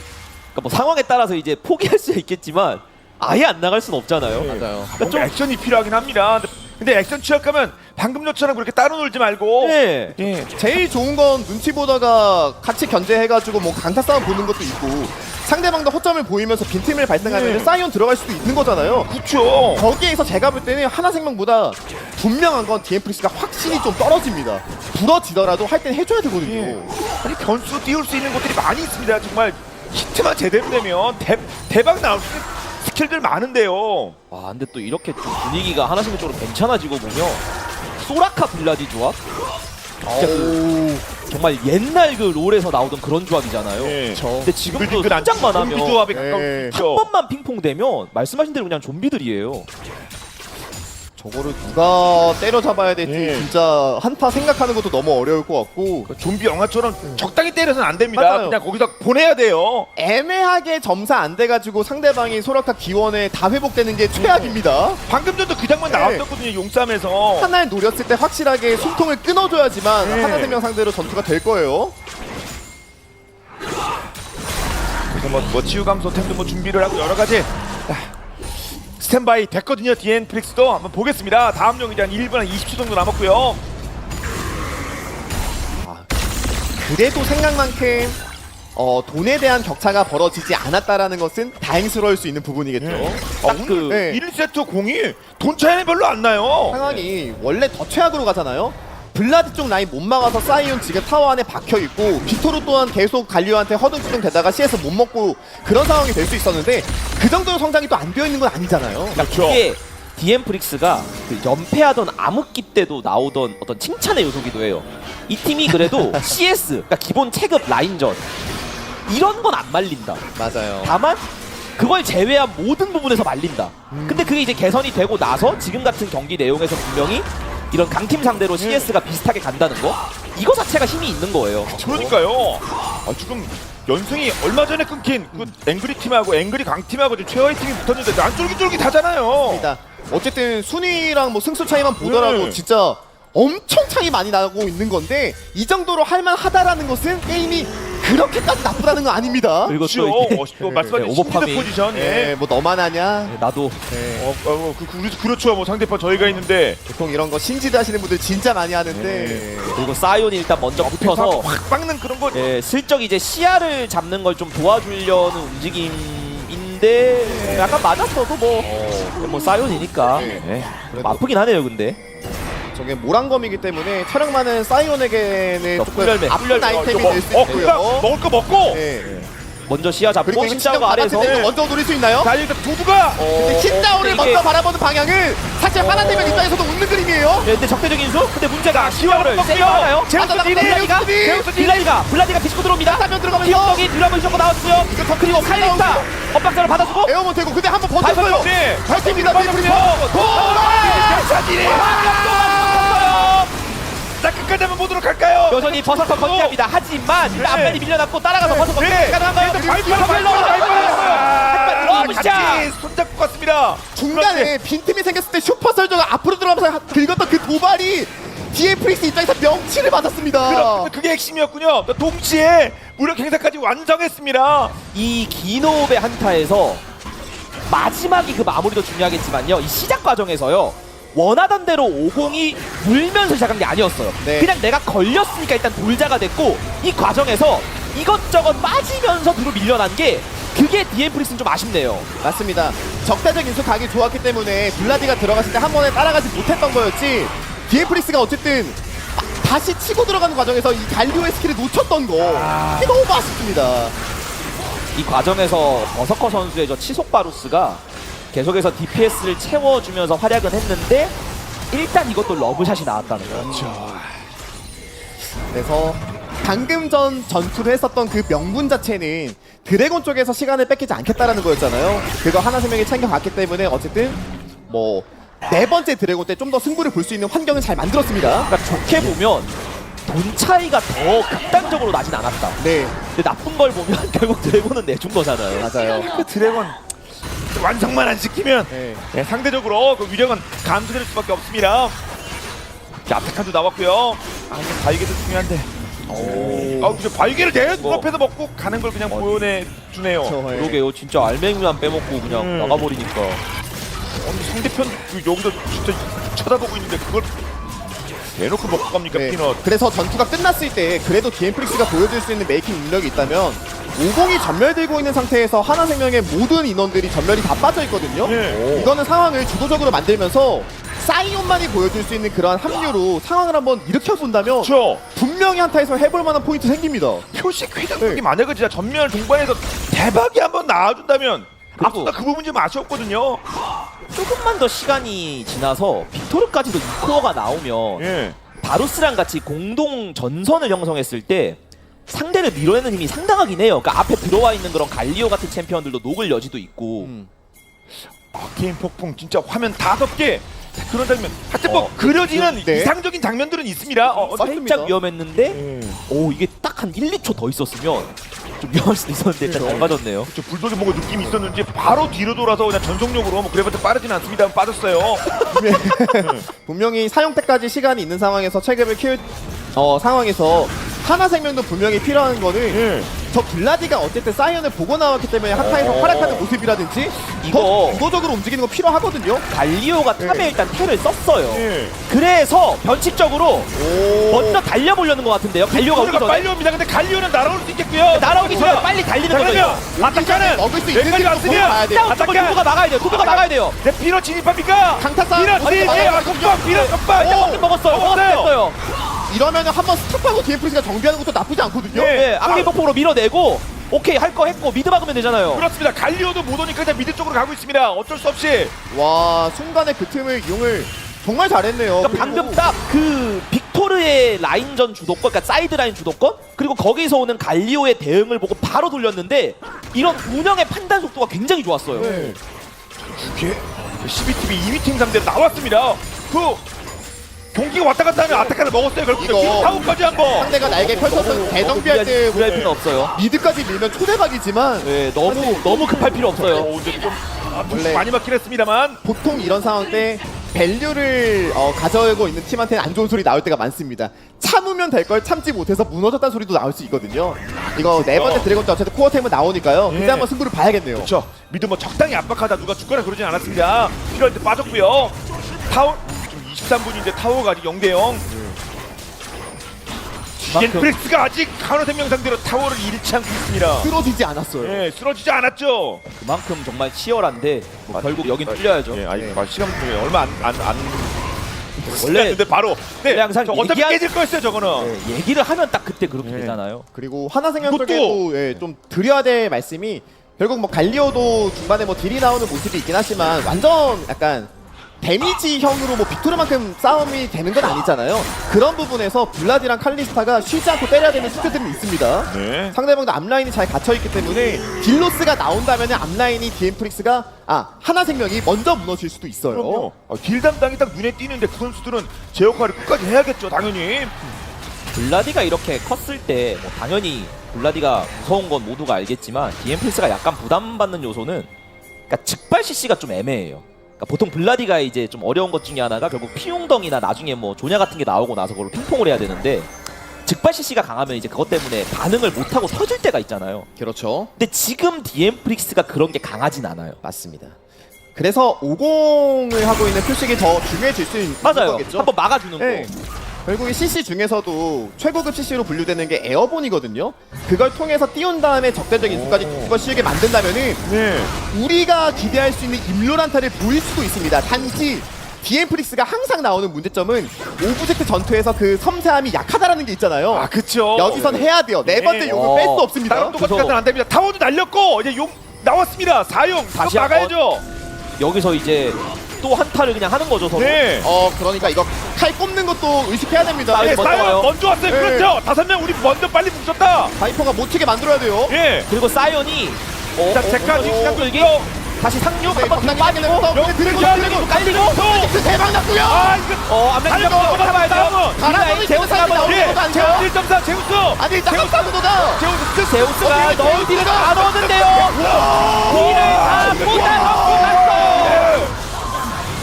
그러니까 뭐 상황에 따라서 이제 포기할 수 있겠지만 아예 안 나갈 수는 없잖아요. 맞아요. 좀 액션이 필요하긴 합니다. 근데 액션 취약하면 방금 전처럼 그렇게 따로 놀지 말고 네. 예. 제일 좋은 건 눈치 보다가 같이 견제해가지고 뭐 강타 싸움 보는 것도 있고 상대방도 허점을 보이면서 빈틈을 발생하면 사이온 들어갈 수도 있는 거잖아요. 그렇죠. 거기에서 제가 볼 때는 하나생명보다 분명한 건 DM프리스가 확실히 좀 떨어집니다. 부러지더라도 할 땐 해줘야 되거든요. 예. 아니 변수 띄울 수 있는 것들이 많이 있습니다. 정말 히트만 제대로 되면 대박 나올 수 있는 스킬들 많은데요. 와 근데 또 이렇게 좀 분위기가 하나씩 쪽으로 괜찮아지고 보면 소라카 블라디 조합? 진짜 그 정말 옛날 그 롤에서 나오던 그런 조합이잖아요. 예. 근데 지금도 살짝만 하면 조합에 예. 가까울 수 한 있죠. 번만 핑퐁 되면 말씀하신 대로 그냥 좀비들이에요. 저거를 누가 때려잡아야 될지 예. 진짜 한타 생각하는 것도 너무 어려울 것 같고 좀비 영화처럼 적당히 때려서는 안 됩니다. 맞아요. 그냥 거기서 보내야 돼요. 애매하게 점사 안 돼가지고 상대방이 소라카 기원에 다 회복되는 게 최악입니다. 방금 전도 그 장면 네. 나왔었거든요. 용싸움에서. 하나를 노렸을 때 확실하게 숨통을 끊어줘야지만 네. 하나생명 상대로 전투가 될 거예요. 그래서 뭐 치유 감소 템도 뭐 준비를 하고 여러 가지 스탠바이 됐거든요. 디엔프릭스도 한번 보겠습니다. 다음 용이 한 1분 한 20초 정도 남았고요. 그래도 생각만큼 돈에 대한 격차가 벌어지지 않았다라는 것은 다행스러울 수 있는 부분이겠죠. 딱그 네. 1세트 공이 돈 차이는 별로 안 나요. 상황이 원래 더 최악으로 가잖아요. 블라디 쪽 라인 못 막아서 사이온 지금 타워 안에 박혀있고 비토르 또한 계속 갈리오한테 허둥지둥 되다가 CS 못 먹고 그런 상황이 될 수 있었는데 그 정도로 성장이 또 안 되어있는 건 아니잖아요. 그렇죠. 이게 디엠프릭스가 그 연패하던 암흑기 때도 나오던 어떤 칭찬의 요소기도 해요. 이 팀이 그래도 CS, 그러니까 기본 체급 라인전 이런 건 안 말린다. 맞아요. 다만 그걸 제외한 모든 부분에서 말린다. 근데 그게 이제 개선이 되고 나서 지금 같은 경기 내용에서 분명히 이런 강팀 상대로 CS가 비슷하게 간다는 거 이거 자체가 힘이 있는 거예요. 그러니까요. 지금 연승이 얼마 전에 끊긴 그 앵그리 팀하고 앵그리 강팀하고 지금 최하위 팀이 붙었는데 안 쫄깃쫄깃하잖아요. 일단 어쨌든 순위랑 뭐 승수 차이만 보더라도 네. 진짜 엄청 차이 많이 나고 있는 건데 이 정도로 할만하다라는 것은 게임이 그렇게까지 나쁘다는 건 아닙니다. 그리고 그렇죠. 또 이제 또 말씀하신 오버파밍. 오버파밍 포지션. 예. 뭐 너만 하냐? 나도 그렇죠. 뭐 상대편 저희가 있는데 보통 이런 거 신지드 하시는 분들 진짜 많이 하는데 그리고 사이온이 일단 먼저 붙어서 확 박는 그런 거. 예, 슬쩍 이제 시야를 잡는 걸 좀 도와주려는 움직임인데 약간 맞았어도 뭐 사이온이니까 예, 좀 아프긴 하네요. 근데 저게 모란검이기 때문에 체력 많은 사이온에게는 조금 꿀열매, 아픈 꿀열매. 아이템이 될 수 그냥 있고요. 먹을 거 먹고. 네. 먼저 시야 잡고 그리고 이거 신짜오가 아래에서 먼저 노릴 수 있나요? 자 일단 두두가 근데 신짜오를 근데 먼저 이게- 바라보는 방향은 사실 하나팀의 입장에서도 웃는 그림이에요. 네, 근데 적대적인 수? 근데 문제가 시야를 꺾어요. 세게 하나요? 제우스 블라디가 블라디가 비스고 들어옵니다. 화면 들어가면서 기억적인 드라마 쇼고 나왔고요. 그리고 카일리스타 엇박자를 받아주고 에어먼 되고 근데 한번 발표 버텼어요. 네. 버팁니다. 디엠플릭스. 사진이 자 끝까지 한번 보도록 할까요? 여전히 버섯커 건재합니다. 하지만 일단 앞면이 밀려났고 따라가서 버섯커 네. 가능한가요? 너무 시작! 같이 손잡고 갔습니다. 중간에 빈틈이 생겼을 때 슈퍼설저가 앞으로 들어가면서 긁었던 그 도발이 디엠플릭스 입장에서 명치를 맞았습니다. 그게 핵심이었군요. 동시에 무력 행사까지 완성했습니다. 이 기노의 한타에서 마지막이 그 마무리도 중요하겠지만요. 이 시작 과정에서요. 원하던 대로 50이 물면서 시작한 게 아니었어요. 네. 그냥 내가 걸렸으니까 일단 돌자가 됐고 이 과정에서 이것저것 빠지면서 뒤로 밀려난 게 그게 디엠플릭스는 좀 아쉽네요. 맞습니다. 적대적 인수 각이 좋았기 때문에 블라디가 들어갔을 때 한 번에 따라가지 못했던 거였지. 디엠플릭스가 어쨌든 다시 치고 들어가는 과정에서 이 갈리오의 스킬을 놓쳤던 거 이게 너무 아쉽습니다. 이 과정에서 버서커 선수의 저 치속 바루스가 계속해서 DPS를 채워주면서 활약은 했는데 일단 이것도 러브샷이 나왔다는 거죠. 그래서 방금 전 전투를 했었던 그 명분 자체는 드래곤 쪽에서 시간을 뺏기지 않겠다라는 거였잖아요. 그거 하나생명이 챙겨갔기 때문에 어쨌든 뭐 네 번째 드래곤 때 좀 더 승부를 볼 수 있는 환경을 잘 만들었습니다. 그러니까 좋게 보면 돈 차이가 더 극단적으로 나진 않았다. 네, 근데 나쁜 걸 보면 결국 드래곤은 내준 거잖아요. 맞아요. 그 드래곤 완성만 안 시키면 네. 네, 상대적으로 그 위력은 감소될 수밖에 없습니다. 자, 아타칸도 나왔고요. 아, 이게 바이게도 중요한데. 근데 바이게를 내 눈앞에서 먹고 가는 걸 그냥 보여내 주네요. 그러게요. 진짜 알맹이만 빼먹고 그냥 나가버리니까. 상대편 여기서 진짜 쳐다보고 있는데 그걸 대놓고 먹고 갑니까, 네. 피넛? 그래서 전투가 끝났을 때 그래도 디엠플릭스가 보여줄 수 있는 메이킹 능력이 있다면 50이 전멸들고 있는 상태에서 하나생명의 모든 인원들이 전멸이 다 빠져 있거든요. 네. 이거는 상황을 주도적으로 만들면서 사이온만이 보여줄 수 있는 그러한 합류로 상황을 한번 일으켜본다면 그렇죠. 분명히 한타에서 해볼 만한 포인트 생깁니다. 표식 회전력이 만약에 진짜 전면 동반해서 대박이 한번 나와준다면 그리고- 앞서다 그 부분 좀 아쉬웠거든요. 조금만 더 시간이 지나서 빅토르까지도 2코어가 나오면 예. 바루스랑 같이 공동 전선을 형성했을 때 상대를 밀어내는 힘이 상당하긴 해요. 그러니까 앞에 들어와 있는 그런 갈리오 같은 챔피언들도 녹을 여지도 있고. 아케인 폭풍 진짜 화면 5개 그런 장면. 하여튼 뭐 그려지는 네. 이상적인 장면들은 있습니다. 살짝 위험했는데 오 이게 딱 한 1, 2초 더 있었으면 좀 위험할 수도 있었는데 일단 잘 맞았네요. 저 불독의 뭔가 느낌이 있었는지 바로 뒤로 돌아서 그냥 전속력으로 뭐 그래봤자 빠르진 않습니다. 빠졌어요. 분명히 사용 때까지 시간이 있는 상황에서 체급을 키울 상황에서 하나생명도 분명히 필요한 거는 예. 저 블라디가 어쨌든 사이언을 보고 나왔기 때문에 한타에서 활약하는 모습이라든지 이거- 더 주도적으로 움직이는 거 필요하거든요. 갈리오가 탑에 일단 텔을 썼어요. 예. 그래서 변칙적으로 먼저 달려보려는 것 같은데요. 갈리오가 오기 갈리오가 전에 빨리 옵니다. 근데 갈리오는 날아올 수 있겠고요. 날아오기 전에 빨리 달리는 거죠. 그러면 이거. 아타카는 먹을 수 있는 여기까지 거 왔으면 봐야 돼요. 자, 저거 누구가 막아야 돼요. 누구가 막아야 돼요. 내 피로 진입합니까? 강타 싸움 피로 어떻게 진입. 막아요? 컵밥 피로 컵밥. 먹긴 먹었어요. 먹었어요. 이러면 한번 스톱하고 디엠플릭스가 정비하는 것도 나쁘지 않거든요. 네. 네, 악리폭풍으로 밀어내고 오케이 할 거 했고 미드 막으면 되잖아요. 그렇습니다. 갈리오도 못 오니까 그냥 미드 쪽으로 가고 있습니다. 어쩔 수 없이. 와, 순간에 그 틈을 이용을 정말 잘했네요. 그러니까 그리고 방금 딱 그 빅토르의 라인전 주도권, 그러니까 사이드 라인 주도권, 그리고 거기서 오는 갈리오의 대응을 보고 바로 돌렸는데 이런 운영의 판단 속도가 굉장히 좋았어요. 네. 이게 12TV 2위 팀 상대로 나왔습니다. 그 경기가 왔다 갔다 하면 아타카를 먹었어요. 결국 이거 타운까지 한번. 상대가 날개 펼쳐서 대정비할 때 무리할 없어요. 미드까지 밀면 초대박이지만 네, 너무 급할 필요 없어요. 근데 좀 원래- 많이 막긴 했습니다만. 보통 이런 상황 때 밸류를 가져오고 있는 팀한테는 안 좋은 소리 나올 때가 많습니다. 참으면 될 걸 참지 못해서 무너졌다는 소리도 나올 수 있거든요. 이거 네 번째 드래곤도 어쨌든 코어템은 나오니까요. 그때 예. 한번 승부를 봐야겠네요. 그렇죠. 미드 뭐 적당히 압박하다 누가 죽거나 그러진 않았습니다. 필요할 때 빠졌고요. 타워 지금 23분인데 타워가 아직 0대0. 젠프렉스가 아직 하나생명 상대로 타워를 잃지 않고 있습니다. 쓰러지지 않았어요. 예, 쓰러지지 않았죠. 그만큼 정말 치열한데 뭐 결국 여긴 뚫려야죠. 예, 아니 네. 시간 중에 얼마 안 원래 근데 바로 네, 원래 항상 저 어차피 얘기한- 깨질 거였어요 저거는. 네, 얘기를 하면 딱 그때 그렇게 네. 되잖아요. 그리고 하나생명 이것도- 쪽에도 예, 좀 드려야 될 말씀이 결국 뭐 갈리오도 중반에 뭐 딜이 나오는 모습이 있긴 하지만 완전 약간 데미지형으로 뭐 빅토르만큼 싸움이 되는 건 아니잖아요. 그런 부분에서 블라디랑 칼리스타가 쉬지 않고 때려야 되는 스킬들이 있습니다. 네. 상대방도 앞라인이 잘 갇혀있기 때문에 딜로스가 나온다면 앞라인이 디엠프릭스가 하나생명이 먼저 무너질 수도 있어요. 그럼요. 딜 담당이 딱 눈에 띄는데 그 선수들은 제 역할을 끝까지 해야겠죠 당연히. 블라디가 이렇게 컸을 때 뭐 당연히 블라디가 무서운 건 모두가 알겠지만 디엠플스가 약간 부담받는 요소는 그러니까 즉발 CC가 좀 애매해요. 그러니까 보통 블라디가 이제 좀 어려운 것 중에 하나가 결국 피용덩이나 나중에 뭐 조냐 같은 게 나오고 나서 그걸 핑퐁을 해야 되는데 즉발 CC가 강하면 이제 그것 때문에 반응을 못하고 터질 때가 있잖아요. 그렇죠. 근데 지금 디엠프릭스가 그런 게 강하진 않아요. 맞습니다. 그래서 50을 하고 있는 표식이 더 중요해질 수 있는 맞아요. 거겠죠. 한번 막아주는 네. 거. 결국에 CC 중에서도 최고급 CC로 분류되는 게 에어본이거든요. 그걸 통해서 띄운 다음에 적대적인 수까지 그걸 쉬우게 만든다면은 네. 우리가 기대할 수 있는 임로란타를 보일 수도 있습니다. 단지 디엠프릭스가 항상 나오는 문제점은 오브젝트 전투에서 그 섬세함이 약하다라는 게 있잖아요. 아 그쵸. 여기선 해야 돼요. 네 번째 용을 뺄 수 없습니다. 다음 똑같이 가서는 안 됩니다. 타워도 날렸고 이제 용 나왔습니다. 4용 다시 다시 나가야죠. 여기서 이제 또 한타를 그냥 하는 거죠 서로. 네. 그러니까 이거 칼 꼽는 것도 의식해야 됩니다. 아, 네, 먼저 사이언 와요. 먼저 왔어요. 네. 그렇죠. 5명 우리 먼저 빨리 뭉쳤다. 바이퍼가 못 튀게 만들어야 돼요. 예. 그리고 사이언이 자, 제까지 시간 끌기 끌기요. 다시 상륙 네, 한번 적당히 빠지고 빠지고 드래곤 깔리고 대박 났고요. 아 이거 앞면 달려고 한번 잡아야 돼요. 가라앉는 제우스가 나오는 예. 것도 아니죠. 제우스 1.4 제우스. 아니 딱딱하고도다. 제우스 제우스가 넣은 딜을 다 넣었는데요. 딜을 다 쏟아넣고 갔어.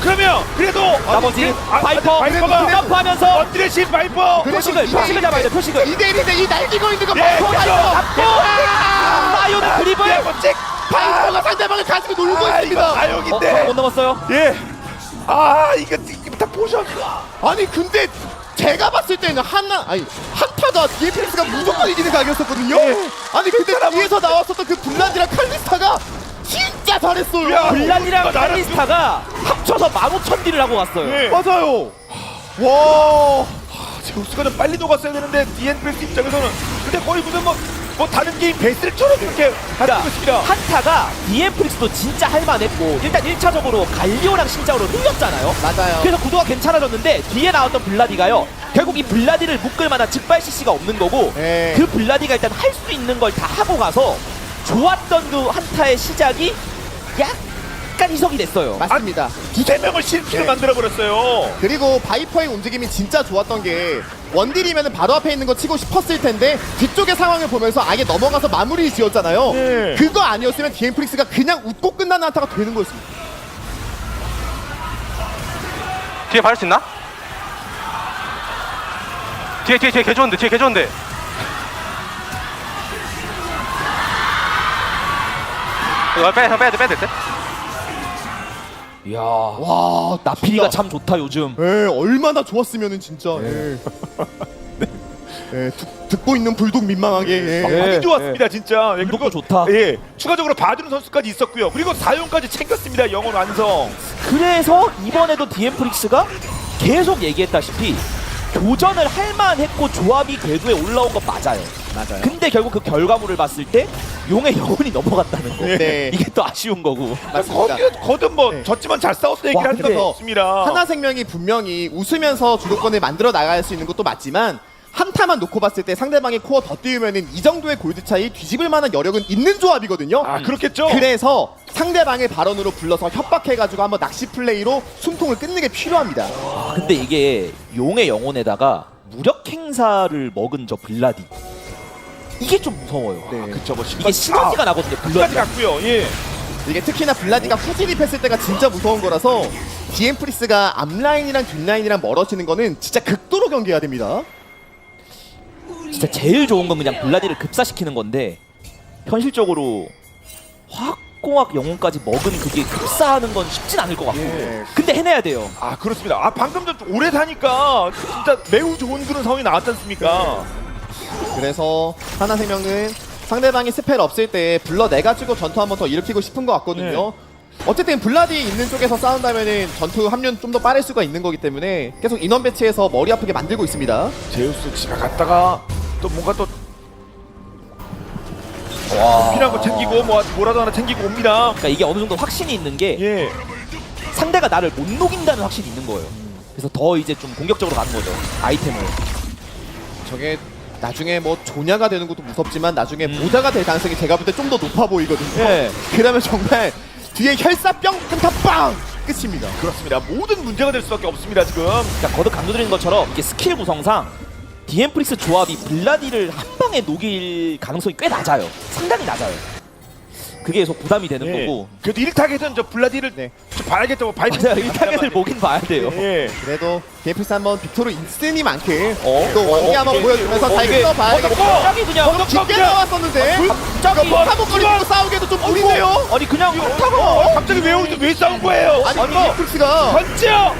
그러면 그래도 나머지 바이퍼 바이퍼가 점프하면서 언드레시 바이퍼. 표식을 잡아야 돼. 표식을. 2대1인데 이 날뛰고 있는 거 예, 바이퍼 그렇죠. 바이퍼. 사이언 그립을 멋찍. 바이퍼가 상대방을 가지고 놀고 있습니다. 아역인데. 못 넘었어요. 예. 아 이거 다 포션. 아니 근데 제가 봤을 때는 한타가 디에프리스가 무조건 이기는 각이었었거든요. 아니 근데 뒤에서 나왔었던 그 블란디랑 칼리스타가 진짜 잘했어요. 야, 블란이랑 나랑 칼리스타가 합쳐서 15,000딜을 하고 갔어요. 예. 맞아요. 와. 제우스가 좀 빨리 녹았어야 되는데 디엔플스 입장에서는 근데 거의 무슨 뭐 다른 게임 베슬처럼 이렇게 하고 있습니다. 한타가 디엠프릭스도 진짜 할만했고 일단 1차적으로 갈리오랑 신짜오로 흘렸잖아요. 맞아요. 그래서 구도가 괜찮아졌는데 뒤에 나왔던 블라디가요. 결국 이 블라디를 묶을 만한 즉발 CC가 없는 거고 네. 그 블라디가 일단 할 수 있는 걸 다 하고 가서 좋았던 그 한타의 시작이 약간 희석이 됐어요. 맞습니다. 두세 명을 실패를 만들어 버렸어요. 그리고 바이퍼의 움직임이 진짜 좋았던 게 원딜이면 바로 앞에 있는 거 치고 싶었을 텐데 뒤쪽의 상황을 보면서 아예 넘어가서 마무리 지었잖아요. 네. 그거 아니었으면 디엠프릭스가 그냥 웃고 끝나는 한타가 되는 거였습니다. 뒤에 받을 수 있나? 뒤에 개 좋은데 뒤에 개 좋은데. 이거 빼야 돼. 이야, 와 나피리가 참 좋다 요즘. 예, 얼마나 좋았으면은 진짜. 예. 예, 듣고 있는 불독 민망하게. 예. 많이 좋았습니다 진짜. 예, 운동도 좋다. 예, 추가적으로 봐주는 선수까지 있었고요. 그리고 4용까지 챙겼습니다. 영혼 완성. 그래서 이번에도 디엠프릭스가 계속 얘기했다시피 교전을 할만했고 조합이 궤도에 올라온 건 맞아요. 맞아요. 근데 결국 그 결과물을 봤을 때 용의 영혼이 넘어갔다는 거. 네. 이게 또 아쉬운 거고. 맞습니다. 거든 뭐 네. 졌지만 잘 싸웠다 얘기를 와, 할 근데 수가 없습니다. 하나생명이 분명히 웃으면서 주도권을 만들어 나갈 수 있는 것도 맞지만 한타만 놓고 봤을 때 상대방의 코어 더 띄우면은 이 정도의 골드 차이 뒤집을 만한 여력은 있는 조합이거든요. 아 그렇겠죠. 그래서 상대방의 발언으로 불러서 협박해가지고 한번 낚시 플레이로 숨통을 끊는 게 필요합니다. 아, 근데 이게 용의 영혼에다가 무력 행사를 먹은 저 블라디. 이게 좀 무서워요. 네. 그쵸 뭐 이게 시너지가 나거든요. 끝까지 블라디. 갔고요. 예. 이게 특히나 블라디가 후진입했을 때가 진짜 무서운 거라서 디엠프리스가 앞라인이랑 뒷라인이랑 멀어지는 거는 진짜 극도로 경계해야 됩니다. 진짜 제일 좋은 건 그냥 블라디를 급사시키는 건데 현실적으로 화공학 영혼까지 먹은 그게 급사하는 건 쉽진 않을 것 같고. 예. 근데 해내야 돼요. 아 그렇습니다. 아 방금 전 오래 사니까 진짜 매우 좋은 그런 상황이 나왔지 않습니까? 그래서 하나생명은 상대방이 스펠 없을 때 불러내가지고 전투 한 번 더 일으키고 싶은 것 같거든요. 어쨌든 블라디 있는 쪽에서 싸운다면은 전투 합류는 좀 더 빠를 수가 있는 거기 때문에 계속 인원 배치해서 머리 아프게 만들고 있습니다. 제우스 집에 갔다가 또 뭔가 또 필요한 거 챙기고 뭐라도 하나 챙기고 옵니다. 그러니까 이게 어느 정도 확신이 있는 게 예. 상대가 나를 못 녹인다는 확신이 있는 거예요. 그래서 더 이제 좀 공격적으로 가는 거죠. 아이템을. 저게 나중에 뭐 조냐가 되는 것도 무섭지만 나중에 모자가 될 가능성이 제가 볼 때 좀 더 높아 보이거든요. 예. 그러면 정말 뒤에 혈사병 한타 빵! 끝입니다. 그렇습니다. 모든 문제가 될 수밖에 없습니다 지금. 그러니까 거듭 강조드리는 것처럼 이게 스킬 구성상 디엠프릭스 조합이 블라디를 한 방에 녹일 가능성이 꽤 낮아요. 상당히 낮아요. 그게 계속 부담이 되는 예. 거고. 그래도 1타겟은 저 블라디를 네. 좀 봐야겠죠. 뭐 바이프 맞아요. 1타겟을 보긴 봐야 돼요. 예. 그래도 DM플스 한번 빅토르 있으니만큼 어? 또 원기 한번 보여주면서 잘 이게 끊어봐야겠고 갑자기 그냥 깊게 나왔었는데 갑자기 한번 걸리고 싸우기에도 좀 무리네요. 아니 그냥 한타가 갑자기 왜 싸운 거예요? 아니 DM플스가 던져!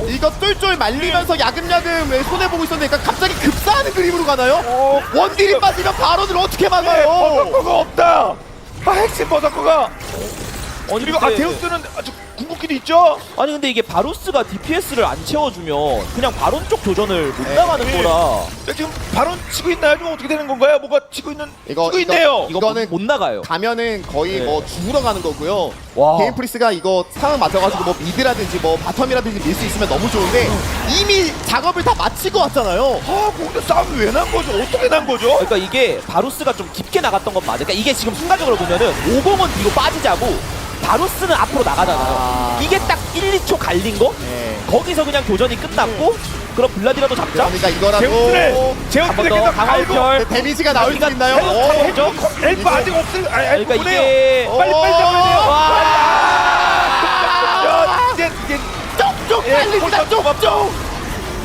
이거 쫄쫄 말리면서 야금야금 왜 손해보고 있었는데 갑자기 급사하는 그림으로 가나요? 원딜이 빠지면 발언을 어떻게 막아요? 버섯거가 없다. 핵심 버섯거가. 그리고 근데- 데우스는 아주 궁극기도 있죠. 아니 근데 이게 바루스가 DPS를 안 채워주면 그냥 바론 쪽 교전을 못 나가는 예. 거라 지금 바론 치고 있나요? 지금 어떻게 되는 건가요? 뭐가 치고 있네요. 이거는 못 나가요. 가면은 거의 네. 뭐 죽으러 가는 거고요. 와. 게임프리스가 이거 상황 맞아가지고 뭐 미드라든지 뭐 바텀이라든지 밀 수 있으면 너무 좋은데 이미 작업을 다 마치고 왔잖아요. 아, 근데 싸움이 왜 난 거죠? 어떻게 난 거죠? 그러니까 이게 바루스가 좀 깊게 나갔던 건 맞아요. 그러니까 이게 지금 순간적으로 보면은 50은 뒤로 빠지자고 바루스는 앞으로 나가잖아요. 이게 딱 1, 2초 갈린 거? 네. 거기서 그냥 교전이 끝났고 그럼 블라디라도 잡자? 그러니까 이거라도 제우스를 더 계속 강화별. 갈고 데미지가 나올 수 있나요? 해줘? 엘프 아직 없을 그러니까 보내요. 이게 빨리 잡아야 돼요. 와. 이제 쪽쪽 예, 달립니다. 쪽쪽.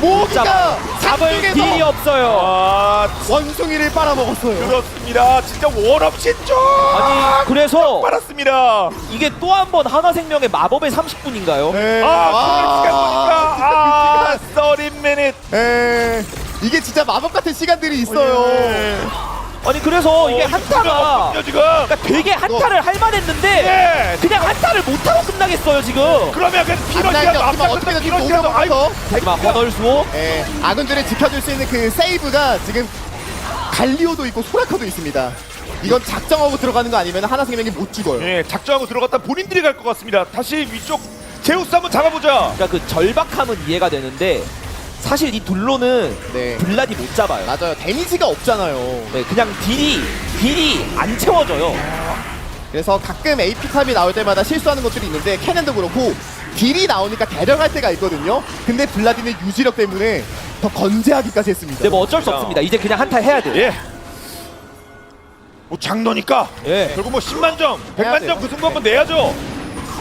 모기가 잡을 산쪽에서 딜이 없어요. 아, 원숭이를 빨아먹었어요. 그렇습니다. 진짜 원없이죠. 아니 그래서 빨았습니다. 이게 또 한 번 하나생명의 마법의 30분인가요? 네. 아, 시간 보니까 아, 30minute. 이게 진짜 마법 같은 시간들이 있어요. 아니 그래서 이게 한타가 지금. 그러니까 되게 한타를 할 만했는데 예. 그냥 한타를 못하고 끝나겠어요 지금. 그러면 그 앞날이 피너지라도 없지만 어떻게든 좀 녹여먹어서 하지만 허널수호 아군들을 지켜줄 수 있는 그 세이브가 지금 갈리오도 있고 소라카도 있습니다. 이건 작정하고 들어가는 거 아니면 하나생명이 못 죽어요. 예, 작정하고 들어갔다 본인들이 갈 것 같습니다. 다시 위쪽 제우스 한번 잡아보자. 그러니까 그 절박함은 이해가 되는데 사실 이 둘로는 네. 블라디 못 잡아요. 맞아요. 데미지가 없잖아요. 네, 그냥 딜이 안 채워져요. 그래서 가끔 AP탑이 나올 때마다 실수하는 것들이 있는데 캐넨도 그렇고 딜이 나오니까 데려갈 때가 있거든요. 근데 블라디는 유지력 때문에 더 건재하기까지 했습니다. 근데 뭐 어쩔 수 없습니다. 이제 그냥 한타 해야 돼요. 예. 뭐 장너니까. 예. 결국 뭐 10만 점, 100만 돼요. 점 그 승부 한번 내야죠.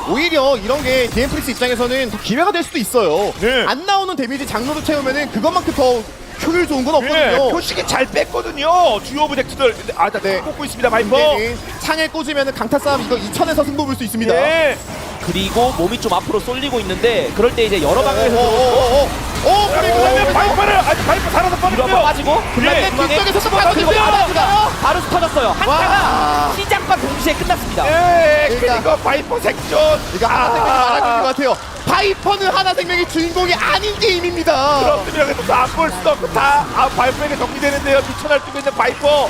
오히려 이런 게 DM플릭스 입장에서는 더 기회가 될 수도 있어요. 네. 안 나오는 데미지 장로로 채우면은 그것만큼 더 효율 좋은 건 예, 없거든요. 표식이 잘 뺐거든요. 주요 오브젝트들. 근데 나 네. 꽂고 있습니다. 바이퍼. 네, 창에 꽂으면은 강타 싸움 이거 2000에서 승부 볼 수 있습니다. 예. 그리고 몸이 좀 앞으로 쏠리고 있는데 그럴 때 이제 여러 오, 방향에서 그리고 그러면 바이퍼를 아직 바이퍼 살아서 뒤로 한번 빠졌고요. 빠지고 블라디 예, 뒤쪽에서 또 그리고 빠졌어요. 바루스 터졌어요. 한타가 시작과 동시에 끝났습니다. 예, 그러니까. 그리고 바이퍼 생존. 이거 하나생명이 말하고 있는 것 같아요. 바이퍼는 하나생명이 주인공이 아닌 게임입니다. 그렇습니다. 그래서 안볼 수도 없고 다 바이퍼에게 정리되는데요. 미쳐날 뛰고 있는 바이퍼.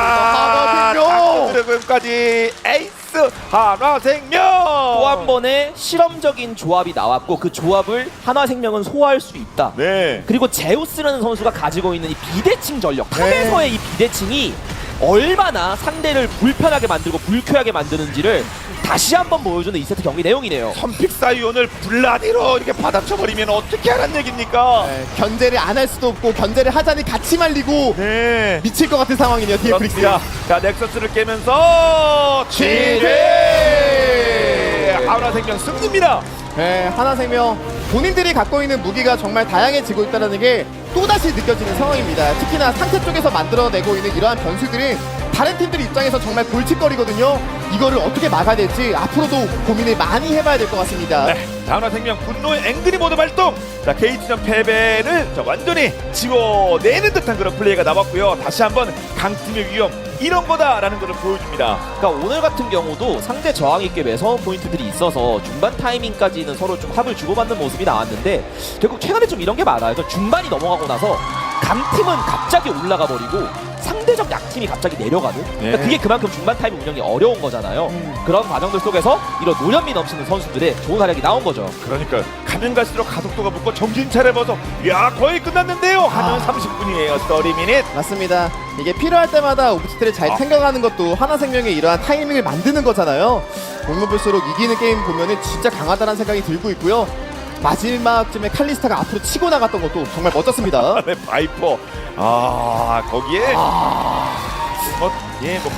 하나생명. 드래곤까지 에이스 하나생명. 또 한 번의 실험적인 조합이 나왔고 그 조합을 하나생명은 소화할 수 있다. 네. 그리고 제우스라는 선수가 가지고 있는 이 비대칭 전력, 탑에서의 이 비대칭이 얼마나 상대를 불편하게 만들고 불쾌하게 만드는지를 다시 한번 보여주는 2세트 경기 내용이네요. 선픽 사이온을 블라디로 이렇게 받아쳐버리면 어떻게 하란 얘기입니까? 네, 견제를 안 할 수도 없고 견제를 하자니 같이 말리고 네. 미칠 것 같은 상황이네요. DM플릭스. 그렇습니다. 자, 넥서스를 깨면서 지뢰! 하나생명 승리입니다. 네, 하나생명 본인들이 갖고 있는 무기가 정말 다양해지고 있다는 게 또다시 느껴지는 상황입니다. 특히나 상태 쪽에서 만들어내고 있는 이러한 변수들은 다른 팀들 입장에서 정말 골칫거리거든요. 이거를 어떻게 막아야 될지 앞으로도 고민을 많이 해봐야 될 것 같습니다. 네, 하나생명 분노의 앵그리 모드 발동. 자, KT전 패배를 완전히 지워내는 듯한 그런 플레이가 나왔고요. 다시 한번 강팀의 위험 이런 거다라는 것을 보여줍니다. 그러니까 오늘 같은 경우도 상대 저항이 꽤 매서운 포인트들이 있어서 중반 타이밍까지는 서로 좀 합을 주고받는 모습이 나왔는데 결국 최근에 좀 이런 게 많아요. 그래서 중반이 넘어가고 나서 강팀은 갑자기 올라가 버리고 상대적 약팀이 갑자기 내려가는. 그러니까 그게 그만큼 중반 타이밍 운영이 어려운 거잖아요. 그런 과정들 속에서 이런 노련미 넘치는 선수들의 좋은 활약이 나온 거죠. 그러니까 가면 갈수록 가속도가 붙고 정신차려 봐서 야 거의 끝났는데요 하면 30분이에요. 30min. 맞습니다. 이게 필요할 때마다 오브젝트를 잘 챙겨가는 것도 하나생명의 이러한 타이밍을 만드는 거잖아요. 보면 볼수록 이기는 게임 보면은 진짜 강하다는 생각이 들고 있고요. 마지막쯤에 칼리스타가 앞으로 치고 나갔던 것도 정말 멋졌습니다. 네, 바이퍼. 거기에 뭐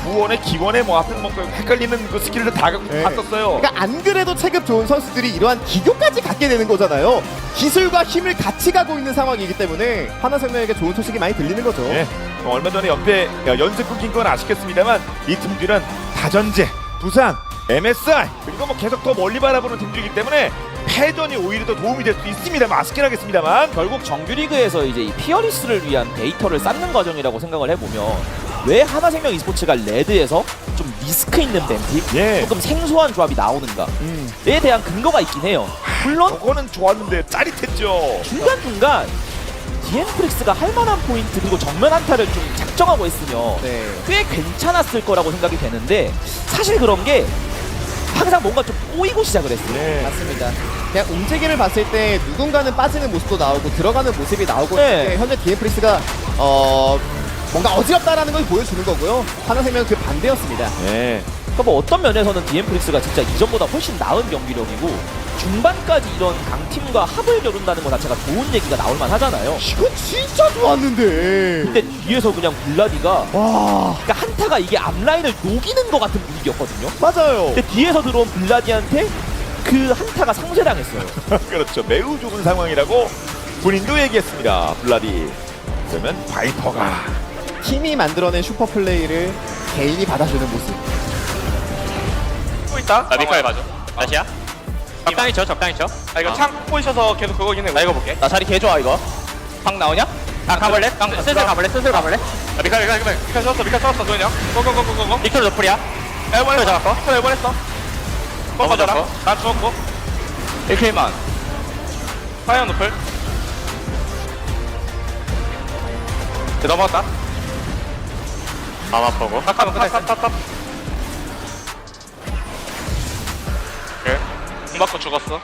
무원의 기원의 뭐 앞에 뭐 헷갈리는 그 스킬을 다 갖고 네. 다 썼어요. 그러니까 안 그래도 체급 좋은 선수들이 이러한 기교까지 갖게 되는 거잖아요. 기술과 힘을 같이 가고 있는 상황이기 때문에 하나생명에게 좋은 소식이 많이 들리는 거죠. 네. 얼마 전에 연패 연습 끊긴 건 아쉽겠습니다만 이 팀들은 다전제, 부산, MSI 그리고 뭐 계속 더 멀리 바라보는 팀들이기 때문에 패전이 오히려 더 도움이 될 수 있습니다만 아쉽긴 하겠습니다만 결국 정규리그에서 이제 이 피어리스를 위한 데이터를 쌓는 과정이라고 생각을 해보면 왜 하나생명 e스포츠가 레드에서 좀 리스크 있는 뱀픽, 예. 조금 생소한 조합이 나오는가에 대한 근거가 있긴 해요. 물론 저거는 좋았는데 짜릿했죠. 중간중간 디엠프릭스가 할만한 포인트 그리고 정면 한타를 좀 작정하고 했으면 네. 꽤 괜찮았을 거라고 생각이 되는데 사실 그런 게 항상 뭔가 좀 꼬이고 시작을 했어요. 네. 맞습니다. 그냥 움직임을 봤을 때 누군가는 빠지는 모습도 나오고 들어가는 모습이 나오고 네. 있는데 현재 디엠프릭스가 뭔가 어지럽다라는 걸 보여주는 거고요. 하나생명은 그 반대였습니다. 네. 그러니까 뭐 어떤 면에서는 디엠프릭스가 진짜 이전보다 훨씬 나은 경기력이고 중반까지 이런 강팀과 합을 겨룬다는 것 자체가 좋은 얘기가 나올만 하잖아요. 이거 진짜 좋았는데. 근데 뒤에서 그냥 블라디가 와, 그러니까 한타가 이게 앞라인을 녹이는 것 같은 분위기였거든요. 맞아요. 근데 뒤에서 들어온 블라디한테 그 한타가 상쇄당했어요. 그렇죠. 매우 좋은 상황이라고 본인도 얘기했습니다. 블라디. 그러면 바이퍼가 팀이 만들어낸 슈퍼 플레이를 개인이 받아주는 모습. 또 있다. 나 미카엘 봐줘. 다시야. 적당히 쳐, 적당히 쳐. 이거 창 보이셔서 계속 그거긴 해. 나 이거 볼게. 나 자리 개 좋아 이거. 방 나오냐? 가볼래? 슬슬 가볼래? 슬슬 가볼래? 야, 미카엘 미카엘 쳤어 도현이 형. 고고고고고고. 빅토르 노플이야. 에버했어. 잡았어. 에버했어. 너무 뻗어라. 좋고. 난 죽었고. 1킬만. 파이어 노플. 넘어갔다. 맘 아프고. 탑. 오케이. 공 맞고 죽었어.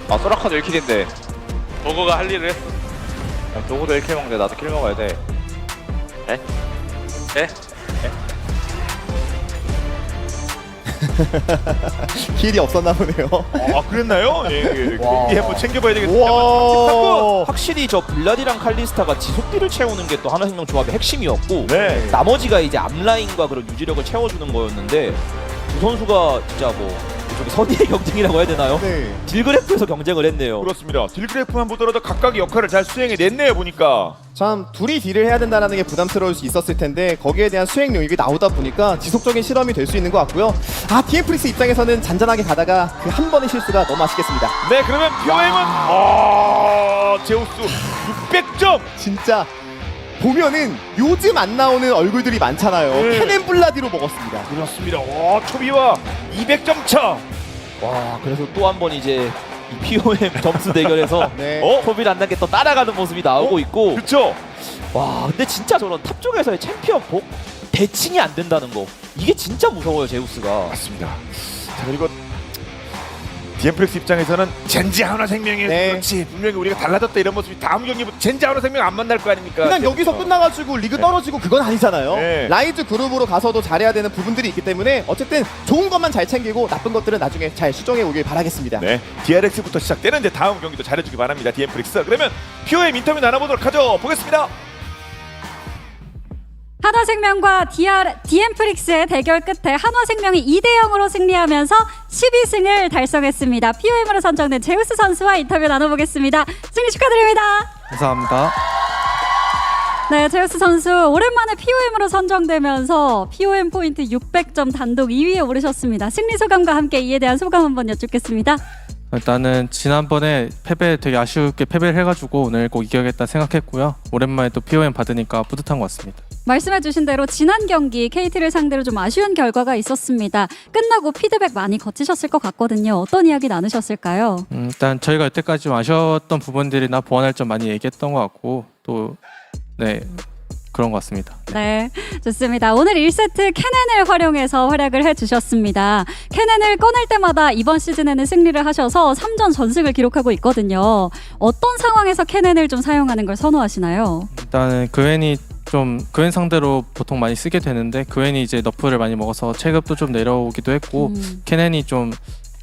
아 소라카도 1킬인데. 보고가 할 일을 했어. 도구도 1킬 먹는데 나도 킬 먹어야 돼. 예? 길이 없었나 보네요. 그랬나요? 예. 한번 챙겨봐야 되겠습니다. 와. 확실히 저 블라디랑 칼리스타가 지속딜을 채우는 게 또 하나생명 조합의 핵심이었고 네. 나머지가 이제 앞라인과 그런 유지력을 채워주는 거였는데 두 선수가 진짜 뭐 저기 선의의 경쟁이라고 해야 되나요? 네. 딜그래프에서 경쟁을 했네요. 그렇습니다. 딜그래프만 보더라도 각각의 역할을 잘 수행해냈네요 보니까. 참 둘이 딜을 해야 된다는 게 부담스러울 수 있었을 텐데 거기에 대한 수행 능력이 나오다 보니까 지속적인 실험이 될 수 있는 것 같고요. 디엠프릭스 입장에서는 잔잔하게 가다가 그 한 번의 실수가 너무 아쉽겠습니다. 네, 그러면 POM은 제우스 600점. 진짜 보면은 요즘 안 나오는 얼굴들이 많잖아요. 네. 케넨 블라디로 먹었습니다. 그렇습니다. 초비와 200점 차. 와 그래서 또 한 번 이제 이 POM 점수 대결에서 네. 소비를 안 나게 또 따라가는 모습이 나오고 있고 그렇죠. 와 근데 진짜 저런 탑 쪽에서의 챔피언 복 대칭이 안 된다는 거 이게 진짜 무서워요 제우스가. 맞습니다. 자, 그리고 디엠프렉스 입장에서는 젠지 하나생명이 네. 그렇지 분명히 우리가 달라졌다 이런 모습이 다음 경기부터 젠지 하나생명 안 만날 거 아닙니까? 그냥 여기서 끝나가지고 리그 떨어지고 그건 아니잖아요. 네. 라이즈 그룹으로 가서도 잘해야 되는 부분들이 있기 때문에 어쨌든 좋은 것만 잘 챙기고 나쁜 것들은 나중에 잘 수정해 오길 바라겠습니다. 네, DRX부터 시작되는 이제 다음 경기도 잘해주기 바랍니다. 디엠프렉스. 그러면 POM 인터뷰 나눠보도록 하죠. 보겠습니다. 하나생명과 디엠프릭스의 대결 끝에 한화생명이 2대0으로 승리하면서 12승을 달성했습니다. POM으로 선정된 제우스 선수와 인터뷰 나눠보겠습니다. 승리 축하드립니다. 감사합니다. 네, 제우스 선수 오랜만에 POM으로 선정되면서 POM 포인트 600점 단독 2위에 오르셨습니다. 승리 소감과 함께 이에 대한 소감 한번 여쭙겠습니다. 일단은 지난번에 되게 아쉽게 패배를 해가지고 오늘 꼭 이겨야겠다 생각했고요. 오랜만에 또 POM 받으니까 뿌듯한 것 같습니다. 말씀해주신 대로 지난 경기 KT를 상대로 좀 아쉬운 결과가 있었습니다. 끝나고 피드백 많이 거치셨을 것 같거든요. 어떤 이야기 나누셨을까요? 일단 저희가 여태까지 좀 아쉬웠던 부분들이나 보완할 점 많이 얘기했던 것 같고 또 네 그런 것 같습니다. 네, 좋습니다. 오늘 1세트 캐넨을 활용해서 활약을 해주셨습니다. 캐넨을 꺼낼 때마다 이번 시즌에는 승리를 하셔서 3전 전승을 기록하고 있거든요. 어떤 상황에서 캐넨을 좀 사용하는 걸 선호하시나요? 일단은 그웬 상대로 보통 많이 쓰게 되는데 그웬이 이제 너프를 많이 먹어서 체급도 좀 내려오기도 했고 캐넨이 좀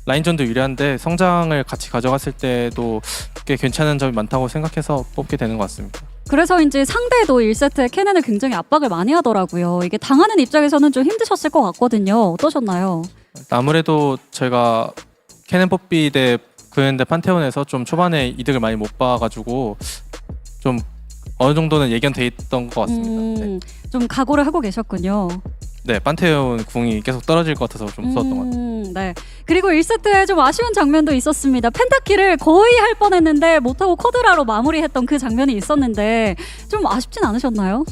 라인전도 유리한데 성장을 같이 가져갔을 때도 꽤 괜찮은 점이 많다고 생각해서 뽑게 되는 것 같습니다. 그래서 이제 상대도 1세트에 캐넨을 굉장히 압박을 많이 하더라고요. 이게 당하는 입장에서는 좀 힘드셨을 것 같거든요. 어떠셨나요? 아무래도 제가 캐넨 뽀삐 대 그웬 대 판테온에서 좀 초반에 이득을 많이 못 봐가지고 좀 어느 정도는 예견돼 있던 것 같습니다. 네. 좀 각오를 하고 계셨군요. 네, 판테온 궁이 계속 떨어질 것 같아서 좀 무서웠던 것 같아요. 네. 그리고 1세트에 좀 아쉬운 장면도 있었습니다. 펜타키를 거의 할 뻔했는데 못하고 쿼드라로 마무리했던 그 장면이 있었는데 좀 아쉽진 않으셨나요?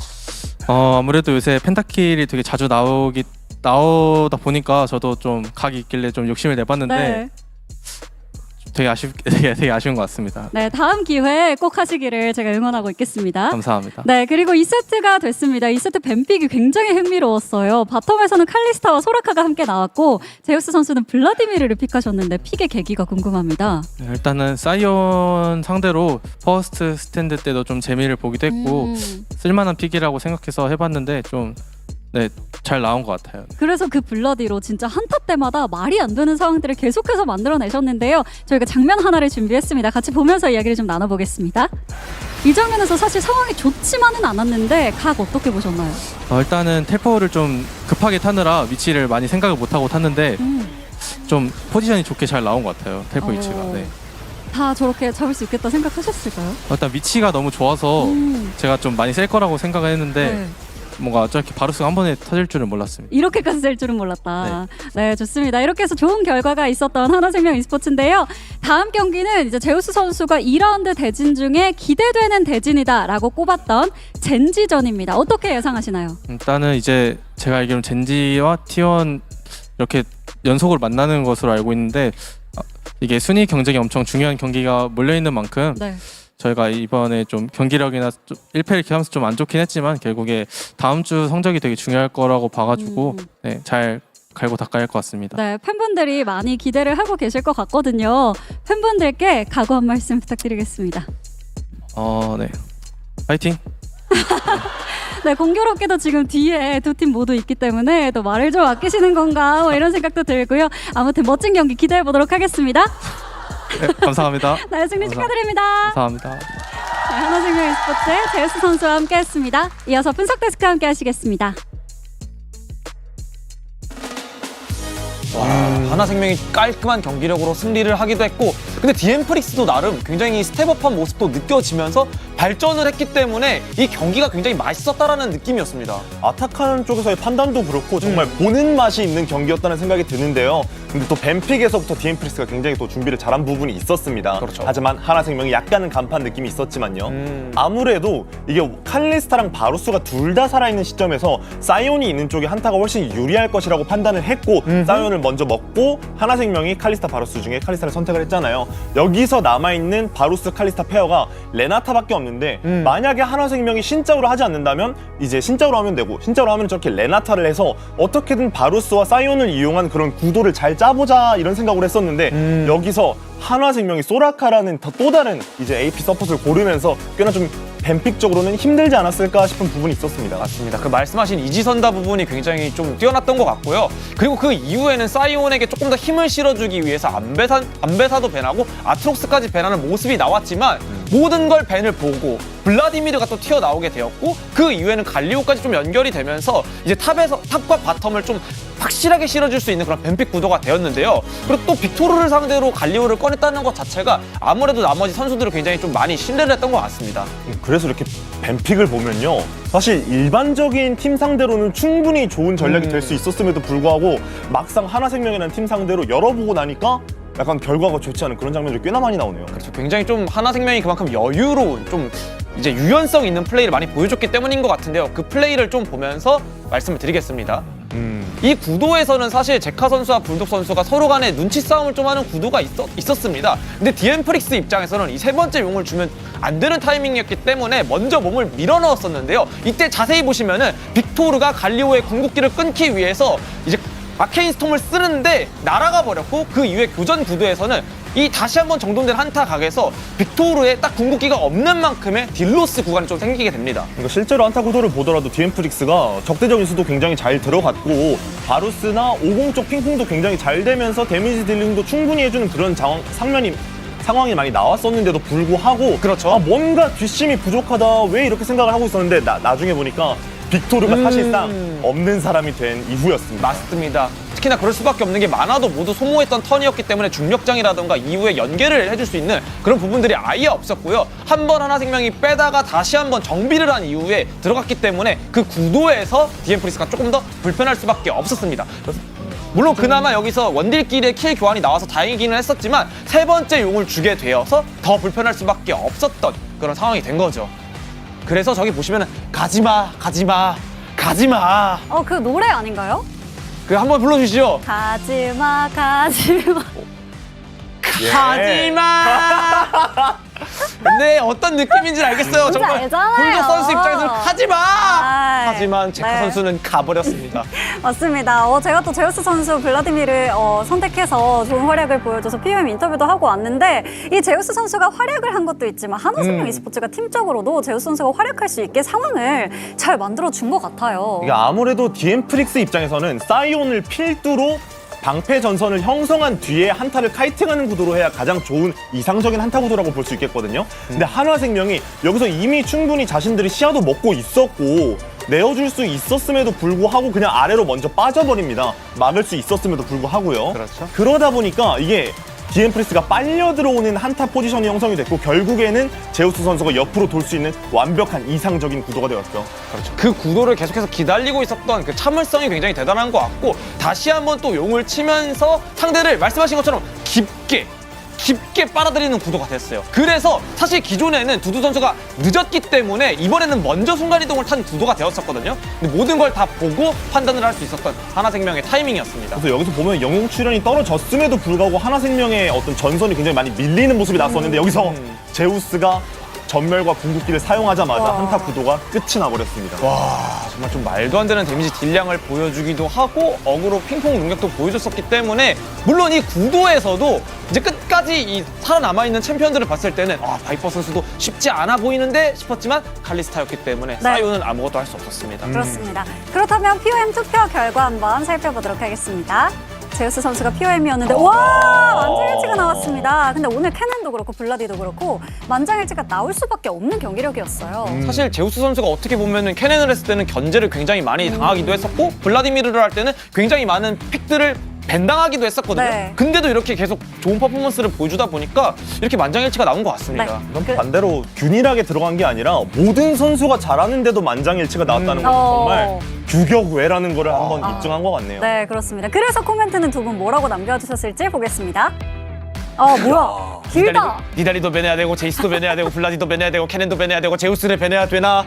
아무래도 요새 펜타킬이 되게 자주 나오다 보니까 저도 좀 각이 있길래 좀 욕심을 내봤는데 네. 되게 아쉬운 것 같습니다. 네, 다음 기회에 꼭 하시기를 제가 응원하고 있겠습니다. 감사합니다. 네, 그리고 2세트가 됐습니다. 2세트 뱀픽이 굉장히 흥미로웠어요. 바텀에서는 칼리스타와 소라카가 함께 나왔고 제우스 선수는 블라디미르를 픽하셨는데 픽의 계기가 궁금합니다. 네, 일단은 사이온 상대로 퍼스트 스탠드 때도 좀 재미를 보기도 했고 쓸만한 픽이라고 생각해서 해봤는데 좀 네, 잘 나온 것 같아요. 그래서 그 블라디로 진짜 한타 때마다 말이 안 되는 상황들을 계속해서 만들어내셨는데요. 저희가 장면 하나를 준비했습니다. 같이 보면서 이야기를 좀 나눠보겠습니다. 이 장면에서 사실 상황이 좋지만은 않았는데 각 어떻게 보셨나요? 일단은 텔포를 좀 급하게 타느라 위치를 많이 생각을 못하고 탔는데 좀 포지션이 좋게 잘 나온 것 같아요. 텔포 위치가. 네. 다 저렇게 잡을 수 있겠다 생각하셨을까요? 일단 위치가 너무 좋아서 제가 좀 많이 셀 거라고 생각을 했는데 네. 뭔가 저렇게 바루스가 한 번에 터질 줄은 몰랐습니다. 이렇게까지 될 줄은 몰랐다. 네, 좋습니다. 이렇게 해서 좋은 결과가 있었던 하나생명 e스포츠인데요. 다음 경기는 이제 제우스 선수가 2라운드 대진 중에 기대되는 대진이다라고 꼽았던 젠지전입니다. 어떻게 예상하시나요? 일단은 이제 제가 알기로는 젠지와 T1 이렇게 연속으로 만나는 것으로 알고 있는데 이게 순위 경쟁이 엄청 중요한 경기가 몰려있는 만큼 네. 저희가 이번에 좀 경기력이나 좀 1패를 하면서 좀 안 좋긴 했지만 결국에 다음 주 성적이 되게 중요할 거라고 봐가지고 네, 잘 갈고 닦아야 할 것 같습니다. 네, 팬분들이 많이 기대를 하고 계실 것 같거든요. 팬분들께 각오 한 말씀 부탁드리겠습니다. 네, 파이팅! 네, 공교롭게도 지금 뒤에 두 팀 모두 있기 때문에 또 말을 좀 아끼시는 건가 뭐 이런 생각도 들고요. 아무튼 멋진 경기 기대해 보도록 하겠습니다. 네, 감사합니다. 네, 승리 축하드립니다. 감사합니다. 네, 하나생명 e스포츠의 제우스 선수와 함께했습니다. 이어서 분석 데스크와 함께 하시겠습니다. 하나생명이 깔끔한 경기력으로 승리를 하기도 했고 근데 디엠프릭스도 나름 굉장히 스텝업한 모습도 느껴지면서 발전을 했기 때문에 이 경기가 굉장히 맛있었다라는 느낌이었습니다. 아타카는 쪽에서의 판단도 그렇고 정말 보는 맛이 있는 경기였다는 생각이 드는데요. 근데 또 뱀픽에서부터 디엠프리스가 굉장히 또 준비를 잘한 부분이 있었습니다. 그렇죠. 하지만 하나생명이 약간은 간판 느낌이 있었지만요. 아무래도 이게 칼리스타랑 바루스가 둘 다 살아있는 시점에서 사이온이 있는 쪽에 한타가 훨씬 유리할 것이라고 판단을 했고 사이온을 먼저 먹고 하나생명이 칼리스타 바루스 중에 칼리스타를 선택을 했잖아요. 여기서 남아있는 바루스 칼리스타 페어가 레나타밖에 없는데 만약에 하나생명이 신짜오를 하지 않는다면 이제 신짜오로 하면 되고 신짜오로 하면 저렇게 레나타를 해서 어떻게든 바루스와 사이온을 이용한 그런 구도를 잘 짜보자 이런 생각을 했었는데 여기서 하나생명이 소라카라는 또 다른 이제 AP 서폿을 고르면서 꽤나 좀 뱀픽적으로는 힘들지 않았을까 싶은 부분이 있었습니다. 맞습니다. 그 말씀하신 이지선다 부분이 굉장히 좀 뛰어났던 것 같고요. 그리고 그 이후에는 사이온에게 조금 더 힘을 실어주기 위해서 안배사도 밴하고 아트록스까지 밴하는 모습이 나왔지만 모든 걸 밴을 보고 블라디미르가 또 튀어나오게 되었고 그 이후에는 갈리오까지 좀 연결이 되면서 이제 탑과 바텀을 좀 확실하게 실어줄 수 있는 그런 뱀픽 구도가 되었는데요. 그리고 또 빅토르를 상대로 갈리오를 꺼냈다는 것 자체가 아무래도 나머지 선수들을 굉장히 좀 많이 신뢰를 했던 것 같습니다. 그래서 이렇게 뱀픽을 보면요. 사실 일반적인 팀 상대로는 충분히 좋은 전략이 될 수 있었음에도 불구하고 막상 하나생명이라는 팀 상대로 열어보고 나니까 약간 결과가 좋지 않은 그런 장면들이 꽤나 많이 나오네요. 그렇죠. 굉장히 좀 하나생명이 그만큼 여유로운 좀 이제 유연성 있는 플레이를 많이 보여줬기 때문인 것 같은데요. 그 플레이를 좀 보면서 말씀을 드리겠습니다. 이 구도에서는 사실 제카 선수와 불독 선수가 서로 간에 눈치 싸움을 좀 하는 구도가 있었습니다. 근데 디엠프릭스 입장에서는 이 세 번째 용을 주면 안 되는 타이밍이었기 때문에 먼저 몸을 밀어 넣었었는데요. 이때 자세히 보시면은 빅토르가 갈리오의 궁극기를 끊기 위해서 이제 아케인 스톰을 쓰는데 날아가 버렸고, 그 이후에 교전 구도에서는 이 다시 한번 정돈된 한타 각에서 빅토르의 딱 궁극기가 없는 만큼의 딜로스 구간이 좀 생기게 됩니다. 그러니까 실제로 한타 구도를 보더라도 디엠프릭스가 적대적인 수도 굉장히 잘 들어갔고 바루스나 50 쪽 핑퐁도 굉장히 잘 되면서 데미지 딜링도 충분히 해주는 그런 상황이 많이 나왔었는데도 불구하고 그렇죠. 뭔가 뒷심이 부족하다 왜 이렇게 생각을 하고 있었는데 나중에 보니까 빅토르가 사실상 없는 사람이 된 이후였습니다. 맞습니다. 특히나 그럴 수밖에 없는 게 만화도 모두 소모했던 턴이었기 때문에 중력장이라던가 이후에 연계를 해줄 수 있는 그런 부분들이 아예 없었고요. 한 번 하나생명이 빼다가 다시 한번 정비를 한 이후에 들어갔기 때문에 그 구도에서 디엠프리스가 조금 더 불편할 수밖에 없었습니다. 물론 그나마 여기서 원딜끼리의 킬 교환이 나와서 다행이기는 했었지만 세 번째 용을 주게 되어서 더 불편할 수밖에 없었던 그런 상황이 된 거죠. 그래서 저기 보시면은 가지마 가지마 가지마 그 노래 아닌가요? 그 한번 불러주시죠. 가지마 가지마. 가지마. 근데 어떤 느낌인지 알겠어요. 뭔지 정말 알잖아요. 불독 선수 입장에서는 가지마. 아이, 하지만 제카 네. 선수는 가버렸습니다. 맞습니다. 제가 또 제우스 선수 블라디미르를 선택해서 좋은 활약을 보여줘서 POM 인터뷰도 하고 왔는데, 이 제우스 선수가 활약을 한 것도 있지만 하나생명 e스포츠가 팀적으로도 제우스 선수가 활약할 수 있게 상황을 잘 만들어준 것 같아요. 이게 아무래도 디엠프릭스 입장에서는 사이온을 필두로 방패 전선을 형성한 뒤에 한타를 카이팅하는 구도로 해야 가장 좋은 이상적인 한타 구도라고 볼 수 있겠거든요. 근데 한화생명이 여기서 이미 충분히 자신들이 시야도 먹고 있었고 내어줄 수 있었음에도 불구하고 그냥 아래로 먼저 빠져버립니다. 막을 수 있었음에도 불구하고요. 그렇죠. 그러다 보니까 이게 디엠프리스가 빨려 들어오는 한타 포지션이 형성이 됐고 결국에는 제우스 선수가 옆으로 돌 수 있는 완벽한 이상적인 구도가 되었죠. 그렇죠. 그 구도를 계속해서 기다리고 있었던 그 참을성이 굉장히 대단한 것 같고, 다시 한번 또 용을 치면서 상대를 말씀하신 것처럼 깊게 빨아들이는 구도가 됐어요. 그래서 사실 기존에는 두두 선수가 늦었기 때문에 이번에는 먼저 순간이동을 탄 구도가 되었었거든요. 근데 모든 걸 다 보고 판단을 할 수 있었던 하나생명의 타이밍이었습니다. 그래서 여기서 보면 영웅 출연이 떨어졌음에도 불구하고 하나생명의 어떤 전선이 굉장히 많이 밀리는 모습이 나왔었는데 여기서 제우스가 전멸과 궁극기를 사용하자마자 한타 구도가 끝이 나버렸습니다. 와, 정말 좀 말도 안 되는 데미지 딜량을 보여주기도 하고 어그로 핑퐁 능력도 보여줬었기 때문에, 물론 이 구도에서도 이제 끝까지 이 살아남아있는 챔피언들을 봤을 때는 바이퍼 선수도 쉽지 않아 보이는데 싶었지만 칼리스타였기 때문에 사이온은 아무것도 할 수 없었습니다. 그렇습니다. 그렇다면 POM 투표 결과 한번 살펴보도록 하겠습니다. 제우스 선수가 POM이었는데 와, 만장일치가 나왔습니다. 근데 오늘 캐넨도 그렇고 블라디도 그렇고 만장일치가 나올 수밖에 없는 경기력이었어요. 사실 제우스 선수가 어떻게 보면은 캐넨을 했을 때는 견제를 굉장히 많이 당하기도 했었고, 블라디미르를 할 때는 굉장히 많은 픽들을 밴당하기도 했었거든요. 네. 근데도 이렇게 계속 좋은 퍼포먼스를 보여주다 보니까 이렇게 만장일치가 나온 것 같습니다. 이건 반대로 균일하게 들어간 게 아니라 모든 선수가 잘하는데도 만장일치가 나왔다는 건 정말 규격외라는 거를 한번 입증한 것 같네요. 네, 그렇습니다. 그래서 코멘트는 두 분 뭐라고 남겨주셨을지 보겠습니다. 뭐야, 길다. 니달리도 배내야 되고, 제이스도 배내야 되고, 블라디도 배내야 되고, 캐넨도 배내야 되고, 제우스를 배내야 되나?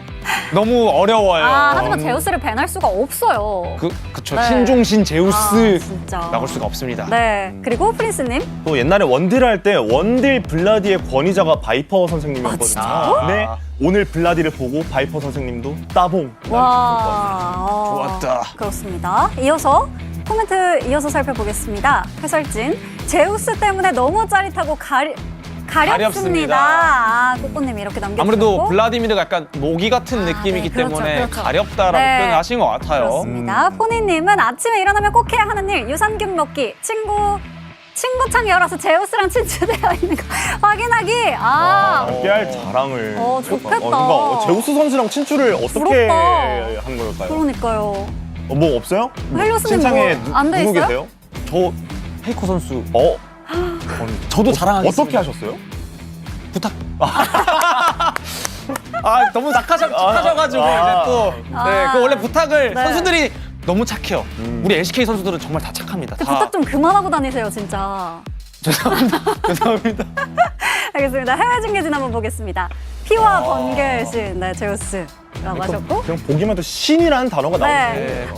너무 어려워요. 하지만 제우스를 배날 수가 없어요. 그쵸. 네. 신중신 제우스 진짜. 나올 수가 없습니다. 네, 그리고 프린스님. 또 옛날에 원딜 할 때 원딜 블라디의 권위자가 바이퍼 선생님이었거든요. 네, 오늘 블라디를 보고 바이퍼 선생님도 따봉. 좋았다. 그렇습니다. 이어서 코멘트 이어서 살펴보겠습니다. 해설진, 제우스 때문에 너무 짜릿하고 가렵습니다. 꼬꼬님이 이렇게 남겨주셨고, 아무래도 블라디미르가 약간 모기 같은 느낌이기 그렇죠, 때문에 그렇죠. 가렵다라고 네. 표현을 하신 것 같아요. 그렇습니다. 포니님은 아침에 일어나면 꼭 해야 하는 일, 유산균 먹기, 친구창 열어서 제우스랑 친추되어 있는 거 확인하기. 깨알 자랑을. 좋겠다. 그러니까 제우스 선수랑 친추를 어떻게 부럽다. 하는 걸까요? 그러니까요. 뭐 없어요? 헬로스님 신창에 뭐 안 돼 누구 있어요? 계세요? 저 페이커 선수 저도 자랑하겠습니다. 어떻게 하셨어요? 부탁. 너무 착하셔가지고 이제 또 그 원래 부탁을 네. 선수들이 너무 착해요. 우리 LCK 선수들은 정말 다 착합니다. 부탁 좀 그만하고 다니세요, 진짜. 죄송합니다. 알겠습니다. 해외 중계진 한번 보겠습니다. 피와 번개의 신, 네, 제우스라고 하셨고. 그냥 보기만 해도 신이라는 단어가 네. 나오네요.